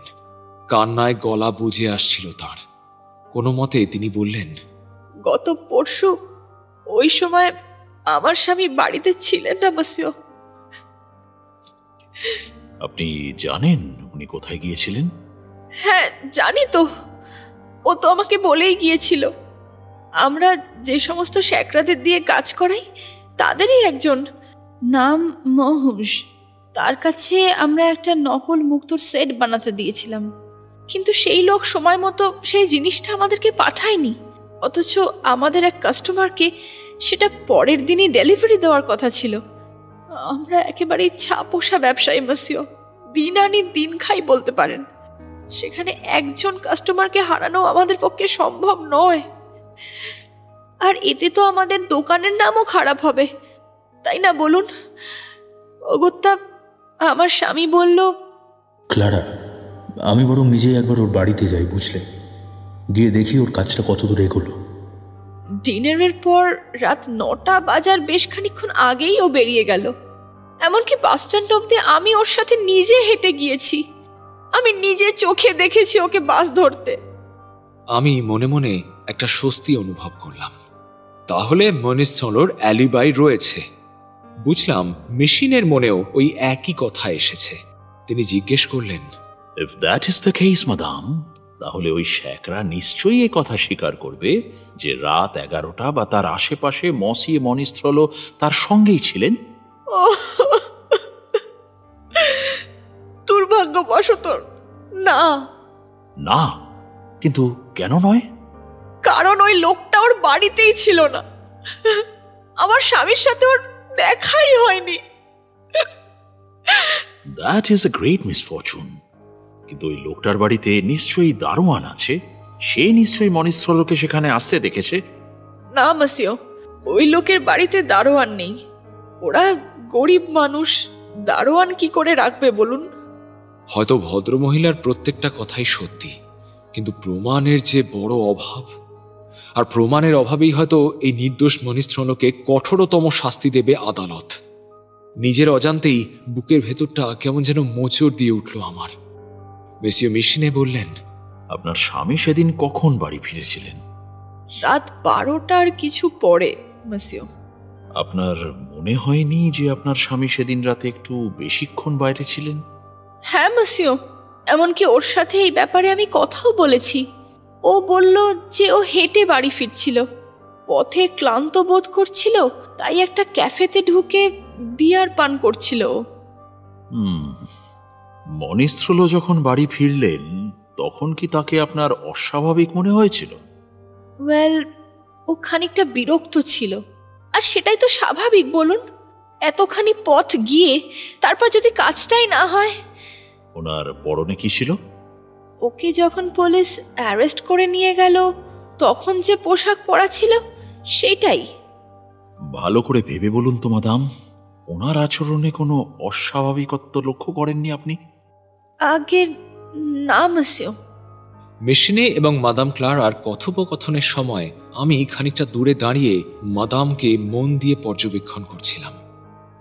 কান্নায় গলা বুজে আসছিল তার। কোনো মতে তিনি বললেন, গত পরশু ওই সময় আমার স্বামী বাড়িতে ছিলেন না মসিও। আপনি জানেন উনি কোথায় গিয়েছিলেন? হ্যাঁ জানি তো, ও তো আমাকে বলেই গিয়েছিল। আমরা যে সমস্ত শ্যাকরাদের দিয়ে কাজ করাই তাদেরই একজন, নাম মহুষ। তার কাছে আমরা একটা নকল মুক্তোর সেট বানাতে দিয়েছিলাম, কিন্তু সেই লোক সময় মতো সেই জিনিসটা আমাদেরকে পাঠায়নি। অথচ আমাদের এক কাস্টমারকে সেটা পরের দিনই ডেলিভারি দেওয়ার কথা ছিল। আমরা একেবারেই ছাপোষা ব্যবসায়ী মসিও, দিন আনি দিন খাই বলতে পারেন। সেখানে একজন কাস্টমারকে হারানো আমাদের পক্ষে সম্ভব নয়। আর এতে তো আমাদের দোকানের নামও খারাপ হবে, তাই না বলুন? অগত্যা আমার স্বামী বলল, ক্লারা, আমি বরং নিজেই একবার ওর বাড়িতে যাই, বুঝলে? গিয়ে দেখি ওর কাজটা কত দূর এগোলো। ডিনারের পর রাত 9টা বাজার বেশ খানিকক্ষণ আগেই ও বেরিয়ে গেল। এমনকি বাস স্ট্যান্ড অব্দি আমি ওর সাথে নিজে হেঁটে গিয়েছি। আমি নিজে চোখে দেখেছি ওকে বাস ধরতে। আমি মনে মনে একটা স্বস্তি অনুভব করলাম। তাহলে মনিস্থলোর অ্যালিবাই রয়েছে। বুঝলাম মেশিনের মনেও ওই একই কথা এসেছে। তিনি জিজ্ঞেস করলেন, if that is the case madam, তাহলে ওই শ্যাকরা নিশ্চয়ই এ কথা স্বীকার করবে যে রাত 11টা বা তার আশেপাশে মসিয়ে মনিস্থল তার সঙ্গেই ছিলেন। দুর্ভাগ্যবশত না। না? কিন্তু কেন নয়? কারণ ওই লোকটা ওর বাড়িতেই ছিল না। আমার স্বামীর সাথে ওর দেখাই হয়নি। That is a great misfortune. কিন্তু ওই লোকটার বাড়িতে নিশ্চয়ই দারোয়ান আছে, সে নিশ্চয়ই মনিস্থলকে সেখানে আসতে দেখেছে। না মসিও, ওই লোকের বাড়িতে দারোয়ান নেই। ওরা গরিব মানুষ, দারোয়ান কি করে রাখবে বলুন? হয়তো ভদ্রমহিলার প্রত্যেকটা কথাই সত্যি, কিন্তু প্রমাণের যে বড় অভাব। আর প্রমাণের অভাবেই হয়তো এই নির্দোষ মনিস্থলকে কঠোরতম শাস্তি দেবে আদালত। নিজের অজান্তেই বুকের ভেতরটা কেমন যেন মোচড় দিয়ে উঠল আমার। মেসিও মিশিনে বললেন, আপনার স্বামী সেদিন কখন বাড়ি ফিরেছিলেন? রাত 12টার কিছু পরে মসিও। আপনার মনে হয়নি যে আপনার স্বামী সেদিন রাতে একটু বেশিক্ষণ বাইরে ছিলেন? হ্যাঁ মসিও, এমনকি ওর সাথে এই ব্যাপারে আমি কথাও বলেছি। ও বলল যে ও হেঁটে বাড়ি ফিরছিল, পথে ক্লান্ত বোধ করছিল, তাই একটা ক্যাফেতে ঢুকে বিয়ার পান করছিল। মনিস্ত্রল যখন বাড়ি ফিরলেন তখন কি তাকে আপনার অস্বাভাবিক মনে হয়েছিল? ওয়েল, ও খানিকটা বিরক্ত ছিল, আর সেটাই তো স্বাভাবিক বলুন। এতখানি পথ গিয়ে তারপর যদি কাজটাই না হয়। ওনার পরনে কি ছিল? ওকে যখন পুলিশ অ্যারেস্ট করে নিয়ে গেল তখন যে পোশাক পরা ছিল সেটাই। ভালো করে ভেবে বলুন তো মাদাম, ওনার আচরণে কোনো অস্বাভাবিকত্ব লক্ষ্য করেননি আপনি? আগে না মসিও। মেশিনে এবং মাদাম ক্লারার কথোপকথনের সময় আমি খানিকটা দূরে দাঁড়িয়ে মাদামকে মন দিয়ে পর্যবেক্ষণ করছিলাম।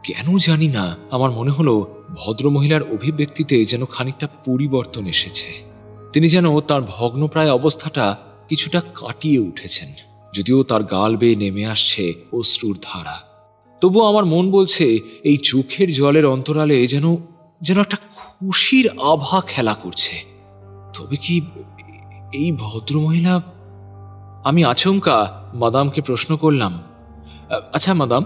কেন জানি না, আমার মনে হলো ভদ্রমহিলার অভিব্যক্তিতে যেন খানিকটা পরিবর্তন এসেছে। তিনি যেন তার ভগ্নপ্রায় অবস্থাটা কিছুটা কাটিয়ে উঠেছেন, যদিও তার গাল বেয়ে নেমে আসছে অশ্রুর ধারা। তবুও আমার মন বলছে এই চোখের জলের অন্তরালে যেন যেন একটা খুশির আভা খেলা করছে। তবে কি এই ভদ্রমহিলা? আমি আচমকা মাদামকে প্রশ্ন করলাম, আচ্ছা মাদাম,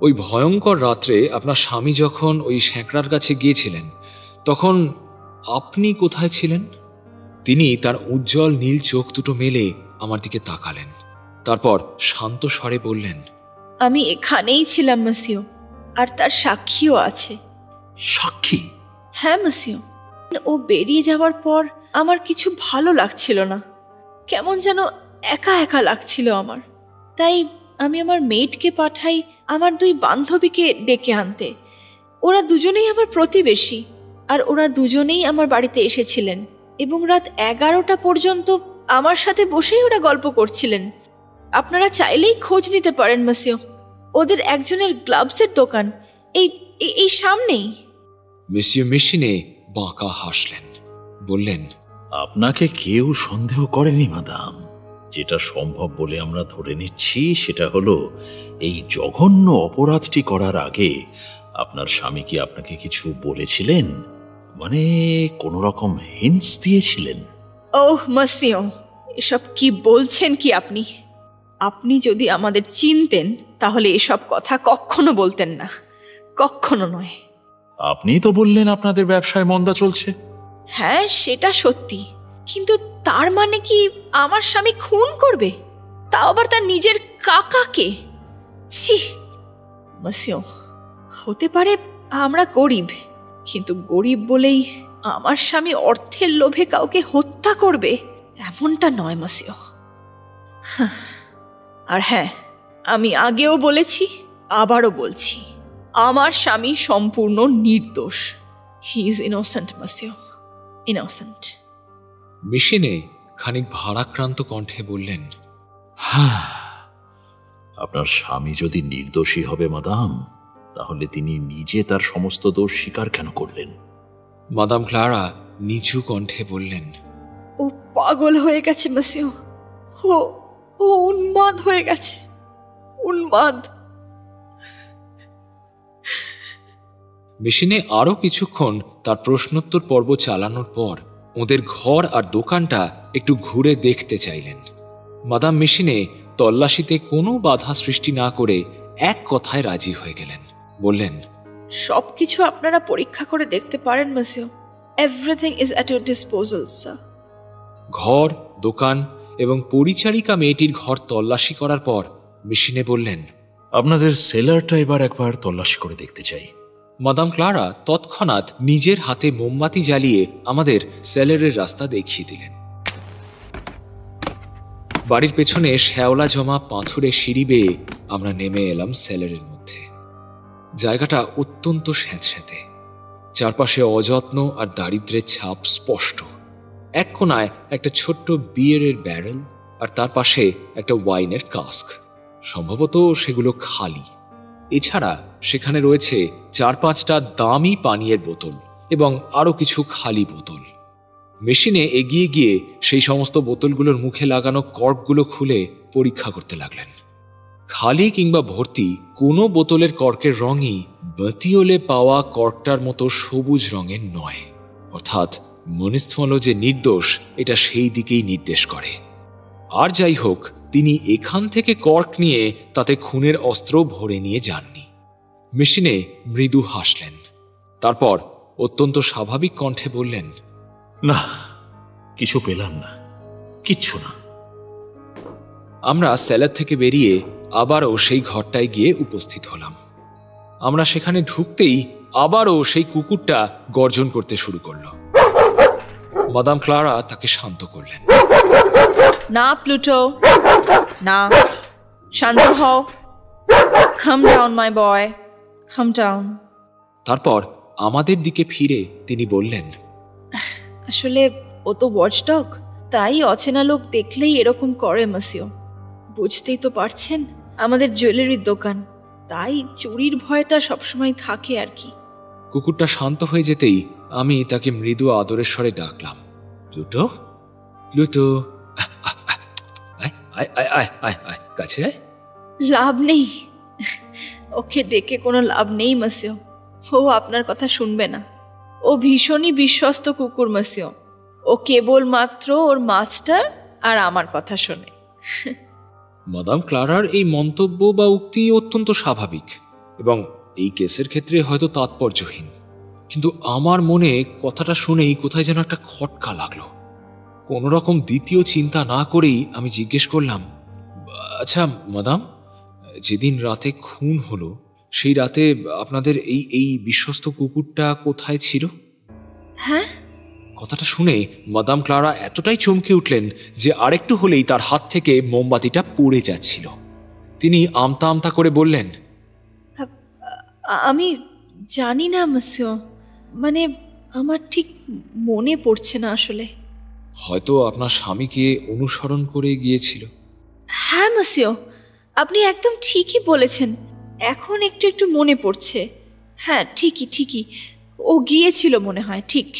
ওই ভয়ঙ্কর রাত্রে আপনার স্বামী যখন ওই স্যাঁকড়ার কাছে গিয়েছিলেন তখন আপনি কোথায় ছিলেন? তিনি তার উজ্জ্বল নীল চোখ দুটো মেলে আমার দিকে তাকালেন, তারপর শান্ত স্বরে বললেন, আমি এখানেই ছিলাম মসিও, আর তার সাক্ষীও আছে। সাক্ষী? হ্যাঁ মসিও। ও বেরিয়ে যাওয়ার পর আমার কিছু ভালো লাগছিল না, কেমন যেন একা একা লাগছিল আমার। তাই আমি আমার মেয়েটকে পাঠাই আমার 2 বান্ধবীকে ডেকে আনতে। ওরা দুজনেই আমার প্রতিবেশী, আর ওরা দুজনেই আমার বাড়িতে এসেছিলেন এবং রাত 11টা পর্যন্ত আমার সাথে বসেই ওরা গল্প করছিলেন। আপনারা চাইলেই খোঁজ নিতে পারেন মসিও, ওদের একজনের গ্লাভসের দোকান এই সামনেই। মেসিও মেশিনে বাঁকা হাসলেন, বললেন, আপনাকে কেউ সন্দেহ করেনি মাদাম। যেটা সম্ভব বলে আমরা ধরে নিচ্ছি সেটা হলো এই জঘন্য অপরাধটি করার আগে আপনার স্বামী কি আপনাকে কিছু বলেছিলেন? মানে কোনো রকম হিন্টস দিয়েছিলেন? ওহ মসিও, এসব কি বলছেন কি আপনি? আপনি যদি আমাদের চিনতেন তাহলে এসব কথা কখনো বলতেন না, কখনো নয়। আপনি তো বললেন আপনাদের ব্যবসায় মন্দা চলছে। হ্যাঁ, সেটা সত্যি, কিন্তু তার মানে কি আমার স্বামী খুন করবে, তাও আবার তার নিজের কাকাকে? ছি মসিও, হতে পারে আমরা গরিব, কিন্তু গরিব বলেই আমার স্বামী অর্থের লোভে কাউকে হত্যা করবে এমনটা নয় মসিও। আর হ্যাঁ, আমি আগেও বলেছি, আবারও বলছি, আমার স্বামী সম্পূর্ণ নির্দোষ। He is innocent monsieur, innocent. মেশিনে খানিক ভারাক্রান্ত কণ্ঠে বললেন, আপনার স্বামী যদি নির্দোষী হবে মাদাম, তাহলে তিনি নিজে তার সমস্ত দোষ স্বীকার কেন করলেন? মাদাম ক্লারা নিচু কণ্ঠে বললেন, ও পাগল হয়ে গেছে মসিও, ও উন্মাদ হয়ে গেছে, উন্মাদ। মেশিনে আরো কিছুক্ষণ তার প্রশ্নোত্তর পর্ব চালানোর পর ওদের ঘর আর দোকানটা একটু ঘুরে দেখতে চাইলেন। মাদাম মেশিনে তল্লাশিতে কোনো বাধা সৃষ্টি না করে এক কথায় রাজি হয়ে গেলেন। বললেন, সবকিছু আপনারা পরীক্ষা করে দেখতে পারেন monsieur, everything is at your disposal sir. ঘর, দোকান এবং পরিচারিকা মেয়েটির ঘর তল্লাশি করার পর মেশিনে বললেন, আপনাদের সেলারটা এবার একবার তল্লাশি করে দেখতে চাই। মাদাম ক্লারা তৎক্ষণাৎ নিজের হাতে মোমবাতি জ্বালিয়ে আমাদের সেলারের রাস্তা দেখিয়ে দিলেন। বাড়ির পেছনে শ্যাওলা জমা পাথুরে সিঁড়ি বেয়ে আমরা নেমে এলাম সেলারের মধ্যে। জায়গাটা অত্যন্ত স্যাঁতস্যাঁতে, চারপাশে অযত্ন আর দারিদ্র্যের ছাপ স্পষ্ট। এক কোনায় একটা ছোট্ট বিয়ারের ব্যারেল, আর তার পাশে একটা ওয়াইনের কাস্ক। সম্ভবত সেগুলো খালি। এছাড়া সেখানে রয়েছে 4-5টা দামি পানীয়ের বোতল এবং আরও কিছু খালি বোতল। মেশিনে এগিয়ে গিয়ে সেই সমস্ত বোতলগুলোর মুখে লাগানো কর্কগুলো খুলে পরীক্ষা করতে লাগলেন। খালি কিংবা ভর্তি কোনো বোতলের কর্কের রঙই বাতিওলে পাওয়া কর্কটার মতো সবুজ রঙের নয়, অর্থাৎ মনিস্থল যে নির্দোষ এটা সেই দিকেই নির্দেশ করে। আর যাই হোক, তিনি এখান থেকে কর্ক নিয়ে তাতে খুনের অস্ত্র ভরে নিয়ে যাননি। মেশিনে মৃদু হাসলেন, তারপর অত্যন্ত স্বাভাবিক কণ্ঠে বললেন, না, কিছু পেলাম না, কিচ্ছু না। আমরা সেলার থেকে বেরিয়ে আবারও সেই ঘরটায় গিয়ে উপস্থিত হলাম। আমরা সেখানে ঢুকতেই আবারও সেই কুকুরটা গর্জন করতে শুরু করল। মাদাম ক্লারা তাকে শান্ত করলেন। না প্লুটো, না, শান্ত হও। Calm down my boy, calm down. তারপর আমাদের দিকে ফিরে তিনি বললেন, আসলে ও তো ওয়াচডগ, তাই অচেনা লোক দেখলেই এরকম করে মাসিও। বুঝতেই তো পারছেন, আমাদের জুয়েলারির দোকান, তাই চুরির ভয়টা সবসময় থাকে আর কি। কুকুরটা শান্ত হয়ে যেতেই আমি তাকে মৃদু আদরের স্বরে ডাকলাম, প্লুটো, প্লুটো, আয় আয় আয় আয় আয়, কাছে আয়। লাভ নেই, ওকে ডেকে কোনো লাভ নেই মাসিও। ও আপনার কথা শুনবে না। ও ভীষণই বিশ্বস্ত কুকুর মাসিও। ও কেবল মাত্র ওর মাস্টার আর আমার কথা শোনে। মাদাম ক্লারার এই মন্তব্য বা উক্তি অত্যন্ত স্বাভাবিক এবং এই কেসের ক্ষেত্রে হয়তো তাৎপর্যহীন, কিন্তু আমার মনে কথাটা শুনেই কোথায় যেন একটা খটকা লাগলো। কোনো রকম দ্বিতীয় চিন্তা না করেই আমি জিজ্ঞেস করলাম, আচ্ছা মাদাম, যেদিন রাতে খুন হলো সেই রাতে আপনাদের এই বিশ্বস্ত কুকুরটা কোথায় ছিল? হ্যাঁ? কথাটা শুনে মাদাম ক্লারা এতটাই চমকে উঠলেন যে আরেকটু হলেই তার হাত থেকে মোমবাতিটা পড়ে যাচ্ছিল। তিনি আমতা আমতা করে বললেন, আমি জানি না মাসিও, মানে আমার ঠিক মনে পড়ছে না আসলে। হয়তো আপনার স্বামীকে অনুসরণ করে গিয়েছিল। হ্যাঁ মাসিও, আপনি একদম ঠিকই বলেছেন, এখন একটু একটু মনে পড়ছে। হ্যাঁ, ঠিকই, ও গিয়েছিল মনে হয়। ঠিক।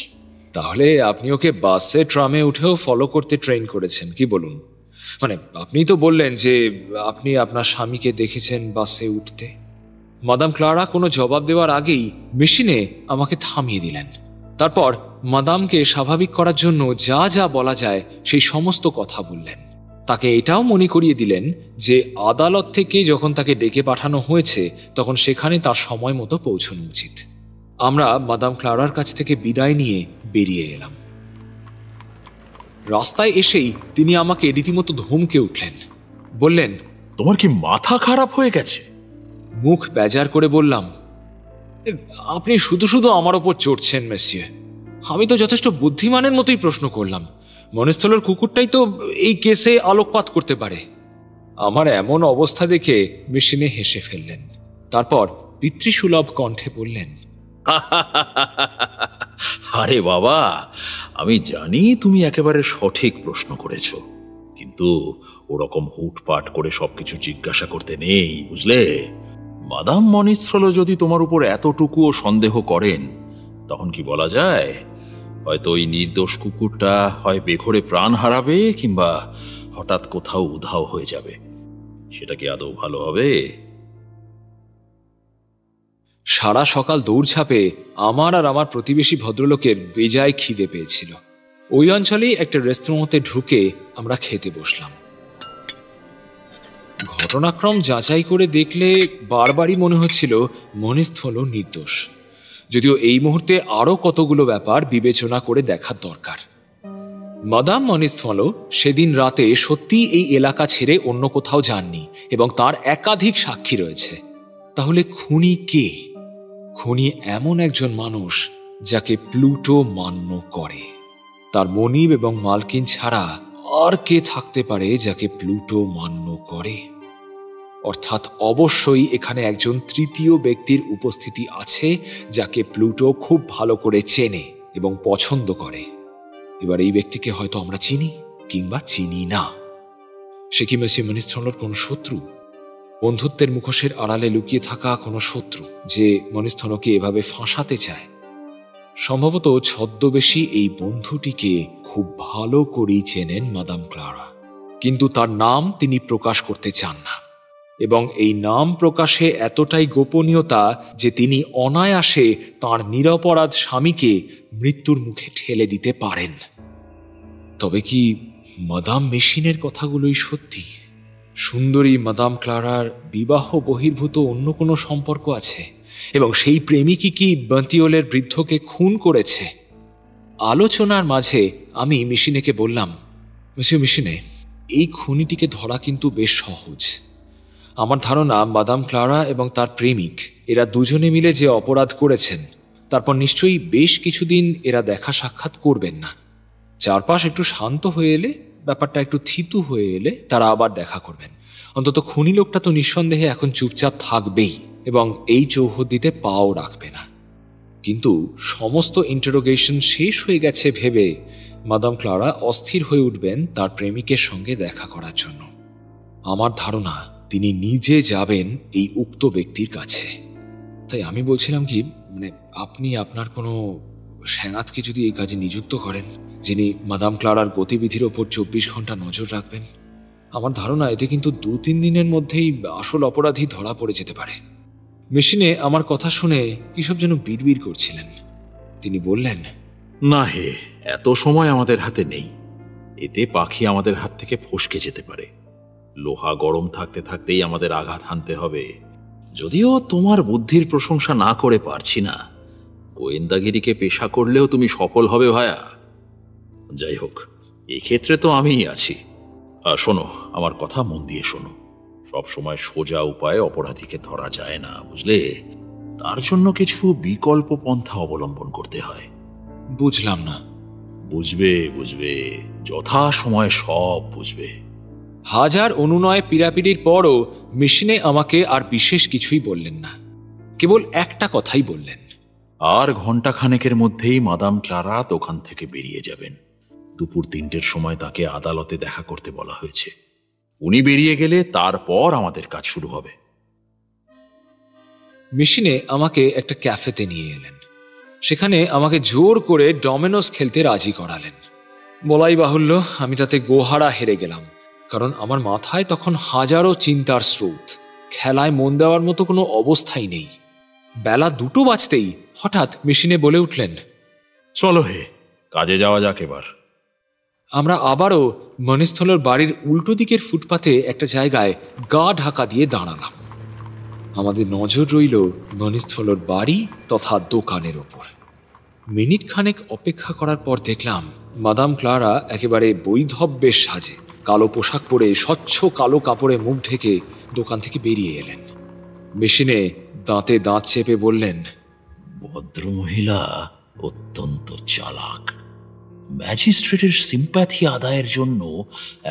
তাহলে আপনি ওকে বাসে ট্রামে উঠেও ফলো করতে ট্রেন করেছেন, কি বলুন? মানে আপনি তো বললেন যে আপনি আপনার স্বামীকে দেখেছেন বাসে উঠতে। মাদাম ক্লারা কোনো জবাব দেওয়ার আগেই মেশিনে আমাকে থামিয়ে দিলেন। তারপর মাদামকে স্বাভাবিক করার জন্য যা যা বলা যায় সেই সমস্ত কথা বললেন। তাকে এটাও মনে করিয়ে দিলেন যে আদালত থেকে যখন তাকে ডেকে পাঠানো হয়েছে তখন সেখানে তার সময় মতো পৌঁছানো উচিত। আমরা মাদাম ক্লারার কাছ থেকে বিদায় নিয়ে বেরিয়ে এলাম। রাস্তায় এসেই তিনি আমাকে রীতিমতো ধমকে উঠলেন। বললেন, তোমার কি মাথা খারাপ হয়ে গেছে? মুখ বেজার করে বললাম, আপনি শুধু শুধু আমার ওপর চড়ছেন মেসিয়ে। আমি তো যথেষ্ট বুদ্ধিমানের মতোই প্রশ্ন করলাম। মনস্থলের কুকুরটাই তো এই কেসে আলোকপাত করতে পারে। আমার এমন অবস্থা দেখে মেশিনে হেসে ফেললেন। তারপর পিতৃসুলভ কণ্ঠে বললেন, আরে বাবা, আমি জানি তুমি একেবারে সঠিক প্রশ্ন করেছো, কিন্তু ওরকম হুটপাট করে সবকিছু জিজ্ঞাসা করতে নেই, বুঝলে? মাদাম মনিস্ট্রল যদি তোমার উপর এতটুকুও সন্দেহ করেন, তখন কি বলা যায়, হয়তো ওই নির্দোষ কুকুরটা হয় বেঘরে প্রাণ হারাবে কিংবা হঠাৎ কোথাও উধাও হয়ে যাবে। সেটা কি আদৌ ভালো হবে? সারা সকাল দৌড়ঝাঁপে আমার আর আমার প্রতিবেশী ভদ্রলোকের বেজায় খিদে পেয়েছিল। ওই অঞ্চলেই একটা রেস্তোরাঁতে ঢুকে আমরা খেতে বসলাম। ঘটনাক্রম যাচাই করে দেখলে বারবারই মনে হচ্ছিল মনিস্থল নির্দোষ, যদিও এই মুহূর্তে আরও কতগুলো ব্যাপার বিবেচনা করে দেখার দরকার। মাদাম মনিস্থল সেদিন রাতে সত্যি এই এলাকা ছেড়ে অন্য কোথাও যাননি এবং তার একাধিক সাক্ষী রয়েছে। তাহলে খুনি কে? খুনি এমন একজন মানুষ যাকে প্লুটো মান্য করে। তার মনিব এবং মালকিন ছাড়া আর কে থাকতে পারে যাকে প্লুটো মান্য করে? অর্থাৎ অবশ্যই এখানে একজন তৃতীয় ব্যক্তির উপস্থিতি আছে যাকে প্লুটো খুব ভালো করে চেনে এবং পছন্দ করে। এবার এই ব্যক্তিকে হয়তো আমরা চিনি কিংবা চিনি না। সে কি মেসি মনিস্থলর কোন শত্রু? বন্ধুত্বের মুখোশের আড়ালে লুকিয়ে থাকা কোনো শত্রু যে মনিস্থনকে এভাবে ফাঁসাতে চায়। সম্ভবত ছদ্মবেশী এই বন্ধুটিকে খুব ভালো করেই চেনেন মাদাম ক্লারা, কিন্তু তার নাম তিনি প্রকাশ করতে চান না, এবং এই নাম প্রকাশে এতটাই গোপনীয়তা যে তিনি অনায়াসে তাঁর নিরপরাধ স্বামীকে মৃত্যুর মুখে ঠেলে দিতে পারেন। তবে কি মাদাম মেশিনের কথাগুলোই সত্যি? সুন্দরী মাদাম ক্লারার বিবাহ বহির্ভূত অন্য কোনো সম্পর্ক আছে, এবং সেই প্রেমিকই কি বান্তিওলের বৃদ্ধকে খুন করেছে? আলোচনার মাঝে আমি মিশিনেকে বললাম, মিশিনে, এই খুনিটিকে ধরা কিন্তু বেশ সহজ। আমার ধারণা মাদাম ক্লারা এবং তার প্রেমিক এরা দুজনে মিলে যে অপরাধ করেছেন, তারপর নিশ্চয়ই বেশ কিছুদিন এরা দেখা সাক্ষাৎ করবেন না। চারপাশ একটু শান্ত হয়ে এলে, ব্যাপারটা একটু থিতু হয়ে এলে তারা আবার দেখা করবেন। অন্তত খুনি লোকটা তো নিঃসন্দেহে এখন চুপচাপ থাকবেই এবং এই চৌহদ্দিতে পাও রাখবে না। কিন্তু সমস্ত ইন্টারোগেশন শেষ হয়ে গেছে ভেবে মাদাম ক্লারা অস্থির হয়ে উঠবেন তার প্রেমিকের সঙ্গে দেখা করার জন্য। আমার ধারণা তিনি নিজে যাবেন এই উক্ত ব্যক্তির কাছে। তাই আমি বলছিলাম কি, আপনি আপনার কোনো সেনাতকে যদি এই কাজে নিযুক্ত করেন, যিনি মাদাম ক্লারার গতিবিধির ওপর 24 ঘন্টা নজর রাখবেন, আমার ধারণা এতে কিন্তু 2-3 দিনের মধ্যেই আসল অপরাধী ধরা পড়ে যেতে পারে। মেশিনে আমার কথা শুনে কিসব যেন বিড়বিড় করছিলেন। তিনি বললেন, না হে, এত সময় আমাদের হাতে নেই। এতে পাখি আমাদের হাত থেকে ফসকে যেতে পারে। লোহা গরম থাকতে থাকতেই আমাদের আঘাত হানতে হবে। যদিও তোমার বুদ্ধির প্রশংসা না করে পারছি না, গোয়েন্দাগিরিকে পেশা করলেও তুমি সফল হবে ভায়া। যাই হোক, এক্ষেত্রে তো আমিই আছি। শোনো, আমার কথা মন দিয়ে শোনো। সবসময় সোজা উপায়ে অপরাধীকে ধরা যায় না, বুঝলে? তার জন্য কিছু বিকল্প পন্থা অবলম্বন করতে হয়। বুঝলাম না। বুঝবে, যথা সময় সব বুঝবে। হাজার অনুনয় পীড়াপিড়ির পরও মেশিনে আমাকে আর বিশেষ কিছুই বললেন না, কেবল একটা কথাই বললেন, আর ঘণ্টাখানেকের মধ্যেই মাদাম ক্লারা দোকান থেকে বেরিয়ে যাবেন। দুপুর 3টের সময় তাকে আদালতে দেখা করতে বলা হয়েছে। উনি বেরিয়ে গেলে তারপর আমাদের কাজ শুরু হবে। মেশিনে আমাকে একটা ক্যাফেতে নিয়ে এলেন। সেখানে আমাকে জোর করে ডমিনোস খেলতে রাজি করালেন। বলাই বাহুল্য, আমি তাতে গোহারা হেরে গেলাম, কারণ আমার মাথায় তখন হাজারো চিন্তার স্রোত। খেলায় মন দেওয়ার মতো কোনো অবস্থাই নেই। বেলা 2টো বাজতেই হঠাৎ মেশিনে বলে উঠলেন, চলো হে, কাজে যাওয়া যাক এবার। আমরা আবারও মনিস্থলের বাড়ির উল্টো দিকের ফুটপাতে একটা জায়গায় গা ঢাকা দিয়ে দাঁড়ালাম। আমাদের নজর রইল মনিস্থলের বাড়ি তথা দোকানের ওপর। মিনিট খানেক অপেক্ষা করার পর দেখলাম মাদাম ক্লারা একেবারে বৈধব্যের সাজে কালো পোশাক পরে স্বচ্ছ কালো কাপড়ে মুখ ঢেকে দোকান থেকে বেরিয়ে এলেন। মেশিনে দাঁতে দাঁত চেপে বললেন, ভদ্রমহিলা অত্যন্ত চালাক। ম্যাজিস্ট্রেটের সিম্প্যাথি আদায়ের জন্য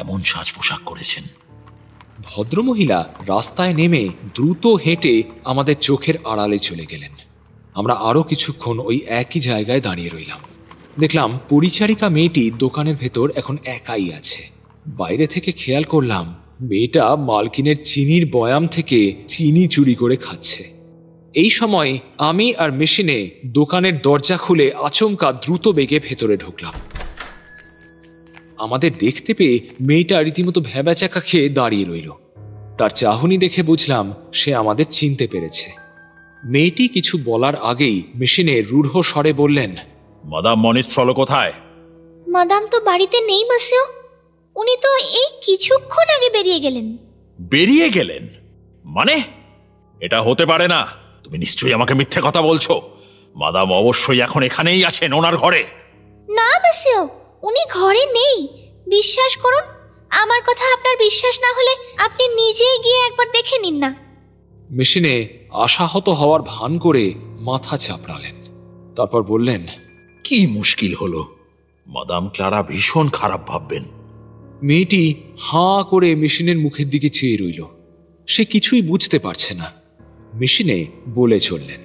এমন সাজ পোশাক করেছেন। ভদ্রমহিলা রাস্তায় নেমে দ্রুত হেঁটে আমাদের চোখের আড়ালে চলে গেলেন। আমরা আরো কিছুক্ষণ ওই একই জায়গায় দাঁড়িয়ে রইলাম। দেখলাম পরিচারিকা মেয়েটি দোকানের ভেতর এখন একাই আছে। বাইরে থেকে খেয়াল করলাম মেয়েটা মালকিনের চিনির বয়াম থেকে চিনি চুরি করে খাচ্ছে। এই সময় আমি আর মেশিনে দোকানের দরজা খুলে আচমকা দ্রুত বেগে ভেতরে ঢুকলাম। আমাদের দেখতে পেয়ে মেয়েটা রীতিমতো ভ্যাবাচাকা খেয়ে দাঁড়িয়ে রইল। তার চাহনি দেখে বুঝলাম সে আমাদের চিনতে পেরেছে। মেয়েটি কিছু বলার আগেই মেশিনে রূঢ় স্বরে বললেন, মাদাম মনিস্থল কোথায়? মাদাম তো বাড়িতে নেই মাসিও। উনি তো এই কিছুক্ষণ আগে বেরিয়ে গেলেন। বেরিয়ে গেলেন মানে? এটা হতে পারে না। তুমি নিশ্চয়ই আমাকে মিথ্যে কথা বলছো। মাদাম অবশ্যই এখন এখানেই আছেন, ওনার ঘরে। না মাসিও, উনি ঘরে নেই। বিশ্বাস করুন, আমার কথা আপনার বিশ্বাস না হলে আপনি নিজেই গিয়ে একবার দেখে নিন না। মেশিনে আশাহত হওয়ার ভান করে মাথা চাপড়ালেন। তারপর বললেন, কি মুশকিল হলো? মাদাম ক্লারা ভীষণ খারাপ ভাববেন। মেয়েটি হাঁ করে মেশিনের মুখের দিকে চেয়ে রইল। সে কিছুই বুঝতে পারছে না। মেশিনে বলে চললেন,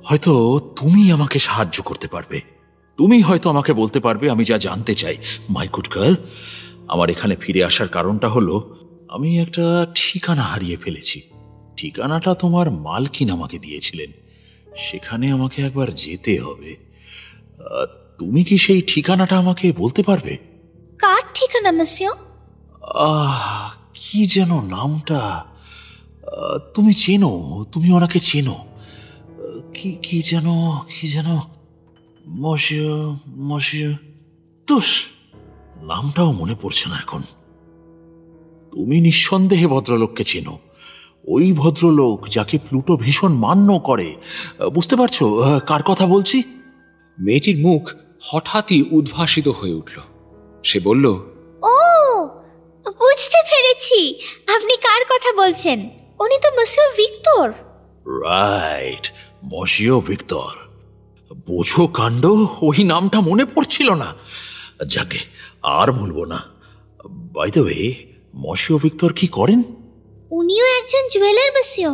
হয়তো তুমি আমাকে সাহায্য করতে পারবে। তুমি হয়তো আমাকে বলতে পারবে আমি যা জানতে চাই। মাই গুড গার্ল, আমার এখানে ফিরে আসার কারণটা হলো আমি একটা ঠিকানা হারিয়ে ফেলেছি। ঠিকানাটা তোমার মালকিন আমাকে দিয়েছিলেন, সেখানে আমাকে একবার যেতে হবে। তুমি কি সেই ঠিকানাটা আমাকে বলতে পারবে? কার ঠিকানা মসিও? কি যেন নামটা, তুমি চেনো, তুমি ওনাকে চেনো, কি যেন মসিও মসিও তুস, নামটাও মনে পড়ছে না এখন। তুমি নিঃসন্দেহে ভদ্রলোককে চেনো, ওই ভদ্রলোক যাকে প্লুটো ভীষণ মান্য করে। বুঝতে পারছো কার কথা বলছি? মেয়েটির মুখ হঠাৎই উদ্ভাসিত হয়ে উঠল। সে বলল, ও, বুঝতে পেরেছি আপনি কার কথা বলছেন। উনি তো monsieur Victor. Right, monsieur Victor. বোঝো কাণ্ড, ওই নামটা মনে পড়ছিল না। যাকে আর বলবো না। বাই দ্য ওয়ে, মসিও ভিক্টর কি করেন? উনিও একজন জুয়েলার মসিও।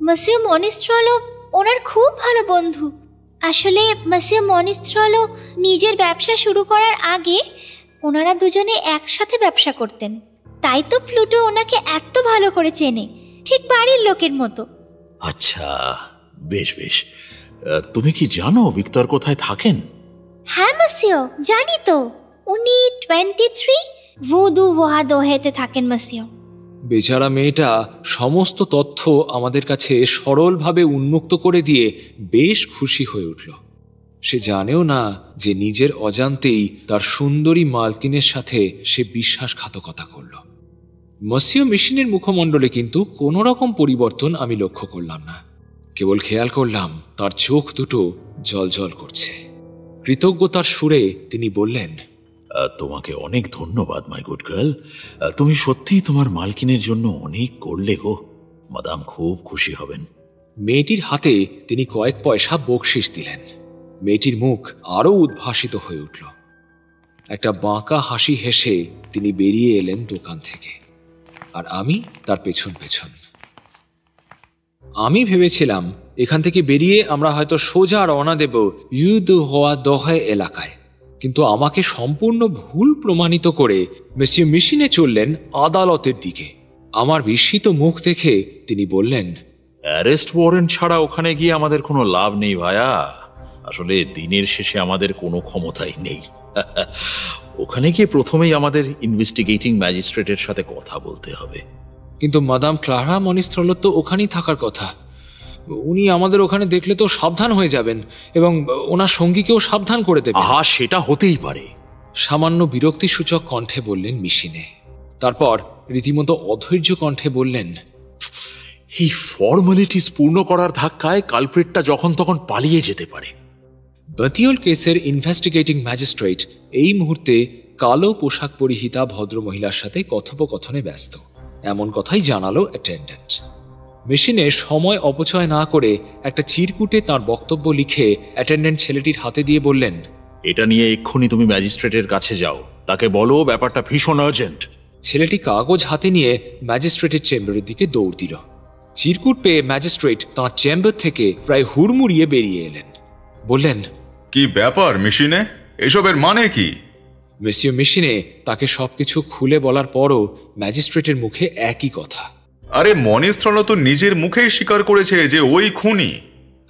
মসিও মনিস্ট্রলো ওনার খুব ভালো বন্ধু। আসলে মসিও মনিস্ট্রলো নিজের ব্যবসা শুরু করার আগে ওনারা দুজনে একসাথে ব্যবসা করতেন, তাই তো প্লুটো ওনাকে এত ভালো করে চেনে, ঠিক বাড়ির লোকের মতো। আচ্ছা, বেশ বেশ। তুমি কি জানো ভিক্টর কোথায় থাকেন? হ্যাঁ মসিও, জানি তো। উনি 23 ভুদু ওয়াহাদোহেতে থাকেন মসিও। বেচারা মেয়েটা সমস্ত তথ্য আমাদের কাছে সরলভাবে উন্মুক্ত করে দিয়ে বেশ খুশি হয়ে উঠল। সে জানেও না যে নিজের অজান্তেই তার সুন্দরী মালকিনের সাথে সে বিশ্বাসঘাতকতা করল। মসিও মেশিনের মুখমণ্ডলে কিন্তু কোনো রকম পরিবর্তন আমি লক্ষ্য করলাম না। কেবল খেয়াল করলাম তার চোখ দুটো জ্বলজ্বল করছে। কৃতজ্ঞতার সুরে তিনি বললেন, তোমাকে অনেক ধন্যবাদ মাই গুড গার্ল। তুমি সত্যিই তোমার মালকিনের জন্য অনেক করলে গো। মাদাম খুব খুশি হবেন। মেয়েটির হাতে তিনি কয়েক পয়সা বকশিস দিলেন। মেয়েটির মুখ আরো উদ্ভাসিত হয়ে উঠল। একটা বাঁকা হাসি হেসে তিনি বেরিয়ে এলেন দোকান থেকে, আর আমি তার পেছন পেছন। আমি ভেবেছিলাম এখান থেকে বেরিয়ে আমরা হয়তো সোজা রওনা দেব ইউদু হওয়া দহে এলাকায়, কিন্তু আমাকে সম্পূর্ণ ভুল প্রমাণিত করে মেসিও মেশিনে চললেন আদালতের দিকে। আমার বিস্মিত মুখ দেখে তিনি বললেন, অ্যারেস্ট ওয়ারেন্ট ছাড়া ওখানে গিয়ে আমাদের কোনো লাভ নেই ভাইয়া। আসলে দিনের শেষে আমাদের কোনো ক্ষমতাই নেই। ওখানে গিয়ে প্রথমেই আমাদের ইনভেস্টিগেটিং ম্যাজিস্ট্রেটের সাথে কথা বলতে হবে। কিন্তু মাদাম ক্লারা মনিস্ট্রল তো ওখানেই থাকার কথা। উনি আমাদের ওখানে দেখলে তো সাবধান হয়ে যাবেন এবং ওনার সঙ্গীকেও সাবধান করে দেবেন। সেটা হতেই পারে, সামান্য বিরক্তিসূচক কণ্ঠে বললেন মিশিনে। তারপর রীতিমতো অধৈর্য কণ্ঠে বললেন, এই ফর্মালিটিস পূর্ণ করার ধাক্কায় কালপ্রিটটা যখন তখন পালিয়ে যেতে পারে। বাতিওল কেসের ইনভেস্টিগেটিং ম্যাজিস্ট্রেট এই মুহূর্তে কালো পোশাক পরিহিতা ভদ্রমহিলার সাথে কথোপকথনে ব্যস্ত, এমন কথাই জানালো অ্যাটেন্ডেন্ট। মেশিনে সময় অপচয় না করে একটা চিরকুটে তার বক্তব্য লিখে অ্যাটেন্ডেন্ট ছেলেটির হাতে দিয়ে বললেন, এটা নিয়ে এক্ষুনি তুমি ম্যাজিস্ট্রেটের কাছে যাও, তাকে বলো ব্যাপারটা ভীষণ আর্জেন্ট। ছেলেটি কাগজ হাতে নিয়ে ম্যাজিস্ট্রেটের চেম্বারের দিকে দৌড় দিল। চিরকুট পেয়ে ম্যাজিস্ট্রেট তাঁর চেম্বার থেকে প্রায় হুড়মুড়িয়ে বেরিয়ে এলেন। বললেন, কি ব্যাপার মেশিনে, এসবের মানে কি? মেসিও মেশিনে তাকে সবকিছু খুলে বলার পরও ম্যাজিস্ট্রেটের মুখে একই কথা। আরে মনিস্ট্রল তো নিজের মুখেই স্বীকার করেছে যে ওই খুনি।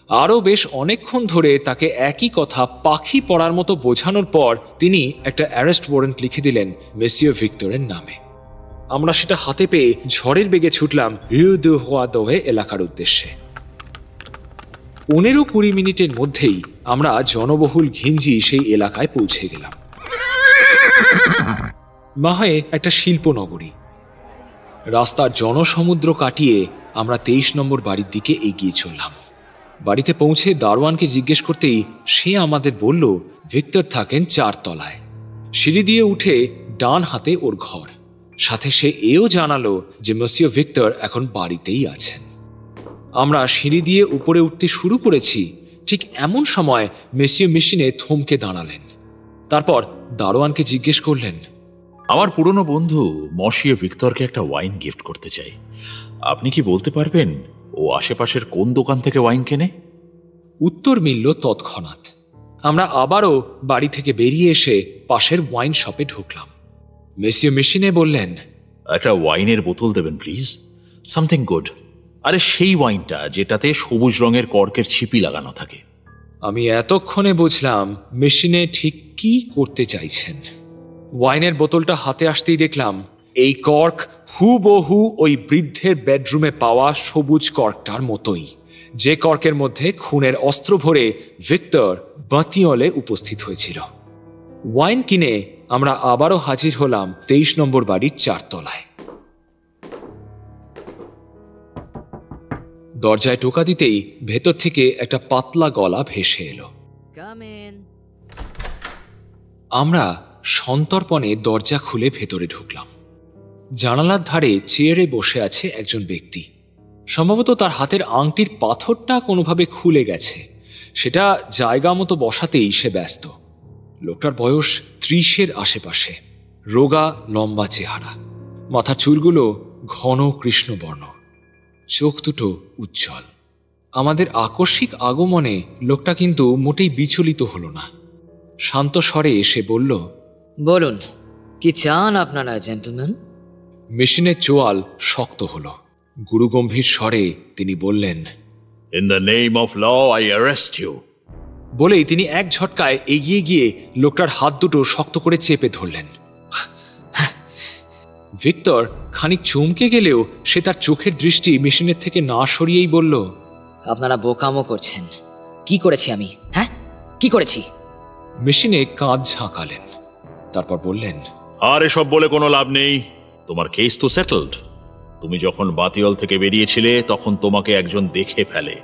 আরও বেশ অনেকক্ষণ ধরে তাকে একই কথা পাখি পড়ার মতো বোঝানোর পর তিনি একটা অ্যারেস্ট ওয়ারেন্ট লিখে দিলেন মেসিও ভিক্টরের নামে। আমরা সেটা হাতে পেয়ে ঝড়ের বেগে ছুটলাম ইউদু হওয়া দোহে এলাকার উদ্দেশ্যে। 15-20 মিনিটের মধ্যেই আমরা জনবহুল ঘিঞ্জি সেই এলাকায় পৌঁছে গেলাম। মাহে একটা শিল্পনগরী। রাস্তার জনসমুদ্র কাটিয়ে আমরা 23 নম্বর বাড়ির দিকে এগিয়ে চললাম। বাড়িতে পৌঁছে দারোয়ানকে জিজ্ঞেস করতেই সে আমাদের বলল ভিক্টর থাকেন 4 তলায়। সিঁড়ি দিয়ে উঠে ডান হাতে ওর ঘর। সাথে সে এও জানালো যে মসিও ভিক্টর এখন বাড়িতেই আছেন। আমরা সিঁড়ি দিয়ে উপরে উঠতে শুরু করেছি, ঠিক এমন সময় মেসিও মেশিনে থমকে দাঁড়ালেন। তারপর দারোয়ানকে জিজ্ঞেস করলেন, আমার পুরনো বন্ধু মসিও ভিক্টরকে একটা ওয়াইন গিফট করতে চাই। আপনি কি বলতে পারবেন ও আশেপাশের কোন দোকান থেকে ওয়াইন কেনে? উত্তর মিলল তৎক্ষণাৎ। আমরা আবারও বাড়ি থেকে বেরিয়ে এসে পাশের ওয়াইন শপে ঢুকলাম। মেসিও মেশিনে বললেন, একটা ওয়াইনের বোতল দেবেন প্লিজ, সামথিং গুড। আরে সেই ওয়াইনটা যেটাতে সবুজ রঙের কর্কের ছিপি লাগানো থাকে। আমি এতক্ষণে বুঝলাম মেশিনে ঠিক কি করতে চাইছেন। ওয়াইনের বোতলটা হাতে আসতেই দেখলাম এই কর্ক হুবহু ওই বৃদ্ধের বেডরুমে পাওয়া সবুজ কর্কটার মতোই, যে কর্কের মধ্যে খুনের অস্ত্র ভরে ভিক্টর বাতিওলে উপস্থিত হয়েছিল। ওয়াইন কিনে আমরা আবারও হাজির হলাম 23 নম্বর বাড়ির 4 তলায়। দরজায় টোকা দিতেই ভেতর থেকে একটা পাতলা গলা ভেসে এলো। আমরা সন্তর্পণে দরজা খুলে ভেতরে ঢুকলাম। জানালার ধারে চেয়ারে বসে আছে একজন ব্যক্তি। সম্ভবত তার হাতের আংটির পাথরটা কোনোভাবে খুলে গেছে, সেটা জায়গা মতো বসাতেই সে ব্যস্ত। লোকটার বয়স 30-এর আশেপাশে, রোগা লম্বা চেহারা, মাথার চুলগুলো ঘন কৃষ্ণবর্ণ, চোখ দুটো উজ্জ্বল। আমাদের আকস্মিক আগমনে লোকটা কিন্তু মোটেই বিচলিত হলো না। শান্ত স্বরে এসে বলল, বলুন, কি চান আপনারা জেন্টলম্যান? মেশিনের চোয়াল শক্ত হলো। গুরুগম্ভীর স্বরে তিনি বললেন, in the name of law I arrest you. বলেই তিনি এক ঝটকায় এগিয়ে গিয়ে লোকটার হাত দুটো শক্ত করে চেপে ধরলেন। ভিক্টর খানিক চমকে গেলেও সে তার চোখের দৃষ্টি মেশিনের থেকে না সরিয়েই বলল, আপনারা বোকামো করছেন। কি করেছি আমি? হ্যাঁ, কি করেছি? মেশিনে কাঁধ ঝাঁকালেন, তারপর বললেন, আর এসব বলে কোনো লাভ নেই, তোমার কেস তো সেটেলড। তুমি যখন বাতিওল থেকে বেরিয়েছিলে তখন তোমাকে একজন দেখে ফেলে,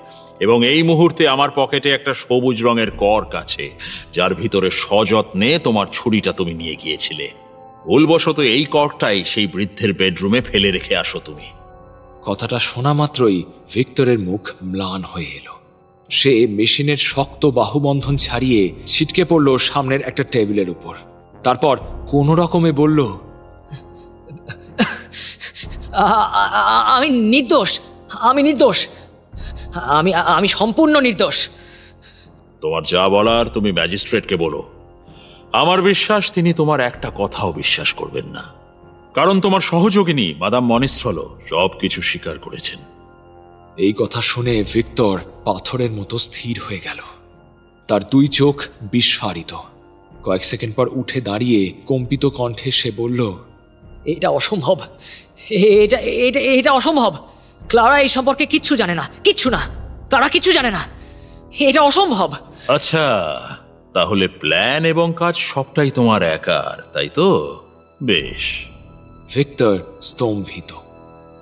এবং এই মুহূর্তে আমার পকেটে একটা সবুজ রঙের কর্ক আছে, যার ভিতরে সযত্নে তোমার ছুরিটা তুমি নিয়ে গিয়েছিলে। ভুলবশত এই কর্কটাই সেই বৃদ্ধের বেডরুমে ফেলে রেখে আসো তুমি। কথাটা শোনা মাত্রই ভিক্টরের মুখ ম্লান হয়ে এলো। সে মেশিনের শক্ত বাহুবন্ধন ছাড়িয়ে ছিটকে পড়ল সামনের একটা টেবিলের উপর। তারপর কোনো রকমে বলল, আমি নির্দোষ, আমি নির্দোষ, আমি সম্পূর্ণ নির্দোষ। তোমার যা বলার তুমি ম্যাজিস্ট্রেটকে বলো। আমার বিশ্বাস তিনি তোমার একটা কথাও বিশ্বাস করবেন না, কারণ তোমার সহযোগিনী মাদাম মনিস্ট্রল সবকিছু স্বীকার করেছেন। এই কথা শুনে ভিক্টর পাথরের মতো স্থির হয়ে গেল। তার 2 চোখ বিস্ফারিত। কয়েক সেকেন্ড পর উঠে দাঁড়িয়ে কম্পিত কণ্ঠে সে বলল, এটা অসম্ভব, এটা অসম্ভব। ক্লারা এই সম্পর্কে কিচ্ছু জানে না, কিচ্ছু না, ক্লারা কিচ্ছু জানে না, এটা অসম্ভব। আচ্ছা, তাহলে প্ল্যান এবং কাজ সবটাই তোমার একার, তাই তো? বেশ। ভিক্টর স্তম্ভিত,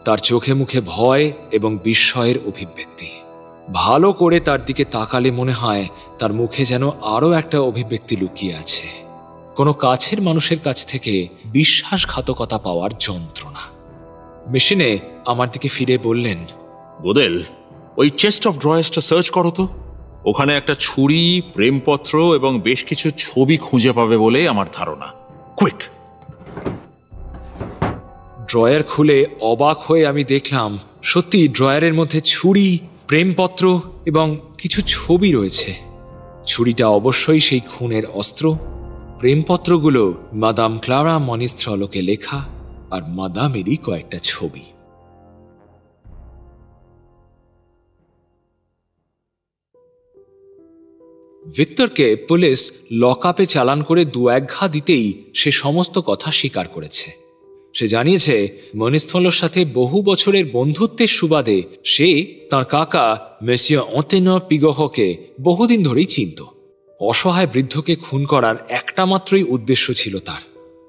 তার চোখে মুখে ভয় এবং বিস্ময়ের অভিব্যক্তি। ভালো করে তার দিকে তাকালে মনে হয় তার মুখে যেন আরও একটা অভিব্যক্তি লুকিয়ে আছে, কোনো কাছের মানুষের কাছ থেকে বিশ্বাসঘাতকতা পাওয়ার যন্ত্রণা। মেশিনে আমার দিকে ফিরে বললেন, গোদেল, ওই চেস্ট অফ ড্রয়ার্সটা সার্চ করো তো। ওখানে একটা ছুরি, প্রেমপত্র এবং বেশ কিছু ছবি খুঁজে পাবে বলে আমার ধারণা। কুইক! ড্রয়ার খুলে অবাক হয়ে আমি দেখলাম সত্যি ড্রয়ারের মধ্যে ছুরি, প্রেমপত্র এবং কিছু ছবি রয়েছে। ছুরিটা অবশ্যই সেই খুনের অস্ত্র, প্রেমপত্রগুলো মাদাম ক্লারা মনিস্ট্রলকে লেখা, আর মাদামেরই কয়েকটা ছবি। ভিক্টরকে পুলিশ লকআপে চালান করে 2-1 ঘা দিতেই সে সমস্ত কথা স্বীকার করেছে। সে জানিয়েছে মনিস্ট্রলের সাথে বহু বছরের বন্ধুত্বের সুবাদে সে তার কাকা মেসিয়া অতেনর পিগহকে বহুদিন ধরেই চিনত। অসহায় বৃদ্ধকে খুন করার একটা মাত্রই উদ্দেশ্য ছিল তার,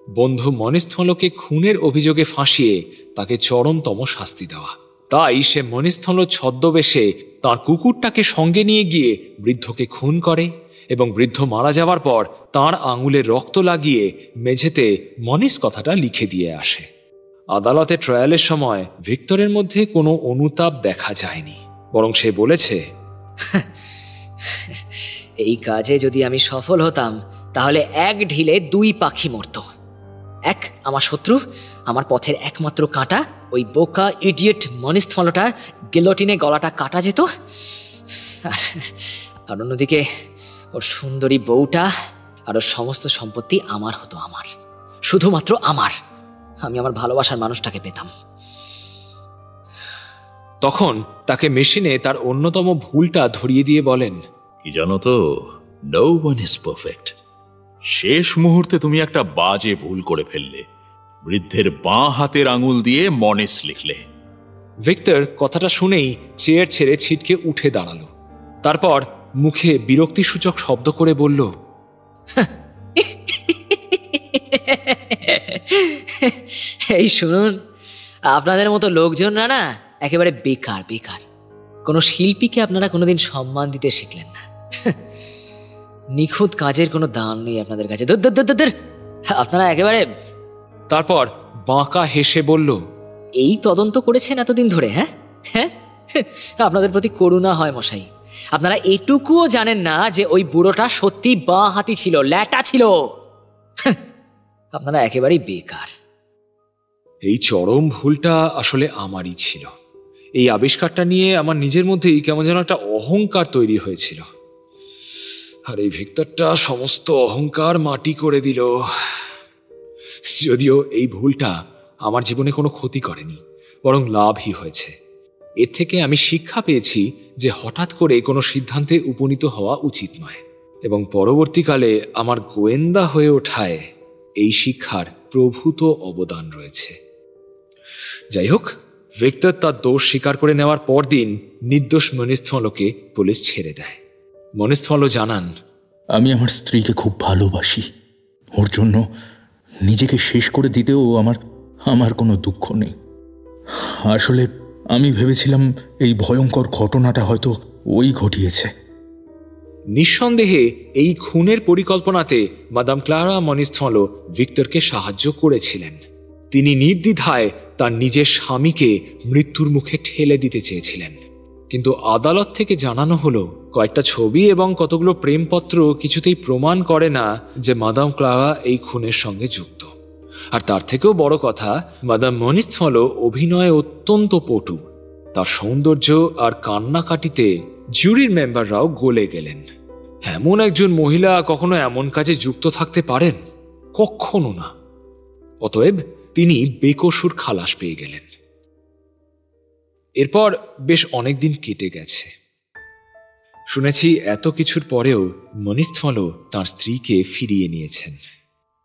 বন্ধু মনিস্ট্রলকে খুনের অভিযোগে ফাঁসিয়ে তাকে চরমতম শাস্তি দেওয়া। তাই সে মনিস্ট্রল ছদ্মবেশে তার কুকুরটাকে সঙ্গে নিয়ে গিয়ে বৃদ্ধকে খুন করে এবং বৃদ্ধ মারা যাওয়ার পর তার আঙুলের রক্ত লাগিয়ে মেঝেতে মনিস কথাটা লিখে দিয়ে আসে। আদালতে ট্রায়ালের সময় ভিক্টরের মধ্যে কোনো অনুতাপ দেখা যায়নি, বরং সে বলেছে, এই কাজে যদি আমি সফল হতাম তাহলে 1 ঢিলে 2 পাখি মরত। এক, আমার শত্রু, আমার পথের একমাত্র কাঁটা, ওই বোকা ইডিয়েট মনিস্ট্রলটার গিলোটিনে গলাটা কাটা যেত, আর অন্যদিকে ওর সুন্দরী বউটা আর ওর সমস্ত সম্পত্তি আমার হতো, আমার, শুধুমাত্র আমার। আমি আমার ভালোবাসার মানুষটাকে পেতাম। তখন তাকে মেশিনে তার অন্যতম ভুলটা ধরিয়ে দিয়ে বলেন, কি জানো তো, নো ওয়ান ইজ পারফেক্ট। শেষ মুহূর্তে তুমি একটা বাজে ভুল করে ফেললে। বৃদ্ধের বাঁ হাতের আঙুল দিয়ে মনেস লিখলে। ভিক্টর কথাটা শুনেই চেয়ার ছেড়ে ছিটকে উঠে দাঁড়ালো। তারপর মুখে বিরক্তিসূচক শব্দ করে বলল, এই শুনুন, আপনাদের মতো লোকজনরা না একেবারে বেকার বেকার। কোনো শিল্পীকে আপনারা কোনোদিন সম্মান দিতে শিখলেন না। নিখুঁত কাজের কোনো দাম নেই আপনাদের কাছে। আপনারা একেবারে। তারপর বাঁকা হেসে বলল, এই তদন্ত করেছেন এতদিন ধরে? হ্যাঁ হ্যাঁ, আপনাদের প্রতি করুণা হয় মশাই। আপনারা এটুকুও জানেন না যে ওই বুড়োটা সত্যি বাঁ হাতি ছিল, ল্যাটা ছিল। আপনারা একেবারেই বেকার। এই চরম ভুলটা আসলে আমারই ছিল। এই আবিষ্কারটা নিয়ে আমার নিজের মধ্যেই কেমন যেন একটা অহংকার তৈরি হয়েছিল, আর এই ভিক্টরটা সমস্ত অহংকার মাটি করে দিল। যদিও এই ভুলটা আমার জীবনে কোনো ক্ষতি করেনি, বরং লাভই হয়েছে। এর থেকে আমি শিক্ষা পেয়েছি যে হঠাৎ করে কোনো সিদ্ধান্তে উপনীত হওয়া উচিত নয়, এবং পরবর্তীকালে আমার গোয়েন্দা হয়ে ওঠায় এই শিক্ষার প্রভূত অবদান রয়েছে। যাই হোক, ভিক্টর তার দোষ স্বীকার করে নেওয়ার পরদিন নির্দোষ মনিস্থলকে পুলিশ ছেড়ে দেয়। মনিস্থল জানান, আমি আমার স্ত্রীকে খুব ভালোবাসি। ওর জন্য নিজেকে শেষ করে দিতেও আমার কোনো দুঃখ নেই। আসলে আমি ভেবেছিলাম এই ভয়ঙ্কর ঘটনাটা হয়তো ওই ঘটিয়েছে। নিঃসন্দেহে এই খুনের পরিকল্পনাতে মাদাম ক্লারা মনিস্থল ভিক্টরকে সাহায্য করেছিলেন। তিনি নির্দ্বিধায় তার নিজের স্বামীকে মৃত্যুর মুখে ঠেলে দিতে চেয়েছিলেন, কিন্তু আদালত থেকে জানানো হলো কয়েকটা ছবি এবং কতগুলো প্রেমপত্র কিছুতেই প্রমাণ করে না যে মাদাম ক্লারা এই খুনের সঙ্গে যুক্ত। আর তার থেকেও বড় কথা, মাদাম মনিস্থল অভিনয়ে অত্যন্ত পটু। তার সৌন্দর্য আর কান্নাকাটিতে জুরির মেম্বাররাও গলে গেলেন। এমন একজন মহিলা কখনো এমন কাজে যুক্ত থাকতে পারেন? কখনো না। অতএব তিনি বেকসুর খালাস পেয়ে গেলেন। এরপর বেশ অনেকদিন কেটে গেছে। শুনেছি এত কিছুর পরেও মনিস্থল তার স্ত্রীকে ফিরিয়ে নিয়েছেন।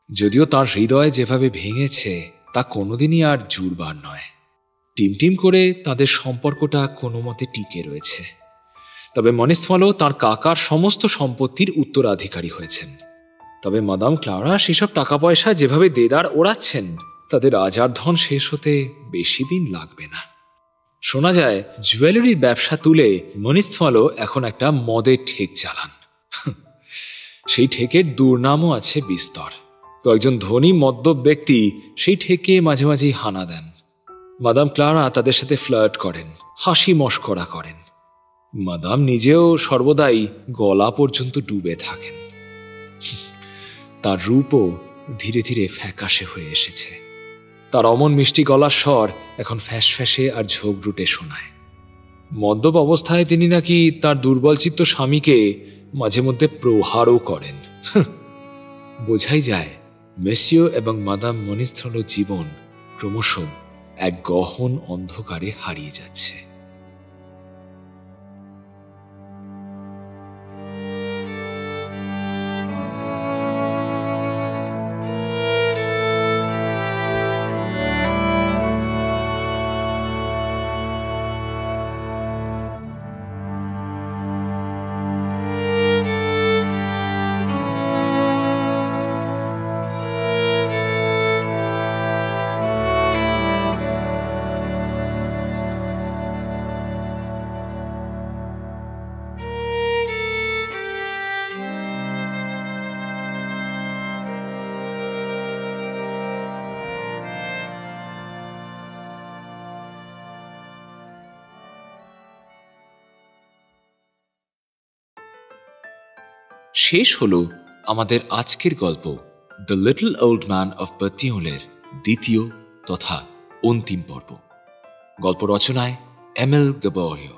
যদিও তার হৃদয় যেভাবে ভেঙেছে তা কোনোদিনই আর জুড়বার নয়। টিমটিম করে তাদের সম্পর্কটা কোনো মতে টিকে রয়েছে। তবে মনিস্থল তার কাকার সমস্ত সম্পত্তির উত্তরাধিকারী হয়েছেন। তবে মাদাম ক্লারা সেসব টাকা পয়সা যেভাবে দেদার ওড়াচ্ছেন, তাদের আজার ধন শেষ হতে বেশি দিন লাগবে না। শোনা যায় জুয়েলারির ব্যবসা তুলে মনিস্থল এখন একটা মদের ঠেক চালান। সেই ঠেকের দুর্নামও আছে বিস্তর। কয়েকজন ধনী মদ্যপ ব্যক্তি সেই ঠেকে মাঝে মাঝেই হানা দেন। মাদাম ক্লারা তাদের সাথে ফ্লার্ট করেন, হাসি মশকরা করেন। মাদাম নিজেও সর্বদাই গলা পর্যন্ত ডুবে থাকেন। তার রূপও ধীরে ধীরে ফ্যাকাশে হয়ে এসেছে। তার অমন মিষ্টি গলার স্বর এখন ফ্যাসফ্যাসে আর ঝোঁকরুটে শোনায়। মদ্যপ অবস্থায় তিনি নাকি তার দুর্বলচিত্ত স্বামীকে মাঝে মধ্যে প্রহারও করেন। বোঝাই যায় মেসিও এবং মাদাম মনিস্থল জীবন ক্রমশ এক গহন অন্ধকারে হারিয়ে যাচ্ছে। শেষ হলো আমাদের আজকের গল্প the little old man of বাতিয়াউলের দ্বিতীয় তথা অন্তিম পর্ব। গল্প রচনায় এমএল গাবোরিও,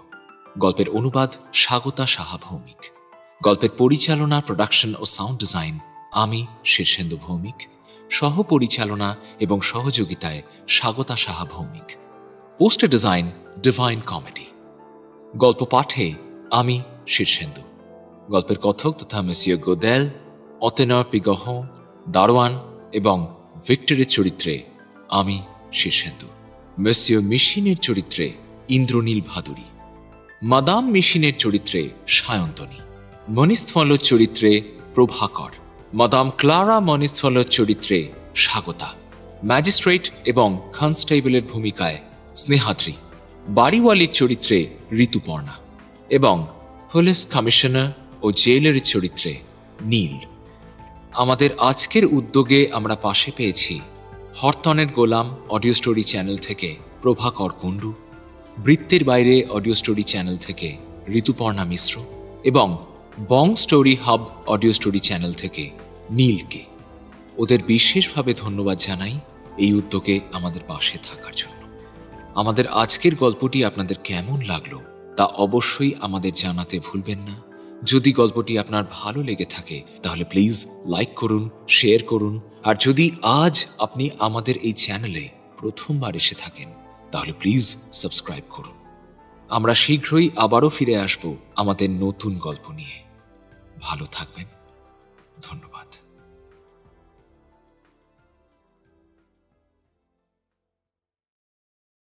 গল্পের অনুবাদ স্বাগতা সাহা ভৌমিক, গল্পের পরিচালনা, প্রোডাকশন ও সাউন্ড ডিজাইন আমি শীর্ষেন্দু ভৌমিক, সহ পরিচালনা এবং সহযোগিতায় Swagata Saha Bhowmick, poster design divine comedy. গল্প পাঠে আমি শীর্ষেন্দু, গল্পের কথক তথা মেসিও গোদেল, অতেনর পিগহ, দারোয়ান এবং ভিক্টরের চরিত্রে আমি শীর্ষেন্দু, মেসিও মিশিনের চরিত্রে ইন্দ্রনীল ভাদুরী, মাদাম মিশিনের চরিত্রে সায়ন্তনী, মনিস্থলর চরিত্রে প্রভাকর, মাদাম ক্লারা মনিস্থলর চরিত্রে স্বাগতা, ম্যাজিস্ট্রেট এবং কনস্টেবলের ভূমিকায় স্নেহাদ্রি, বাড়িওয়ালির চরিত্রে ঋতুপর্ণা এবং পুলিশ কমিশনার ও জেলের চরিত্রে নীল। আমাদের আজকের উদ্যোগে আমরা পাশে পেয়েছি হরতনের গোলাম অডিও স্টোরি চ্যানেল থেকে প্রভাকর কুণ্ডু, বৃত্তের বাইরে অডিও স্টোরি চ্যানেল থেকে ঋতুপর্ণা মিশ্র এবং Bong story hub audio story channel থেকে নীলকে। ওদের বিশেষভাবে ধন্যবাদ জানাই এই উদ্যোগে আমাদের পাশে থাকার জন্য। আমাদের আজকের গল্পটি আপনাদের কেমন লাগলো তা অবশ্যই আমাদের জানাতে ভুলবেন না। যদি গল্পটি আপনার ভালো লেগে থাকে তাহলে প্লিজ লাইক করুন, শেয়ার করুন, আর যদি আজ আপনি আমাদের এই চ্যানেলে প্রথমবার এসে থাকেন তাহলে প্লিজ সাবস্ক্রাইব করুন। আমরা শীঘ্রই আবারও ফিরে আসব আমাদের নতুন গল্প নিয়ে। ভালো থাকবেন, ধন্যবাদ।